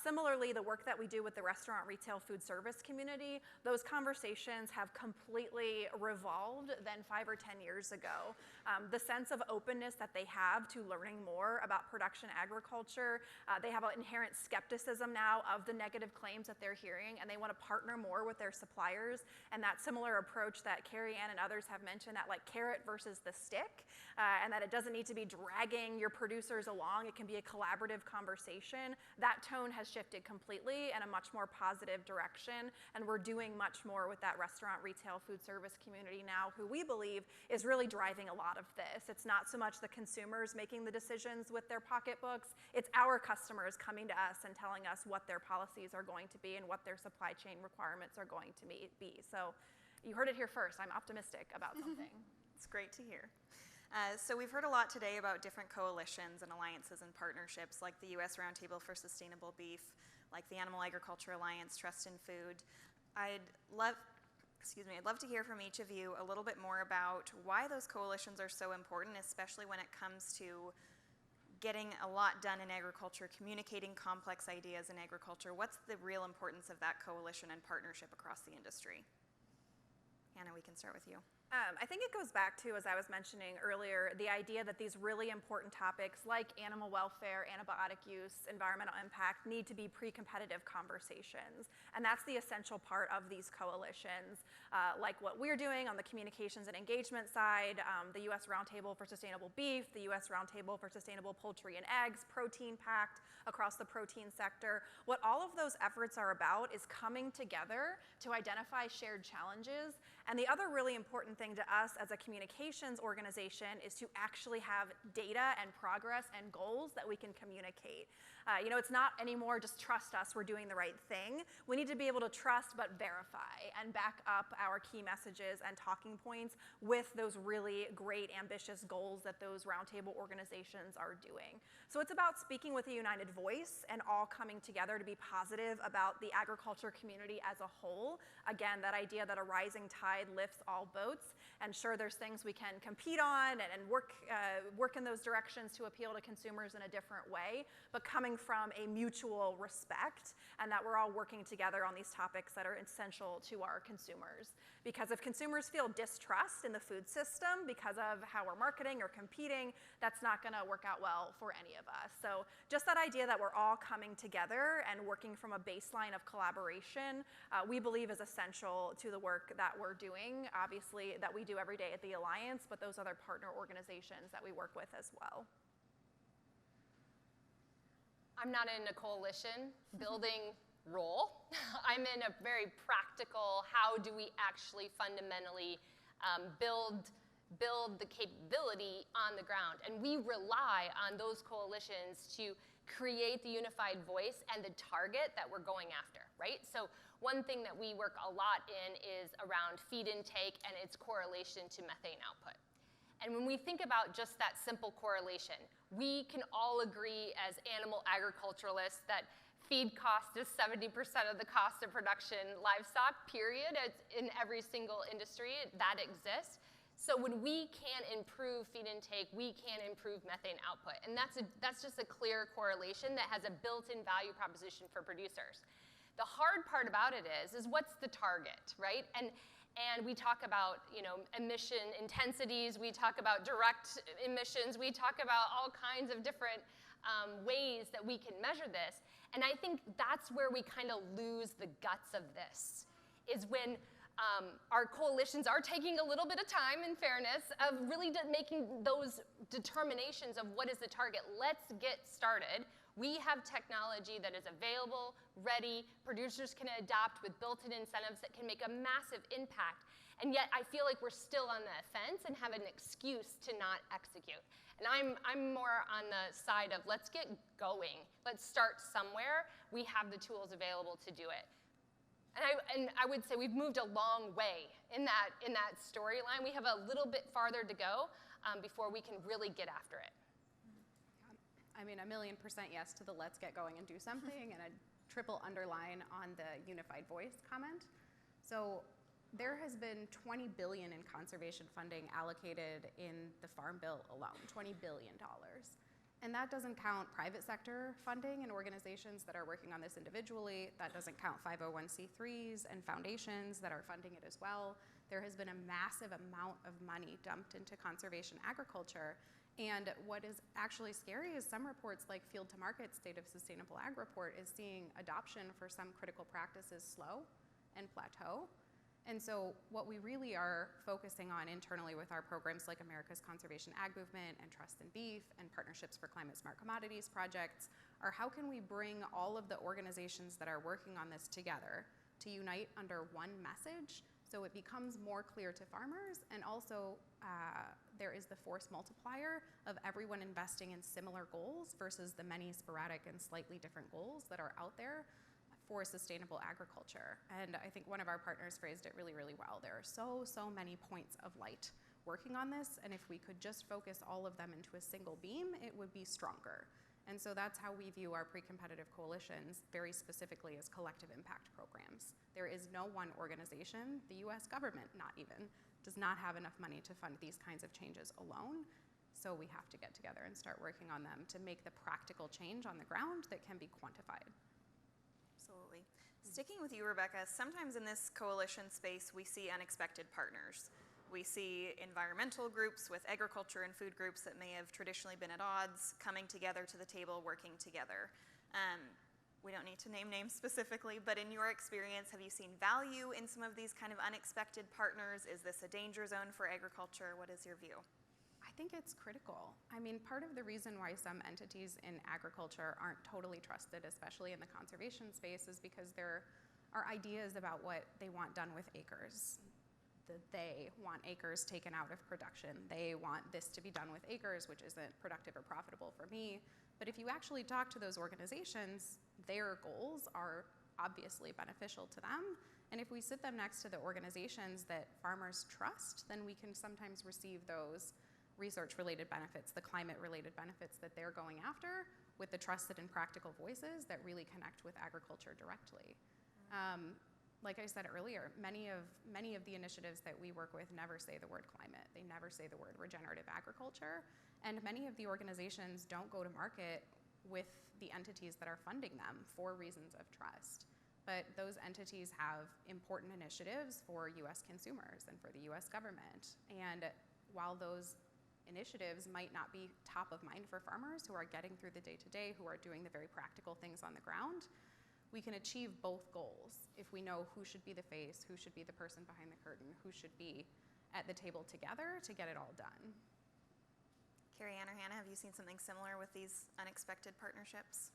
Similarly, the work that we do with the restaurant, retail, food service community, those conversations have completely revolved than 5 or 10 years ago. The sense of openness that they have to learning more about production agriculture, they have an inherent skepticism now of the negative claims that they're hearing, and they want to partner more with their suppliers. And that similar approach that Carrie Ann and others have mentioned, that like carrot versus the stick, and that it doesn't need to be dragging your producers along, it can be a collaborative conversation. That tone has shifted completely in a much more positive direction, and we're doing much more with that restaurant, retail, food service community now, who we believe is really driving a lot of this. It's not so much the consumers making the decisions with their pocketbooks, it's our customers coming to us and telling us what their policies are going to be and what their supply chain requirements are going to be. So you heard it here first, I'm optimistic about something. It's great to hear. So we've heard a lot today about different coalitions and alliances and partnerships like the U.S. Roundtable for Sustainable Beef, like the Animal Agriculture Alliance, Trust in Food. I'd love to hear from each of you a little bit more about why those coalitions are so important, especially when it comes to getting a lot done in agriculture, communicating complex ideas in agriculture. What's the real importance of that coalition and partnership across the industry? Hannah, we can start with you. I think it goes back to, as I was mentioning earlier, the idea that these really important topics like animal welfare, antibiotic use, environmental impact need to be pre-competitive conversations. And that's the essential part of these coalitions, like what we're doing on the communications and engagement side, the U.S. Roundtable for Sustainable Beef, the U.S. Roundtable for Sustainable Poultry and Eggs, Protein Pact across the protein sector. What all of those efforts are about is coming together to identify shared challenges. And the other really important thing to us as a communications organization is to actually have data and progress and goals that we can communicate. It's not anymore just trust us, we're doing the right thing. We need to be able to trust but verify and back up our key messages and talking points with those really great ambitious goals that those roundtable organizations are doing. So it's about speaking with a united voice and all coming together to be positive about the agriculture community as a whole. Again, that idea that a rising tide lifts all boats, and sure, there's things we can compete on and work in those directions to appeal to consumers in a different way, but coming from a mutual respect, and that we're all working together on these topics that are essential to our consumers. Because if consumers feel distrust in the food system because of how we're marketing or competing, that's not gonna work out well for any of us. So just that idea that we're all coming together and working from a baseline of collaboration, we believe is essential to the work that we're doing, obviously, that we do every day at the Alliance, but those other partner organizations that we work with as well. I'm not in a coalition building role. I'm in a very practical, how do we actually fundamentally build the capability on the ground? And we rely on those coalitions to create the unified voice and the target that we're going after, right? So one thing that we work a lot in is around feed intake and its correlation to methane output. And when we think about just that simple correlation, we can all agree as animal agriculturalists that feed cost is 70% of the cost of production livestock, period. It's in every single industry that exists. So when we can improve feed intake, we can improve methane output. And that's just a clear correlation that has a built-in value proposition for producers. The hard part about it is what's the target, right? And we talk about, emission intensities, we talk about direct emissions, we talk about all kinds of different ways that we can measure this. And I think that's where we kind of lose the guts of this, is when our coalitions are taking a little bit of time, in fairness, of really making those determinations of what is the target. Let's get started. We have technology that is available, ready, producers can adopt with built-in incentives that can make a massive impact. And yet I feel like we're still on the fence and have an excuse to not execute. And I'm more on the side of let's get going. Let's start somewhere. We have the tools available to do it. And I would say we've moved a long way in that storyline. We have a little bit farther to go before we can really get after it. I mean, 1,000,000% yes to the let's get going and do something, and a triple underline on the unified voice comment. So there has been $20 billion in conservation funding allocated in the Farm Bill alone, $20 billion. And that doesn't count private sector funding and organizations that are working on this individually. That doesn't count 501c3s and foundations that are funding it as well. There has been a massive amount of money dumped into conservation agriculture. And what is actually scary is some reports like Field to Market State of Sustainable Ag Report is seeing adoption for some critical practices slow and plateau. And so what we really are focusing on internally with our programs like America's Conservation Ag Movement and Trust in Beef and Partnerships for Climate Smart Commodities projects are how can we bring all of the organizations that are working on this together to unite under one message so it becomes more clear to farmers, and also there is the force multiplier of everyone investing in similar goals versus the many sporadic and slightly different goals that are out there for sustainable agriculture. And I think one of our partners phrased it really, really well. There are so many points of light working on this, and if we could just focus all of them into a single beam, it would be stronger. And so that's how we view our pre-competitive coalitions very specifically as collective impact programs. There is no one organization, the US government not even, does not have enough money to fund these kinds of changes alone. So we have to get together and start working on them to make the practical change on the ground that can be quantified. Absolutely. Sticking with you, Rebecca, sometimes in this coalition space we see unexpected partners. We see environmental groups with agriculture and food groups that may have traditionally been at odds coming together to the table, working together. We don't need to name names specifically, but in your experience, have you seen value in some of these kind of unexpected partners? Is this a danger zone for agriculture? What is your view? I think it's critical. I mean, part of the reason why some entities in agriculture aren't totally trusted, especially in the conservation space, is because there are ideas about what they want done with acres. They want acres taken out of production. They want this to be done with acres, which isn't productive or profitable for me. But if you actually talk to those organizations, their goals are obviously beneficial to them. And if we sit them next to the organizations that farmers trust, then we can sometimes receive those research-related benefits, the climate-related benefits that they're going after with the trusted and practical voices that really connect with agriculture directly. Like I said earlier, many of the initiatives that we work with never say the word climate. They never say the word regenerative agriculture. And many of the organizations don't go to market with the entities that are funding them for reasons of trust. But those entities have important initiatives for US consumers and for the US government. And while those initiatives might not be top of mind for farmers who are getting through the day-to-day, who are doing the very practical things on the ground, we can achieve both goals if we know who should be the face, who should be the person behind the curtain, who should be at the table together to get it all done. Carrie Ann or Hannah, have you seen something similar with these unexpected partnerships?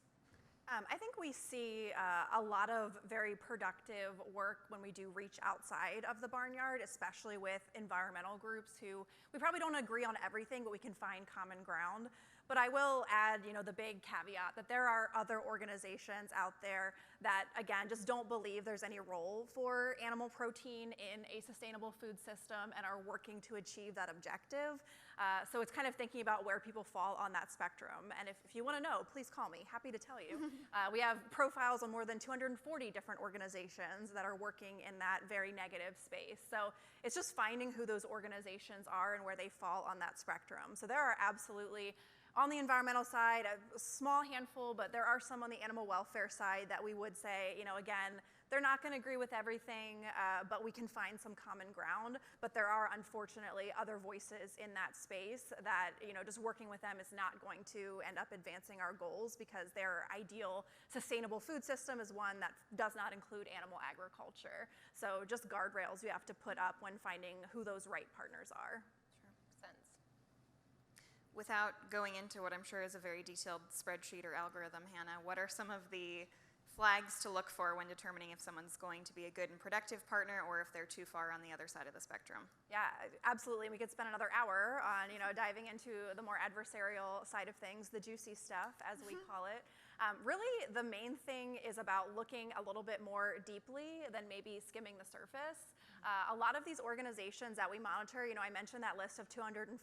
I think we see a lot of very productive work when we do reach outside of the barnyard, especially with environmental groups who we probably don't agree on everything, but we can find common ground. But I will add, the big caveat that there are other organizations out there that, again, just don't believe there's any role for animal protein in a sustainable food system and are working to achieve that objective. So it's kind of thinking about where people fall on that spectrum. And if you want to know, please call me. Happy to tell you. We have profiles on more than 240 different organizations that are working in that very negative space. So it's just finding who those organizations are and where they fall on that spectrum. So there are absolutely, on the environmental side, a small handful, but there are some on the animal welfare side that we would say, again, they're not going to agree with everything, but we can find some common ground. But there are, unfortunately, other voices in that space that, just working with them is not going to end up advancing our goals because their ideal sustainable food system is one that does not include animal agriculture. So just guardrails you have to put up when finding who those right partners are. Without going into what I'm sure is a very detailed spreadsheet or algorithm, Hannah, what are some of the flags to look for when determining if someone's going to be a good and productive partner or if they're too far on the other side of the spectrum? Yeah, absolutely. We could spend another hour on, diving into the more adversarial side of things, the juicy stuff, as we call it. Really, the main thing is about looking a little bit more deeply than maybe skimming the surface. A lot of these organizations that we monitor, I mentioned that list of 240,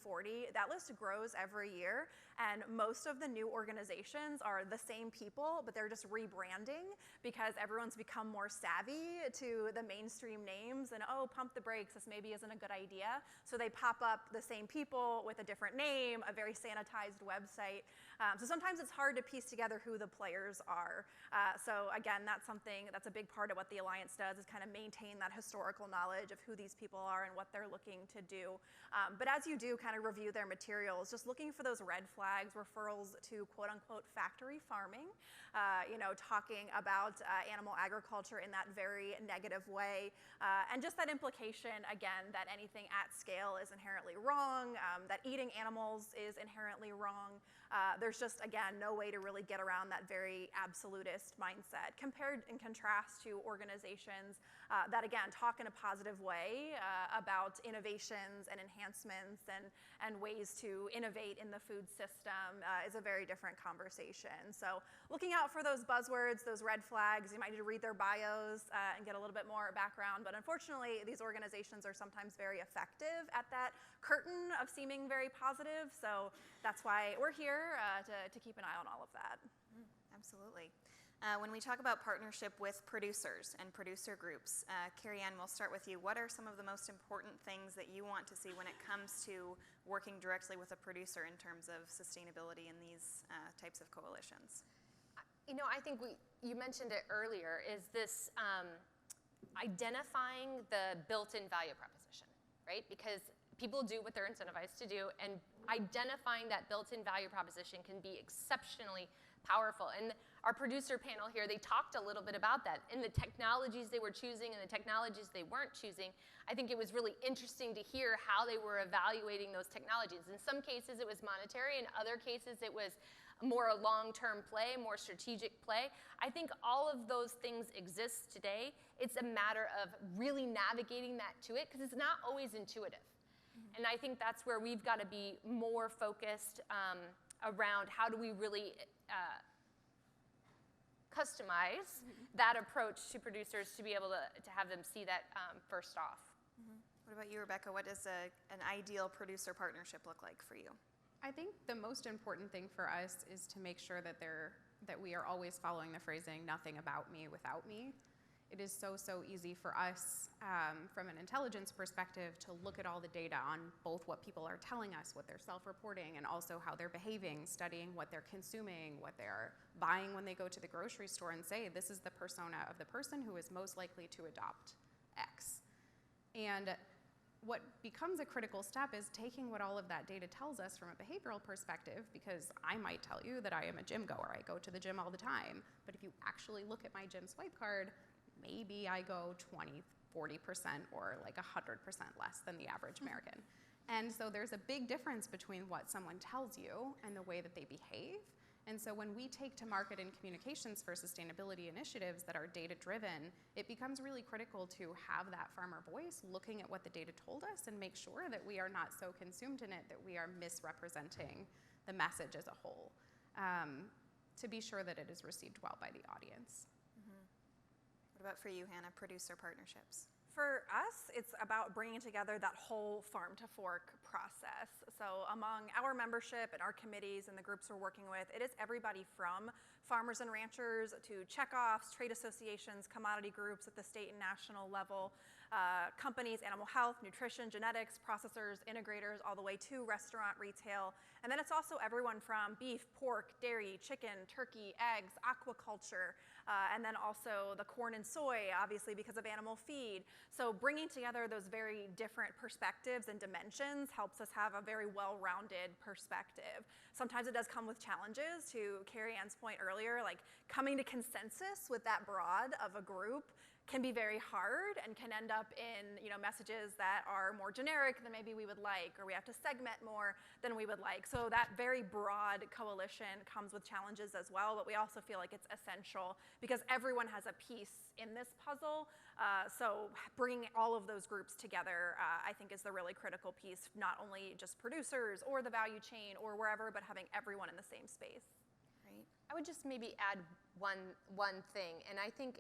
that list grows every year, and most of the new organizations are the same people, but they're just rebranding because everyone's become more savvy to the mainstream names and, pump the brakes, this maybe isn't a good idea. So they pop up the same people with a different name, a very sanitized website. So sometimes it's hard to piece together who the players are. So again, that's a big part of what the Alliance does is kind of maintain that historical knowledge of who these people are and what they're looking to do. But as you do kind of review their materials, just looking for those red flags, referrals to quote unquote factory farming, talking about animal agriculture in that very negative way, and just that implication, again, that anything at scale is inherently wrong, that eating animals is inherently wrong. There's just, again, no way to really get around that very absolutist mindset compared in contrast to organizations that, again, talk in a positive way about innovations and enhancements and ways to innovate in the food system is a very different conversation. So looking out for those buzzwords, those red flags, you might need to read their bios and get a little bit more background. But unfortunately, these organizations are sometimes very effective at that curtain of seeming very positive. So that's why we're here to keep an eye on all of that. Absolutely. When we talk about partnership with producers and producer groups, Carrie Ann, we'll start with you. What are some of the most important things that you want to see when it comes to working directly with a producer in terms of sustainability in these types of coalitions? You know, I think you mentioned it earlier, is this identifying the built-in value proposition, right? Because people do what they're incentivized to do, and identifying that built-in value proposition can be exceptionally powerful. And our producer panel here, they talked a little bit about that. In the technologies they were choosing and the technologies they weren't choosing, I think it was really interesting to hear how they were evaluating those technologies. In some cases, it was monetary. In other cases, it was more a long-term play, more strategic play. I think all of those things exist today. It's a matter of really navigating that to it, because it's not always intuitive. And I think that's where we've got to be more focused around how do we really customize that approach to producers to be able to have them see that first off. What about you, Rebecca? What does an ideal producer partnership look like for you? I think the most important thing for us is to make sure that we are always following the phrasing, nothing about me without me. It is so easy for us from an intelligence perspective to look at all the data on both what people are telling us, what they're self-reporting, and also how they're behaving, studying what they're consuming, what they're buying when they go to the grocery store, and say, this is the persona of the person who is most likely to adopt X. And what becomes a critical step is taking what all of that data tells us from a behavioral perspective, because I might tell you that I am a gym goer. I go to the gym all the time. But if you actually look at my gym swipe card, maybe I go 20, 40% or like 100% less than the average American. And so there's a big difference between what someone tells you and the way that they behave. And so when we take to market in communications for sustainability initiatives that are data-driven, it becomes really critical to have that farmer voice looking at what the data told us and make sure that we are not so consumed in it that we are misrepresenting the message as a whole, to be sure that it is received well by the audience. What about for you, Hannah, producer partnerships? For us, it's about bringing together that whole farm-to-fork process. So among our membership and our committees and the groups we're working with, it is everybody from farmers and ranchers to checkoffs, trade associations, commodity groups at the state and national level, companies, animal health, nutrition, genetics, processors, integrators, all the way to restaurant, retail. And then it's also everyone from beef, pork, dairy, chicken, turkey, eggs, aquaculture, and then also the corn and soy, obviously because of animal feed. So bringing together those very different perspectives and dimensions helps us have a very well-rounded perspective. Sometimes it does come with challenges, to Carrie Ann's point earlier, like coming to consensus with that broad of a group can be very hard and can end up in messages that are more generic than maybe we would like, or we have to segment more than we would like. So that very broad coalition comes with challenges as well, but we also feel like it's essential because everyone has a piece in this puzzle. So bringing all of those groups together, I think, is the really critical piece, not only just producers or the value chain or wherever, but having everyone in the same space. Right. I would just maybe add one thing, and I think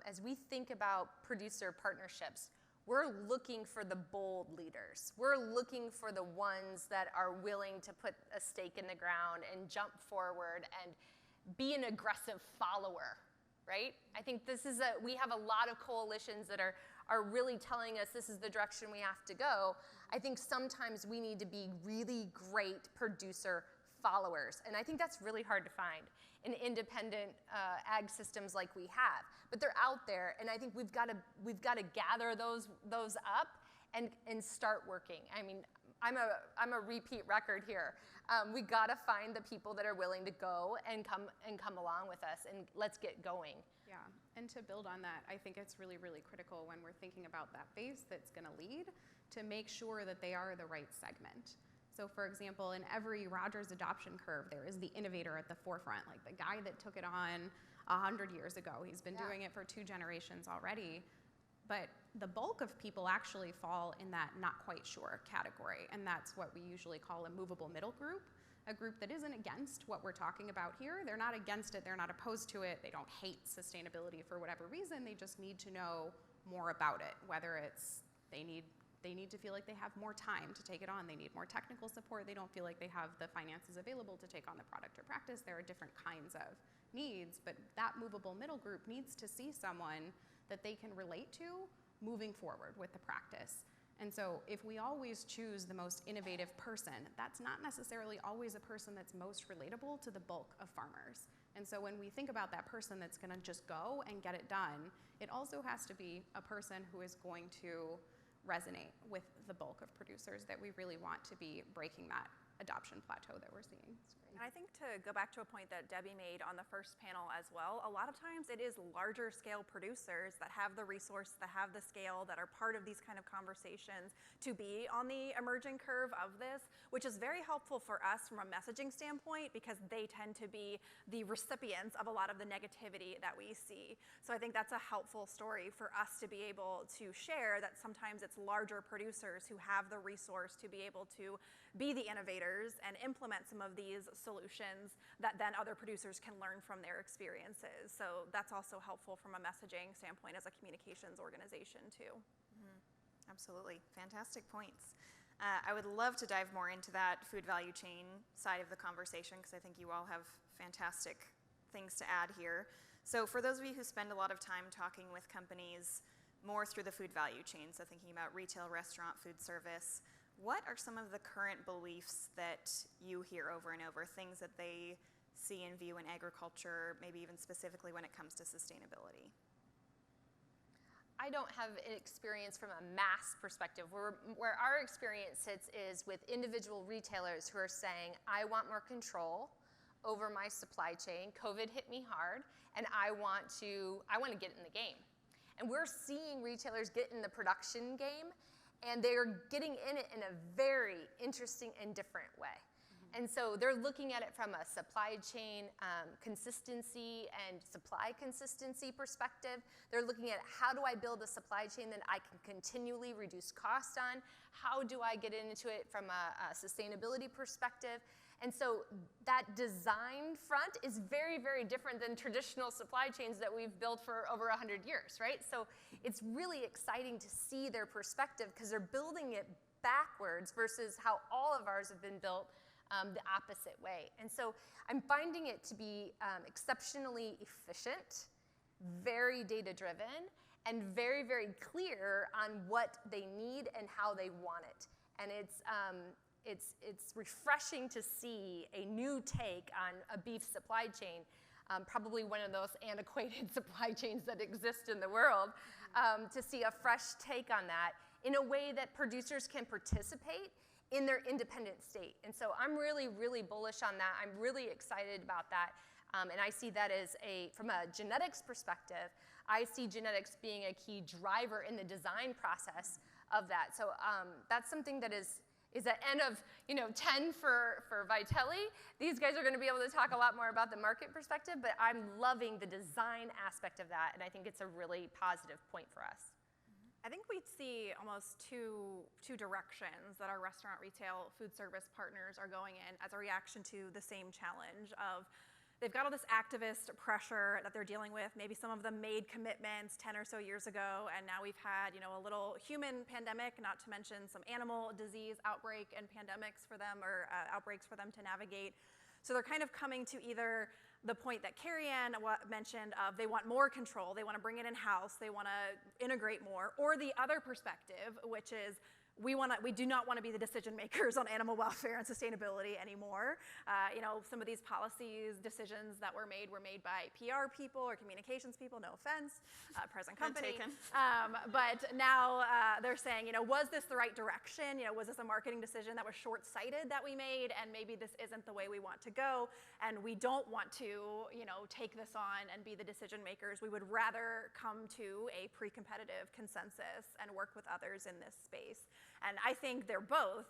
as we think about producer partnerships, we're looking for the bold leaders. We're looking for the ones that are willing to put a stake in the ground and jump forward and be an aggressive follower, right? I think we have a lot of coalitions that are really telling us this is the direction we have to go. I think sometimes we need to be really great producer followers, and I think that's really hard to find in independent ag systems like we have. But they're out there, and I think we've got to gather those up and start working. I mean, I'm a repeat record here. We got to find the people that are willing to go and come along with us, and let's get going. Yeah, and to build on that, I think it's really, really critical when we're thinking about that base that's going to lead to make sure that they are the right segment. So for example, in every Rogers adoption curve, there is the innovator at the forefront, like the guy that took it on 100 years ago. He's been doing it for 2 generations already. But the bulk of people actually fall in that not quite sure category. And that's what we usually call a movable middle group, a group that isn't against what we're talking about here. They're not against it. They're not opposed to it. They don't hate sustainability for whatever reason. They just need to know more about it, whether it's they need to feel like they have more time to take it on. They need more technical support. They don't feel like they have the finances available to take on the product or practice. There are different kinds of needs, but that movable middle group needs to see someone that they can relate to moving forward with the practice. And so if we always choose the most innovative person, that's not necessarily always a person that's most relatable to the bulk of farmers. And so when we think about that person that's going to just go and get it done, it also has to be a person who is going to resonate with the bulk of producers that we really want to be breaking that adoption plateau that we're seeing. And I think to go back to a point that Debbie made on the first panel as well, a lot of times it is larger scale producers that have the resource, that have the scale, that are part of these kind of conversations to be on the emerging curve of this, which is very helpful for us from a messaging standpoint because they tend to be the recipients of a lot of the negativity that we see. So I think that's a helpful story for us to be able to share, that sometimes it's larger producers who have the resource to be able to be the innovators and implement some of these solutions that then other producers can learn from their experiences. So that's also helpful from a messaging standpoint as a communications organization too. Absolutely, fantastic points. I would love to dive more into that food value chain side of the conversation because I think you all have fantastic things to add here. So for those of you who spend a lot of time talking with companies more through the food value chain, so thinking about retail, restaurant, food service, what are some of the current beliefs that you hear over and over, things that they see and view in agriculture, maybe even specifically when it comes to sustainability? I don't have an experience from a mass perspective. Where our experience sits is with individual retailers who are saying, I want more control over my supply chain. COVID hit me hard, and I want to get in the game. And we're seeing retailers get in the production game, and they're getting in it in a very interesting and different way. And so they're looking at it from a supply chain consistency and supply consistency perspective. They're looking at how do I build a supply chain that I can continually reduce cost on? How do I get into it from a sustainability perspective? And so that design front is very, very different than traditional supply chains that we've built for over 100 years, right? So it's really exciting to see their perspective because they're building it backwards versus how all of ours have been built the opposite way. And so I'm finding it to be exceptionally efficient, very data-driven, and very, very clear on what they need and how they want it. And it's refreshing to see a new take on a beef supply chain, probably one of those antiquated supply chains that exist in the world, to see a fresh take on that in a way that producers can participate in their independent state. And so I'm really, really bullish on that. I'm really excited about that. And I see that as from a genetics perspective, I see genetics being a key driver in the design process of that. So that's something that is at N of 10 for Vitelli. These guys are going to be able to talk a lot more about the market perspective, but I'm loving the design aspect of that, and I think it's a really positive point for us. I think we see almost two directions that our restaurant, retail, food service partners are going in as a reaction to the same challenge of they've got all this activist pressure that they're dealing with. Maybe some of them made commitments 10 or so years ago, and now we've had a little human pandemic, not to mention some animal disease outbreak and pandemics for them, or outbreaks for them to navigate. So they're kind of coming to either the point that Carrie Ann mentioned of they want more control, they want to bring it in-house, they want to integrate more, or the other perspective, which is we do not want to be the decision makers on animal welfare and sustainability anymore. Some of these policies, decisions that were made by PR people or communications people, no offense, present company. But now they're saying, was this the right direction? Was this a marketing decision that was short-sighted that we made, and maybe this isn't the way we want to go, and we don't want to, take this on and be the decision makers. We would rather come to a pre-competitive consensus and work with others in this space. And I think they're both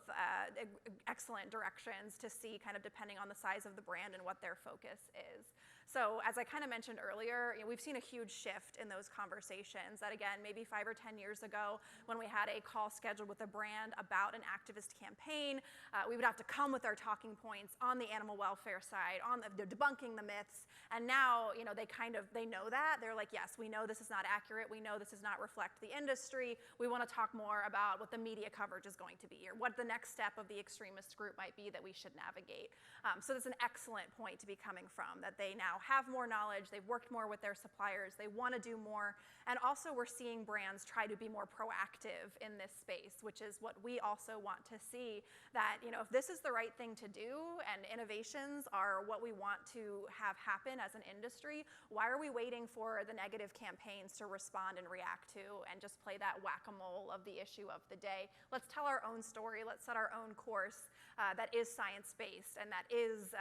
excellent directions to see, kind of depending on the size of the brand and what their focus is. So as I kind of mentioned earlier, we've seen a huge shift in those conversations that, again, maybe 5 or 10 years ago when we had a call scheduled with a brand about an activist campaign, we would have to come with our talking points on the animal welfare side, on the debunking the myths. And now, they know that. They're like, yes, we know this is not accurate. We know this does not reflect the industry. We want to talk more about what the media coverage is going to be, or what the next step of the extremist group might be that we should navigate. So that's an excellent point to be coming from, that they now have more knowledge, they've worked more with their suppliers, they want to do more, and also we're seeing brands try to be more proactive in this space, which is what we also want to see, that if this is the right thing to do and innovations are what we want to have happen as an industry, why are we waiting for the negative campaigns to respond and react to and just play that whack-a-mole of the issue of the day? Let's tell our own story, let's set our own course that is science-based and that is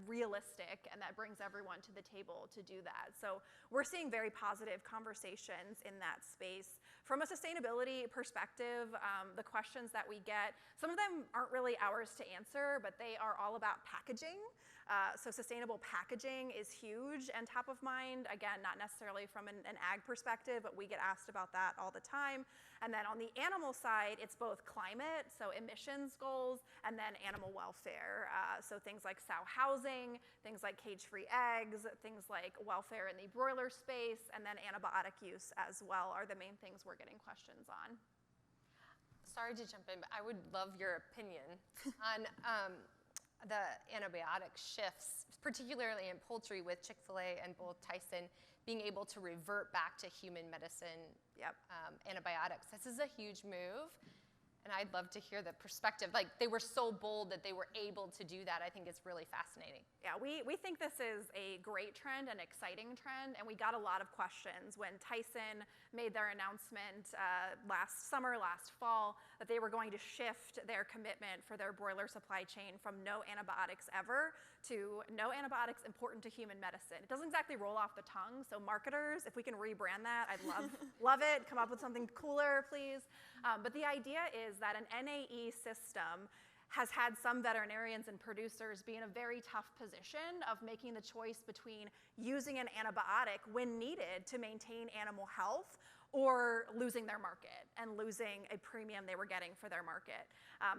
realistic and that brings everyone to the table to do that. So we're seeing very positive conversations in that space. From a sustainability perspective, the questions that we get, some of them aren't really ours to answer, but they are all about packaging. So sustainable packaging is huge and top of mind. Again, not necessarily from an ag perspective, but we get asked about that all the time. And then on the animal side, it's both climate, so emissions goals, and then animal welfare. So things like sow housing, things like cage-free eggs, things like welfare in the broiler space, and then antibiotic use as well are the main things we're getting questions on. Sorry to jump in, but I would love your opinion on the antibiotic shifts, particularly in poultry with Chick-fil-A and both Tyson being able to revert back to human medicine antibiotics. This is a huge move, and I'd love to hear the perspective. Like, they were so bold that they were able to do that. I think it's really fascinating. Yeah, we think this is a great trend, an exciting trend, and we got a lot of questions when Tyson made their announcement last summer, last fall, that they were going to shift their commitment for their broiler supply chain from no antibiotics ever to no antibiotics important to human medicine. It doesn't exactly roll off the tongue, so marketers, if we can rebrand that, I'd love it. Come up with something cooler, please. But the idea is that an NAE system has had some veterinarians and producers be in a very tough position of making the choice between using an antibiotic when needed to maintain animal health or losing their market and losing a premium they were getting for their market.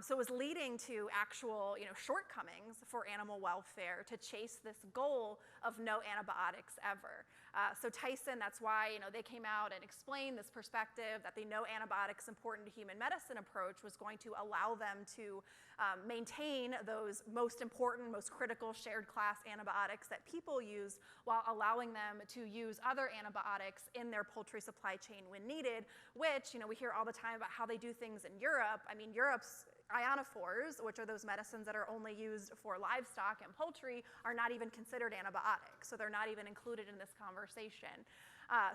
So it was leading to actual shortcomings for animal welfare to chase this goal of no antibiotics ever. So Tyson, that's why they came out and explained this perspective that the no antibiotics important to human medicine approach was going to allow them to maintain those most important, most critical shared class antibiotics that people use while allowing them to use other antibiotics in their poultry supply chain when needed, which we hear all the time about how they do things in Europe. I mean, Europe's ionophores, which are those medicines that are only used for livestock and poultry, are not even considered antibiotics, so they're not even included in this conversation.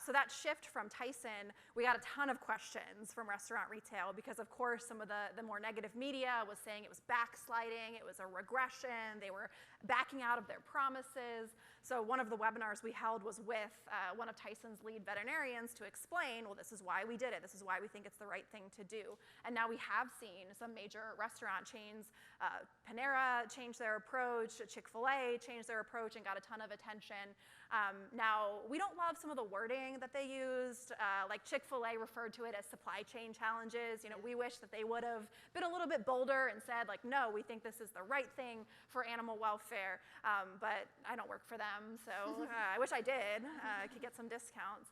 So that shift from Tyson, we got a ton of questions from restaurant retail because, of course, some of the more negative media was saying it was backsliding, it was a regression, they were backing out of their promises. So one of the webinars we held was with one of Tyson's lead veterinarians to explain, well, this is why we did it, this is why we think it's the right thing to do. And now we have seen some major restaurant chains, Panera changed their approach, Chick-fil-A changed their approach and got a ton of attention. Now, we don't love some of the wording that they used, like Chick-fil-A referred to it as supply chain challenges. We wish that they would have been a little bit bolder and said, like, no, we think this is the right thing for animal welfare, but I don't work for them, so I wish I did. I could get some discounts.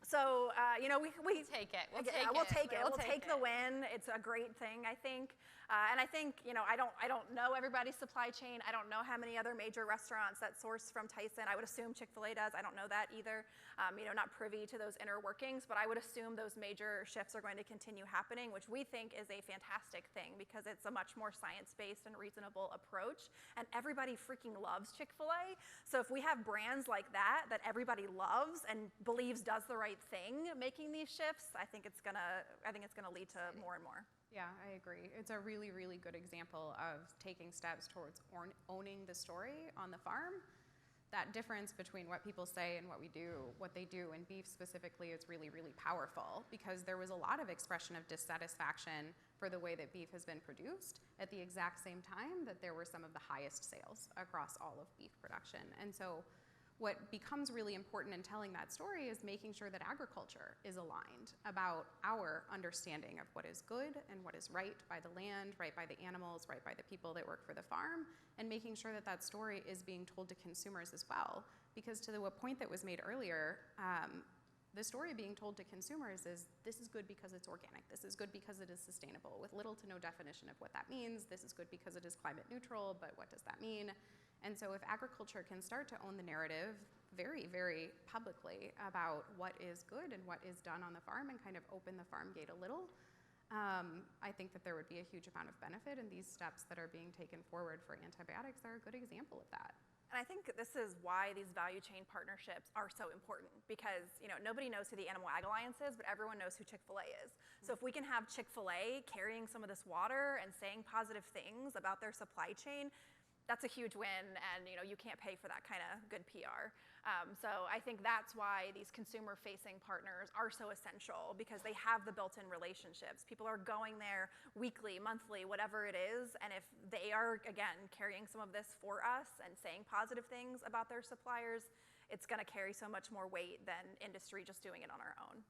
So, we take it. We'll take it. We'll take the win. It's a great thing, I think. And I think, I don't know everybody's supply chain. I don't know how many other major restaurants that source from Tyson. I would assume Chick-fil-A does. I don't know that either. Not privy to those inner workings, but I would assume those major shifts are going to continue happening, which we think is a fantastic thing because it's a much more science-based and reasonable approach. And everybody freaking loves Chick-fil-A. So if we have brands like that everybody loves and believes does the right thing making these shifts, I think it's gonna lead to more and more. Yeah, I agree. It's a really, really good example of taking steps towards owning the story on the farm. That difference between what people say and what they do in beef specifically is really, really powerful because there was a lot of expression of dissatisfaction for the way that beef has been produced at the exact same time that there were some of the highest sales across all of beef production. And so what becomes really important in telling that story is making sure that agriculture is aligned about our understanding of what is good and what is right by the land, right by the animals, right by the people that work for the farm, and making sure that that story is being told to consumers as well. Because to the point that was made earlier, the story being told to consumers is this is good because it's organic, this is good because it is sustainable, with little to no definition of what that means, this is good because it is climate neutral, but what does that mean? And so if agriculture can start to own the narrative very, very publicly about what is good and what is done on the farm and kind of open the farm gate a little, I think that there would be a huge amount of benefit, and these steps that are being taken forward for antibiotics are a good example of that. And I think this is why these value chain partnerships are so important, because nobody knows who the Animal Ag Alliance is, but everyone knows who Chick-fil-A is. So if we can have Chick-fil-A carrying some of this water and saying positive things about their supply chain, that's a huge win, and you can't pay for that kind of good PR. So I think that's why these consumer-facing partners are so essential, because they have the built-in relationships. People are going there weekly, monthly, whatever it is, and if they are, again, carrying some of this for us and saying positive things about their suppliers, it's going to carry so much more weight than industry just doing it on our own.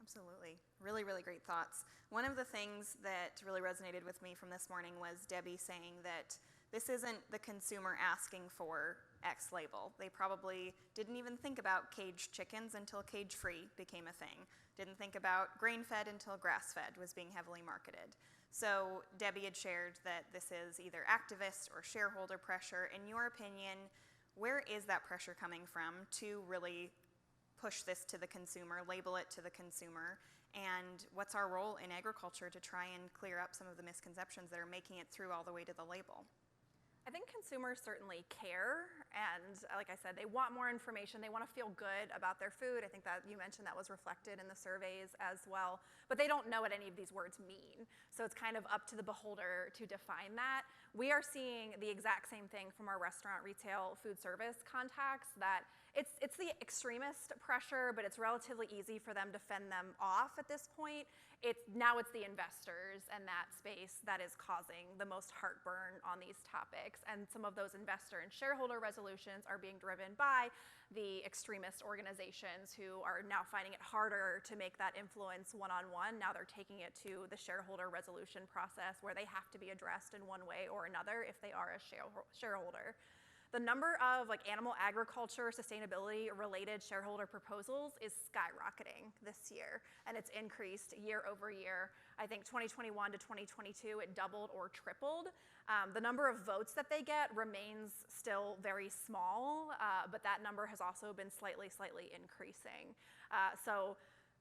Absolutely. Really, really great thoughts. One of the things that really resonated with me from this morning was Debbie saying that this isn't the consumer asking for X label. They probably didn't even think about caged chickens until cage-free became a thing. Didn't think about grain-fed until grass-fed was being heavily marketed. So Debbie had shared that this is either activist or shareholder pressure. In your opinion, where is that pressure coming from to really push this to the consumer, label it to the consumer, and what's our role in agriculture to try and clear up some of the misconceptions that are making it through all the way to the label? I think consumers certainly care, and like I said, they want more information. They want to feel good about their food. I think that you mentioned that was reflected in the surveys as well, but they don't know what any of these words mean. So it's kind of up to the beholder to define that. We are seeing the exact same thing from our restaurant, retail, food service contacts, that it's the extremist pressure, but it's relatively easy for them to fend them off at this point. Now it's the investors and that space that is causing the most heartburn on these topics. And some of those investor and shareholder resolutions are being driven by the extremist organizations who are now finding it harder to make that influence one-on-one. Now they're taking it to the shareholder resolution process, where they have to be addressed in one way or another if they are a shareholder. The number of animal agriculture sustainability related shareholder proposals is skyrocketing this year, and it's increased year over year. I think 2021 to 2022, it doubled or tripled. The number of votes that they get remains still very small, but that number has also been slightly increasing. So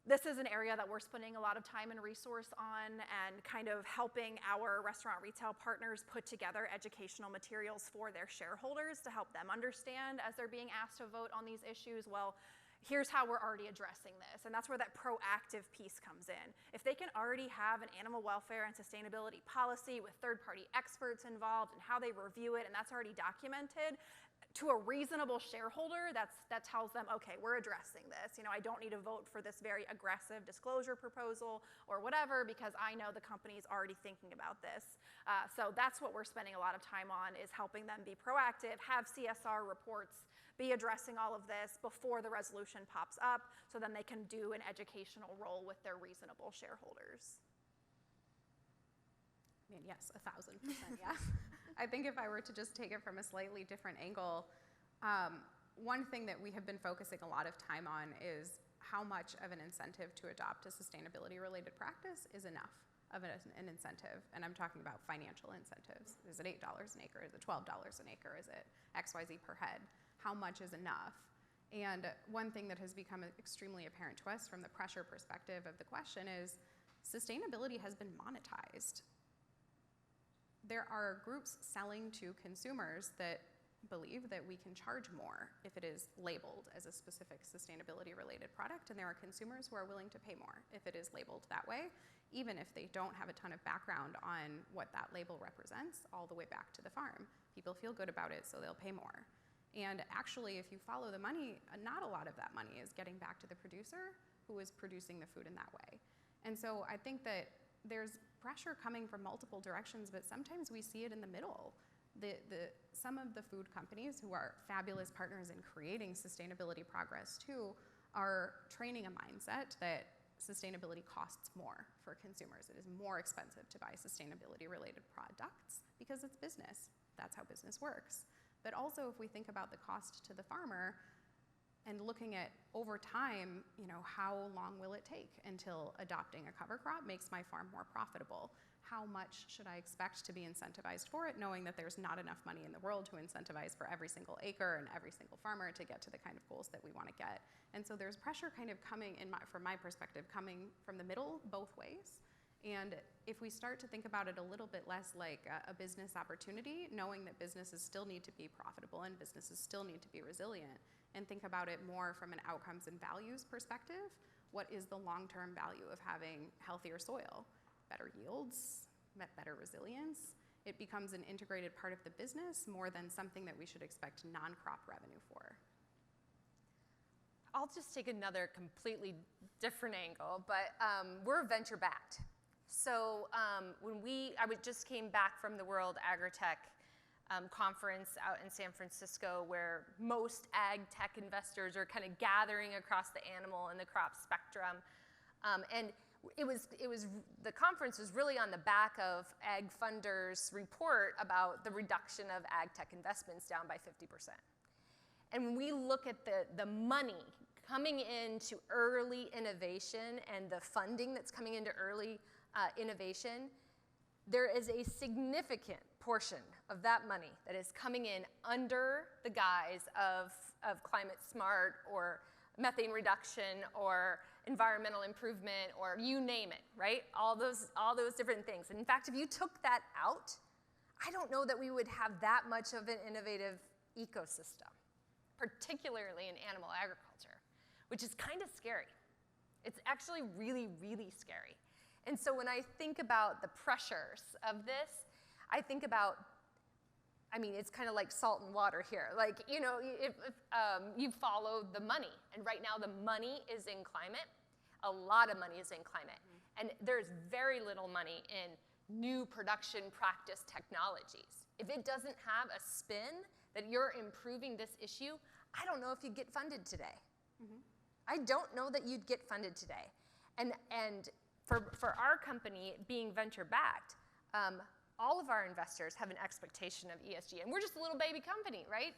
this is an area that we're spending a lot of time and resource on, and kind of helping our restaurant retail partners put together educational materials for their shareholders to help them understand, as they're being asked to vote on these issues, well, here's how we're already addressing this. And that's where that proactive piece comes in. If they can already have an animal welfare and sustainability policy with third-party experts involved and how they review it, and that's already documented, to a reasonable shareholder, that tells them, okay, we're addressing this. I don't need to vote for this very aggressive disclosure proposal or whatever, because I know the company's already thinking about this. So that's what we're spending a lot of time on, is helping them be proactive, have CSR reports, be addressing all of this before the resolution pops up, so then they can do an educational role with their reasonable shareholders. I mean, yes, 1,000%, yeah. I think if I were to just take it from a slightly different angle, one thing that we have been focusing a lot of time on is how much of an incentive to adopt a sustainability-related practice is enough of an incentive. And I'm talking about financial incentives. Is it $8 an acre? Is it $12 an acre? Is it XYZ per head? How much is enough? And one thing that has become extremely apparent to us from the pressure perspective of the question is sustainability has been monetized. There are groups selling to consumers that believe that we can charge more if it is labeled as a specific sustainability-related product, and there are consumers who are willing to pay more if it is labeled that way, even if they don't have a ton of background on what that label represents all the way back to the farm. People feel good about it, so they'll pay more. And actually, if you follow the money, not a lot of that money is getting back to the producer who is producing the food in that way. And so I think that there's pressure coming from multiple directions, but sometimes we see it in the middle. Some of the food companies who are fabulous partners in creating sustainability progress too are training a mindset that sustainability costs more for consumers. It is more expensive to buy sustainability-related products because it's business. That's how business works. But also, if we think about the cost to the farmer, and looking at over time, how long will it take until adopting a cover crop makes my farm more profitable? How much should I expect to be incentivized for it, knowing that there's not enough money in the world to incentivize for every single acre and every single farmer to get to the kind of goals that we want to get. And so there's pressure kind of coming, from my perspective, coming from the middle both ways. And if we start to think about it a little bit less like a business opportunity, knowing that businesses still need to be profitable and businesses still need to be resilient, and think about it more from an outcomes and values perspective, what is the long-term value of having healthier soil? Better yields, better resilience. It becomes an integrated part of the business more than something that we should expect non-crop revenue for. I'll just take another completely different angle, but we're venture-backed. So I just came back from the World Agritech conference out in San Francisco, where most ag tech investors are kind of gathering across the animal and the crop spectrum, and the conference was really on the back of Ag Funders' report about the reduction of ag tech investments down by 50%. And when we look at the money coming into early innovation and the funding that's coming into early innovation, there is a significant portion of that money that is coming in under the guise of climate smart or methane reduction or environmental improvement, or you name it, right? All those different things. And in fact, if you took that out, I don't know that we would have that much of an innovative ecosystem, particularly in animal agriculture, which is kind of scary. It's actually really, really scary. And so when I think about the pressures of this, I think about, it's kind of like salt and water here. Like, if you follow the money, and right now the money is in climate. A lot of money is in climate. And there's very little money in new production practice technologies. If it doesn't have a spin that you're improving this issue, I don't know if you'd get funded today. I don't know that you'd get funded today. And for our company being venture-backed, all of our investors have an expectation of ESG, and we're just a little baby company, right?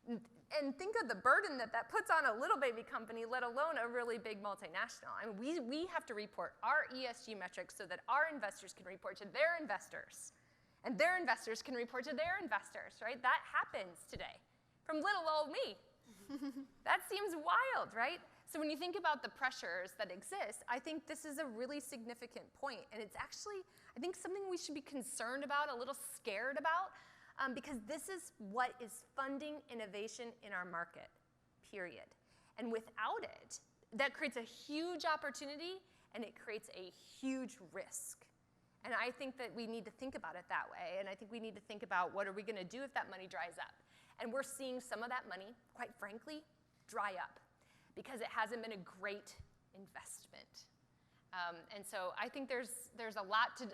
And think of the burden that puts on a little baby company, let alone a really big multinational. We have to report our ESG metrics so that our investors can report to their investors, and their investors can report to their investors, right? That happens today from little old me. That seems wild, right? So when you think about the pressures that exist, I think this is a really significant point, and it's actually, I think, something we should be concerned about, a little scared about, because this is what is funding innovation in our market, period. And without it, that creates a huge opportunity, and it creates a huge risk. And I think that we need to think about it that way, and I think we need to think about what are we going to do if that money dries up. And we're seeing some of that money, quite frankly, dry up, because it hasn't been a great investment. And so I think there's a lot to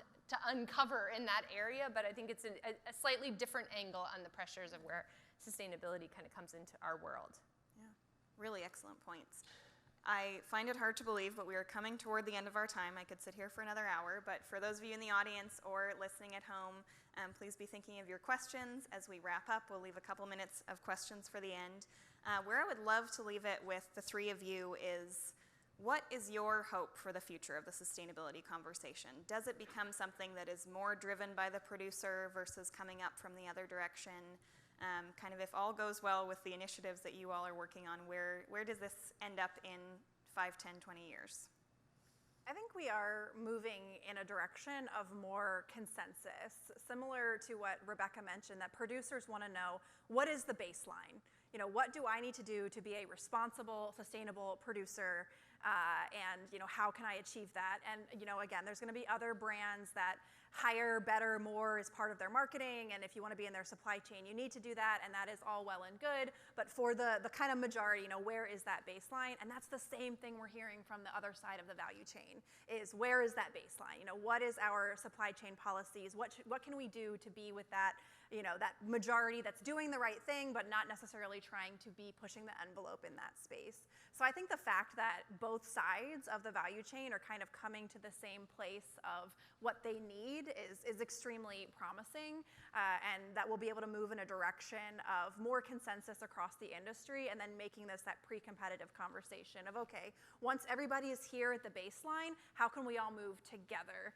uncover in that area, but I think it's a slightly different angle on the pressures of where sustainability kind of comes into our world. Yeah, really excellent points. I find it hard to believe, but we are coming toward the end of our time. I could sit here for another hour, but for those of you in the audience or listening at home, please be thinking of your questions. As we wrap up, we'll leave a couple minutes of questions for the end. Where I would love to leave it with the three of you is, what is your hope for the future of the sustainability conversation? Does it become something that is more driven by the producer versus coming up from the other direction? Kind of if all goes well with the initiatives that you all are working on, where does this end up in 5, 10, 20 years? I think we are moving in a direction of more consensus, similar to what Rebecca mentioned, that producers want to know, what is the baseline? What do I need to do to be a responsible, sustainable producer? And how can I achieve that? And again, there's going to be other brands that hire better, more as part of their marketing, and if you want to be in their supply chain, you need to do that, and that is all well and good. But for the kind of majority, where is that baseline? And that's the same thing we're hearing from the other side of the value chain, is where is that baseline? What is our supply chain policies? What can we do to be with that that majority that's doing the right thing, but not necessarily trying to be pushing the envelope in that space. So I think the fact that both sides of the value chain are kind of coming to the same place of what they need is extremely promising, and that we'll be able to move in a direction of more consensus across the industry, and then making this that pre-competitive conversation of, okay, once everybody is here at the baseline, how can we all move together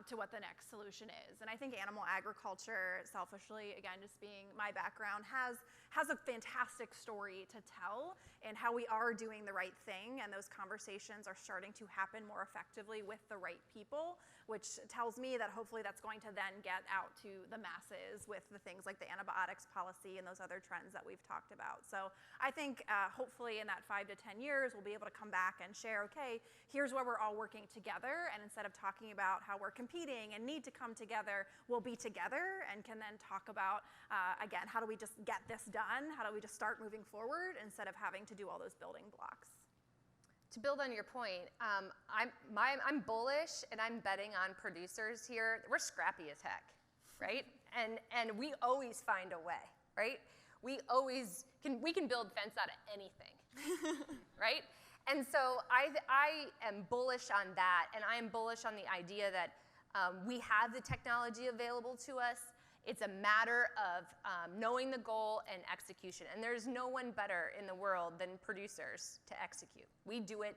to what the next solution is? And I think animal agriculture, selfishly, again, just being my background, has a fantastic story to tell and how we are doing the right thing, and those conversations are starting to happen more effectively with the right people, which tells me that hopefully that's going to then get out to the masses with the things like the antibiotics policy and those other trends that we've talked about. So I think hopefully in that 5 to 10 years, we'll be able to come back and share, okay, here's where we're all working together, and instead of talking about how we're competing and need to come together, we'll be together and can then talk about, again, how do we just get this done? How do we just start moving forward instead of having to do all those building blocks? To build on your point, I'm bullish, and I'm betting on producers here. We're scrappy as heck, right? And we always find a way, right? We can build fence out of anything, right? And so I am bullish on that, and I am bullish on the idea that we have the technology available to us. It's a matter of knowing the goal and execution. And there's no one better in the world than producers to execute. We do it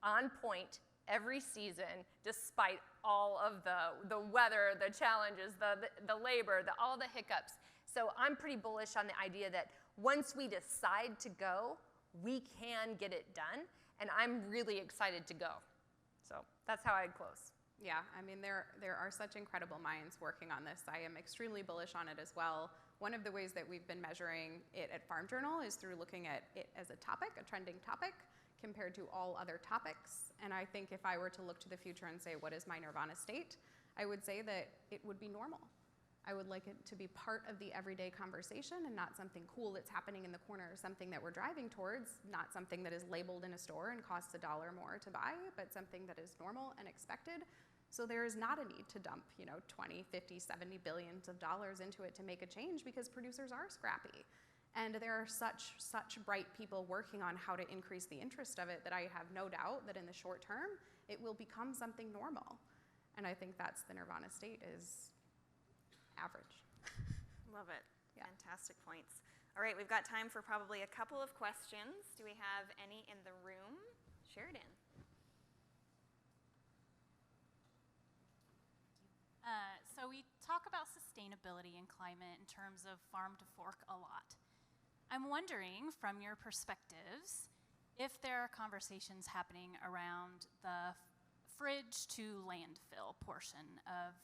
on point every season, despite all of the weather, the challenges, the labor, all the hiccups. So I'm pretty bullish on the idea that once we decide to go, we can get it done. And I'm really excited to go. So that's how I'd close. Yeah, I mean, there are such incredible minds working on this. I am extremely bullish on it as well. One of the ways that we've been measuring it at Farm Journal is through looking at it as a topic, a trending topic, compared to all other topics. And I think if I were to look to the future and say, what is my nirvana state? I would say that it would be normal. I would like it to be part of the everyday conversation and not something cool that's happening in the corner, something that we're driving towards, not something that is labeled in a store and costs $1 more to buy, but something that is normal and expected. So there is not a need to dump, 20, 50, 70 billions of dollars into it to make a change, because producers are scrappy. And there are such bright people working on how to increase the interest of it that I have no doubt that in the short term, it will become something normal. And I think that's the nirvana state, is average. Love it. Yeah. Fantastic points. All right, we've got time for probably a couple of questions. Do we have any in the room? Sheridan. So we talk about sustainability and climate in terms of farm to fork a lot. I'm wondering, from your perspectives, if there are conversations happening around the fridge to landfill portion of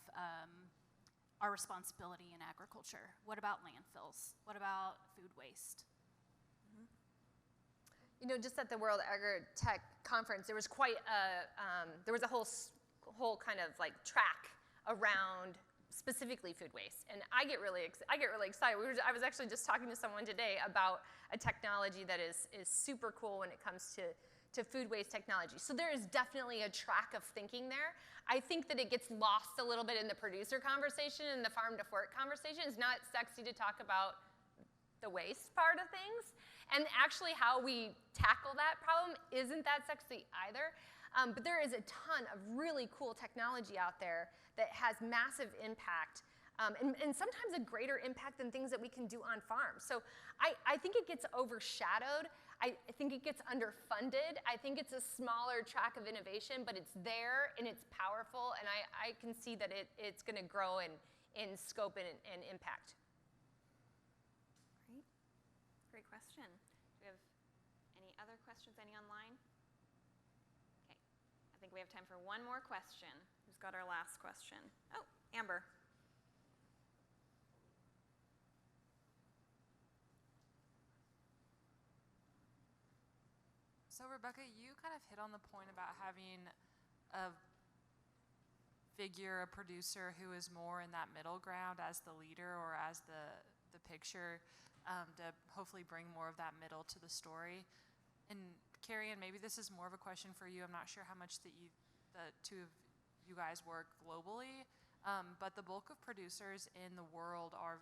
our responsibility in agriculture. What about landfills? What about food waste? Just at the World Agri-Tech Conference, there was quite there was a whole kind of like track around specifically food waste, and I get really excited. I was actually just talking to someone today about a technology that is super cool when it comes to food waste technology. So there is definitely a track of thinking there. I think that it gets lost a little bit in the producer conversation and the farm to fork conversation. It's not sexy to talk about the waste part of things, and actually how we tackle that problem isn't that sexy either. But there is a ton of really cool technology out there that has massive impact, and sometimes a greater impact than things that we can do on farms. So I think it gets overshadowed. I think it gets underfunded. I think it's a smaller track of innovation, but it's there and it's powerful, and I can see that it's going to grow in scope and impact. Great question. Do we have any other questions? Any online? Okay. I think we have time for one more question. Who's got our last question? Oh, Amber. So Rebecca, you kind of hit on the point about having a figure, a producer who is more in that middle ground as the leader or as the picture, to hopefully bring more of that middle to the story. And Carrie, and maybe this is more of a question for you. I'm not sure how much the two of you guys work globally, but the bulk of producers in the world are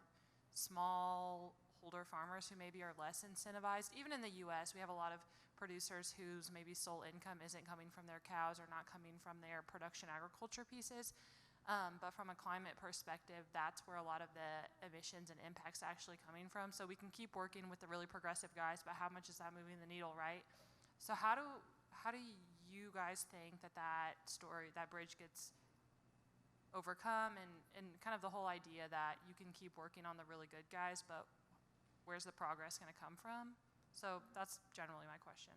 smallholder farmers who maybe are less incentivized. Even in the US, we have a lot of producers whose maybe sole income isn't coming from their cows or not coming from their production agriculture pieces. But from a climate perspective, that's where a lot of the emissions and impacts actually coming from. So we can keep working with the really progressive guys, but how much is that moving the needle, right? So how do you guys think that bridge gets overcome, and kind of the whole idea that you can keep working on the really good guys, but where's the progress going to come from? So that's generally my question.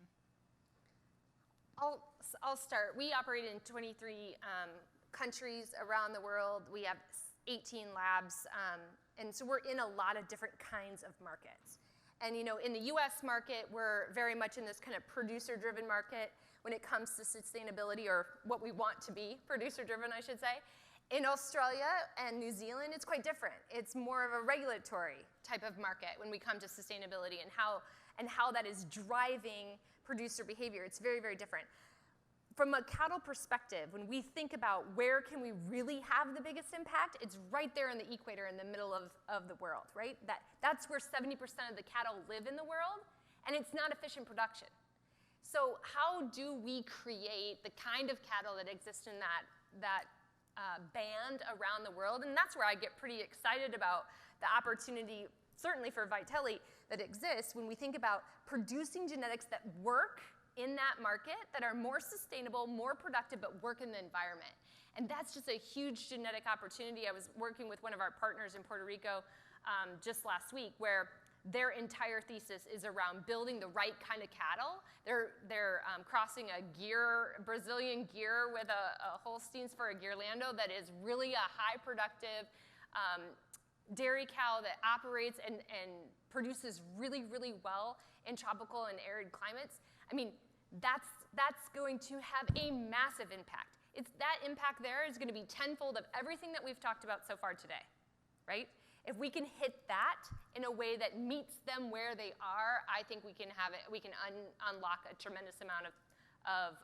I'll start. We operate in 23 countries around the world. We have 18 labs, and so we're in a lot of different kinds of markets. And in the US market, we're very much in this kind of producer-driven market when it comes to sustainability, or what we want to be, producer-driven, I should say. In Australia and New Zealand, it's quite different. It's more of a regulatory type of market when we come to sustainability and how that is driving producer behavior. It's very, very different. From a cattle perspective, when we think about where can we really have the biggest impact, it's right there in the equator in the middle of the world, right? That's where 70% of the cattle live in the world, and it's not efficient production. So how do we create the kind of cattle that exist in that band around the world? And that's where I get pretty excited about the opportunity, certainly for Vitelli, that exists when we think about producing genetics that work in that market, that are more sustainable, more productive, but work in the environment. And that's just a huge genetic opportunity. I was working with one of our partners in Puerto Rico just last week, where their entire thesis is around building the right kind of cattle. They're crossing a Brazilian gyr with a Holsteins for a Ghirlando that is really a high productive dairy cow that operates and produces really, really well in tropical and arid climates. I mean, that's going to have a massive impact. That impact there is going to be tenfold of everything that we've talked about so far today, right? If we can hit that in a way that meets them where they are, I think we can have it. We can unlock a tremendous amount of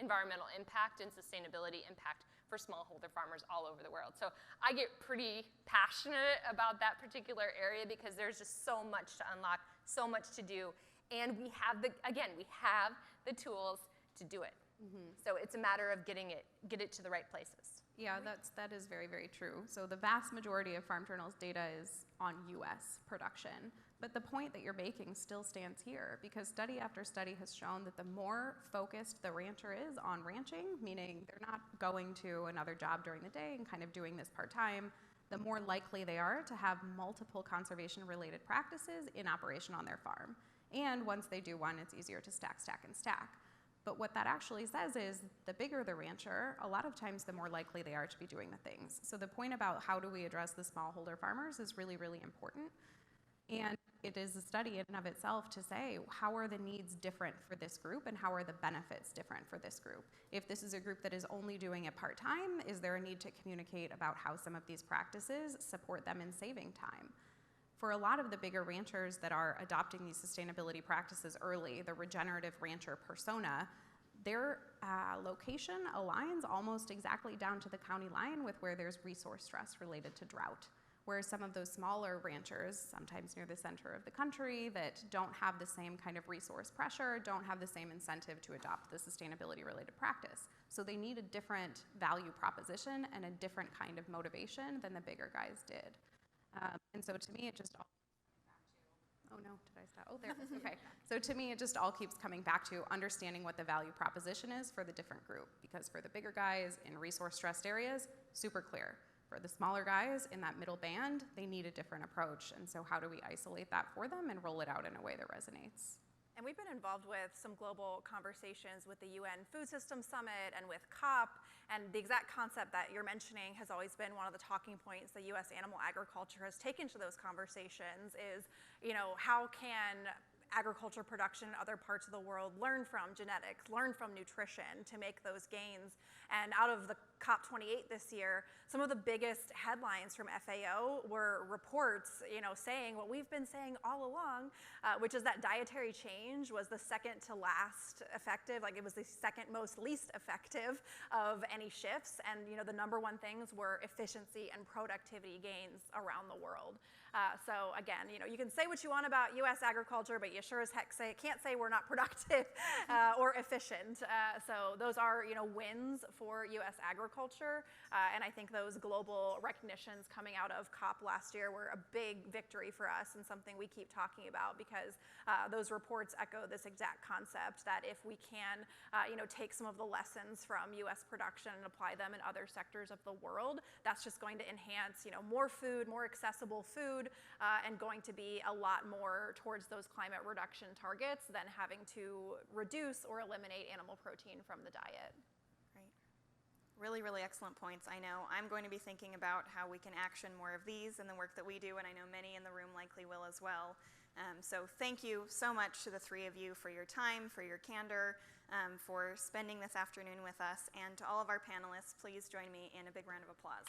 environmental impact and sustainability impact for smallholder farmers all over the world. So I get pretty passionate about that particular area because there's just so much to unlock, so much to do, and we have the tools to do it. Mm-hmm. So it's a matter of get it to the right places. Yeah, that is very, very true. So the vast majority of Farm Journal's data is on US production. But the point that you're making still stands here, because study after study has shown that the more focused the rancher is on ranching, meaning they're not going to another job during the day and kind of doing this part-time, the more likely they are to have multiple conservation-related practices in operation on their farm. And once they do one, it's easier to stack, stack, and stack. But what that actually says is the bigger the rancher, a lot of times the more likely they are to be doing the things. So the point about how do we address the smallholder farmers is really, really important. And it is a study in and of itself to say, how are the needs different for this group and how are the benefits different for this group? If this is a group that is only doing it part-time, is there a need to communicate about how some of these practices support them in saving time? For a lot of the bigger ranchers that are adopting these sustainability practices early, the regenerative rancher persona, their location aligns almost exactly down to the county line with where there's resource stress related to drought. Whereas some of those smaller ranchers, sometimes near the center of the country, that don't have the same kind of resource pressure, don't have the same incentive to adopt the sustainability related practice. So they need a different value proposition and a different kind of motivation than the bigger guys did. And so to me, it just all keeps coming back to, oh no, did I stop? Oh, there it is, okay. So to me, it just all keeps coming back to understanding what the value proposition is for the different group. Because for the bigger guys in resource-stressed areas, super clear. For the smaller guys in that middle band, they need a different approach. And so how do we isolate that for them and roll it out in a way that resonates? And we've been involved with some global conversations with the UN Food Systems Summit and with COP, and the exact concept that you're mentioning has always been one of the talking points the U.S. animal agriculture has taken to those conversations is, how can agriculture production in other parts of the world, learn from genetics, learn from nutrition to make those gains. And out of the COP28 this year, some of the biggest headlines from FAO were reports, saying what we've been saying all along, which is that dietary change was the second to last effective, like it was the second most least effective of any shifts. And the number one things were efficiency and productivity gains around the world. So again, you can say what you want about U.S. agriculture, but you sure as heck can't say we're not productive or efficient. So those are wins for U.S. agriculture, and I think those global recognitions coming out of COP last year were a big victory for us and something we keep talking about, because those reports echo this exact concept that if we can take some of the lessons from U.S. production and apply them in other sectors of the world, that's just going to enhance more food, more accessible food, and going to be a lot more towards those climate reduction targets than having to reduce or eliminate animal protein from the diet. Great. Really, really excellent points. I know I'm going to be thinking about how we can action more of these in the work that we do, and I know many in the room likely will as well. So thank you so much to the three of you for your time, for your candor, for spending this afternoon with us, and to all of our panelists, please join me in a big round of applause.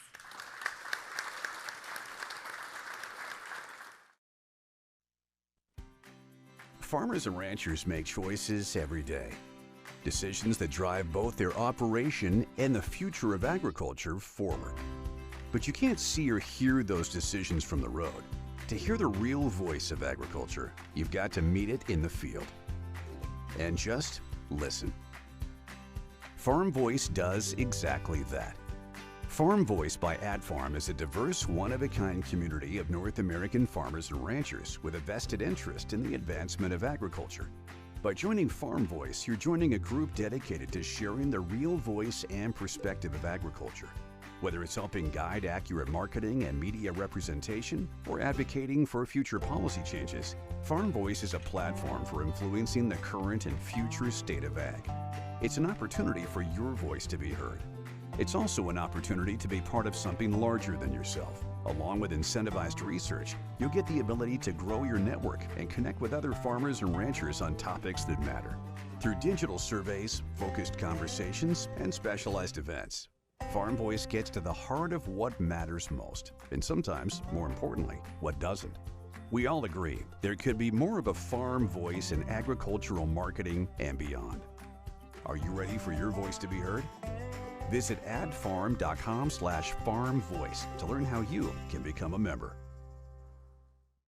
Farmers and ranchers make choices every day. Decisions that drive both their operation and the future of agriculture forward. But you can't see or hear those decisions from the road. To hear the real voice of agriculture, you've got to meet it in the field. And just listen. Farm Voice does exactly that. Farm Voice by AdFarm is a diverse, one-of-a-kind community of North American farmers and ranchers with a vested interest in the advancement of agriculture. By joining Farm Voice, you're joining a group dedicated to sharing the real voice and perspective of agriculture. Whether it's helping guide accurate marketing and media representation or advocating for future policy changes, Farm Voice is a platform for influencing the current and future state of ag. It's an opportunity for your voice to be heard. It's also an opportunity to be part of something larger than yourself. Along with incentivized research, you'll get the ability to grow your network and connect with other farmers and ranchers on topics that matter. Through digital surveys, focused conversations, and specialized events, Farm Voice gets to the heart of what matters most, and sometimes, more importantly, what doesn't. We all agree there could be more of a farm voice in agricultural marketing and beyond. Are you ready for your voice to be heard? Visit adfarm.com/farmvoice to learn how you can become a member.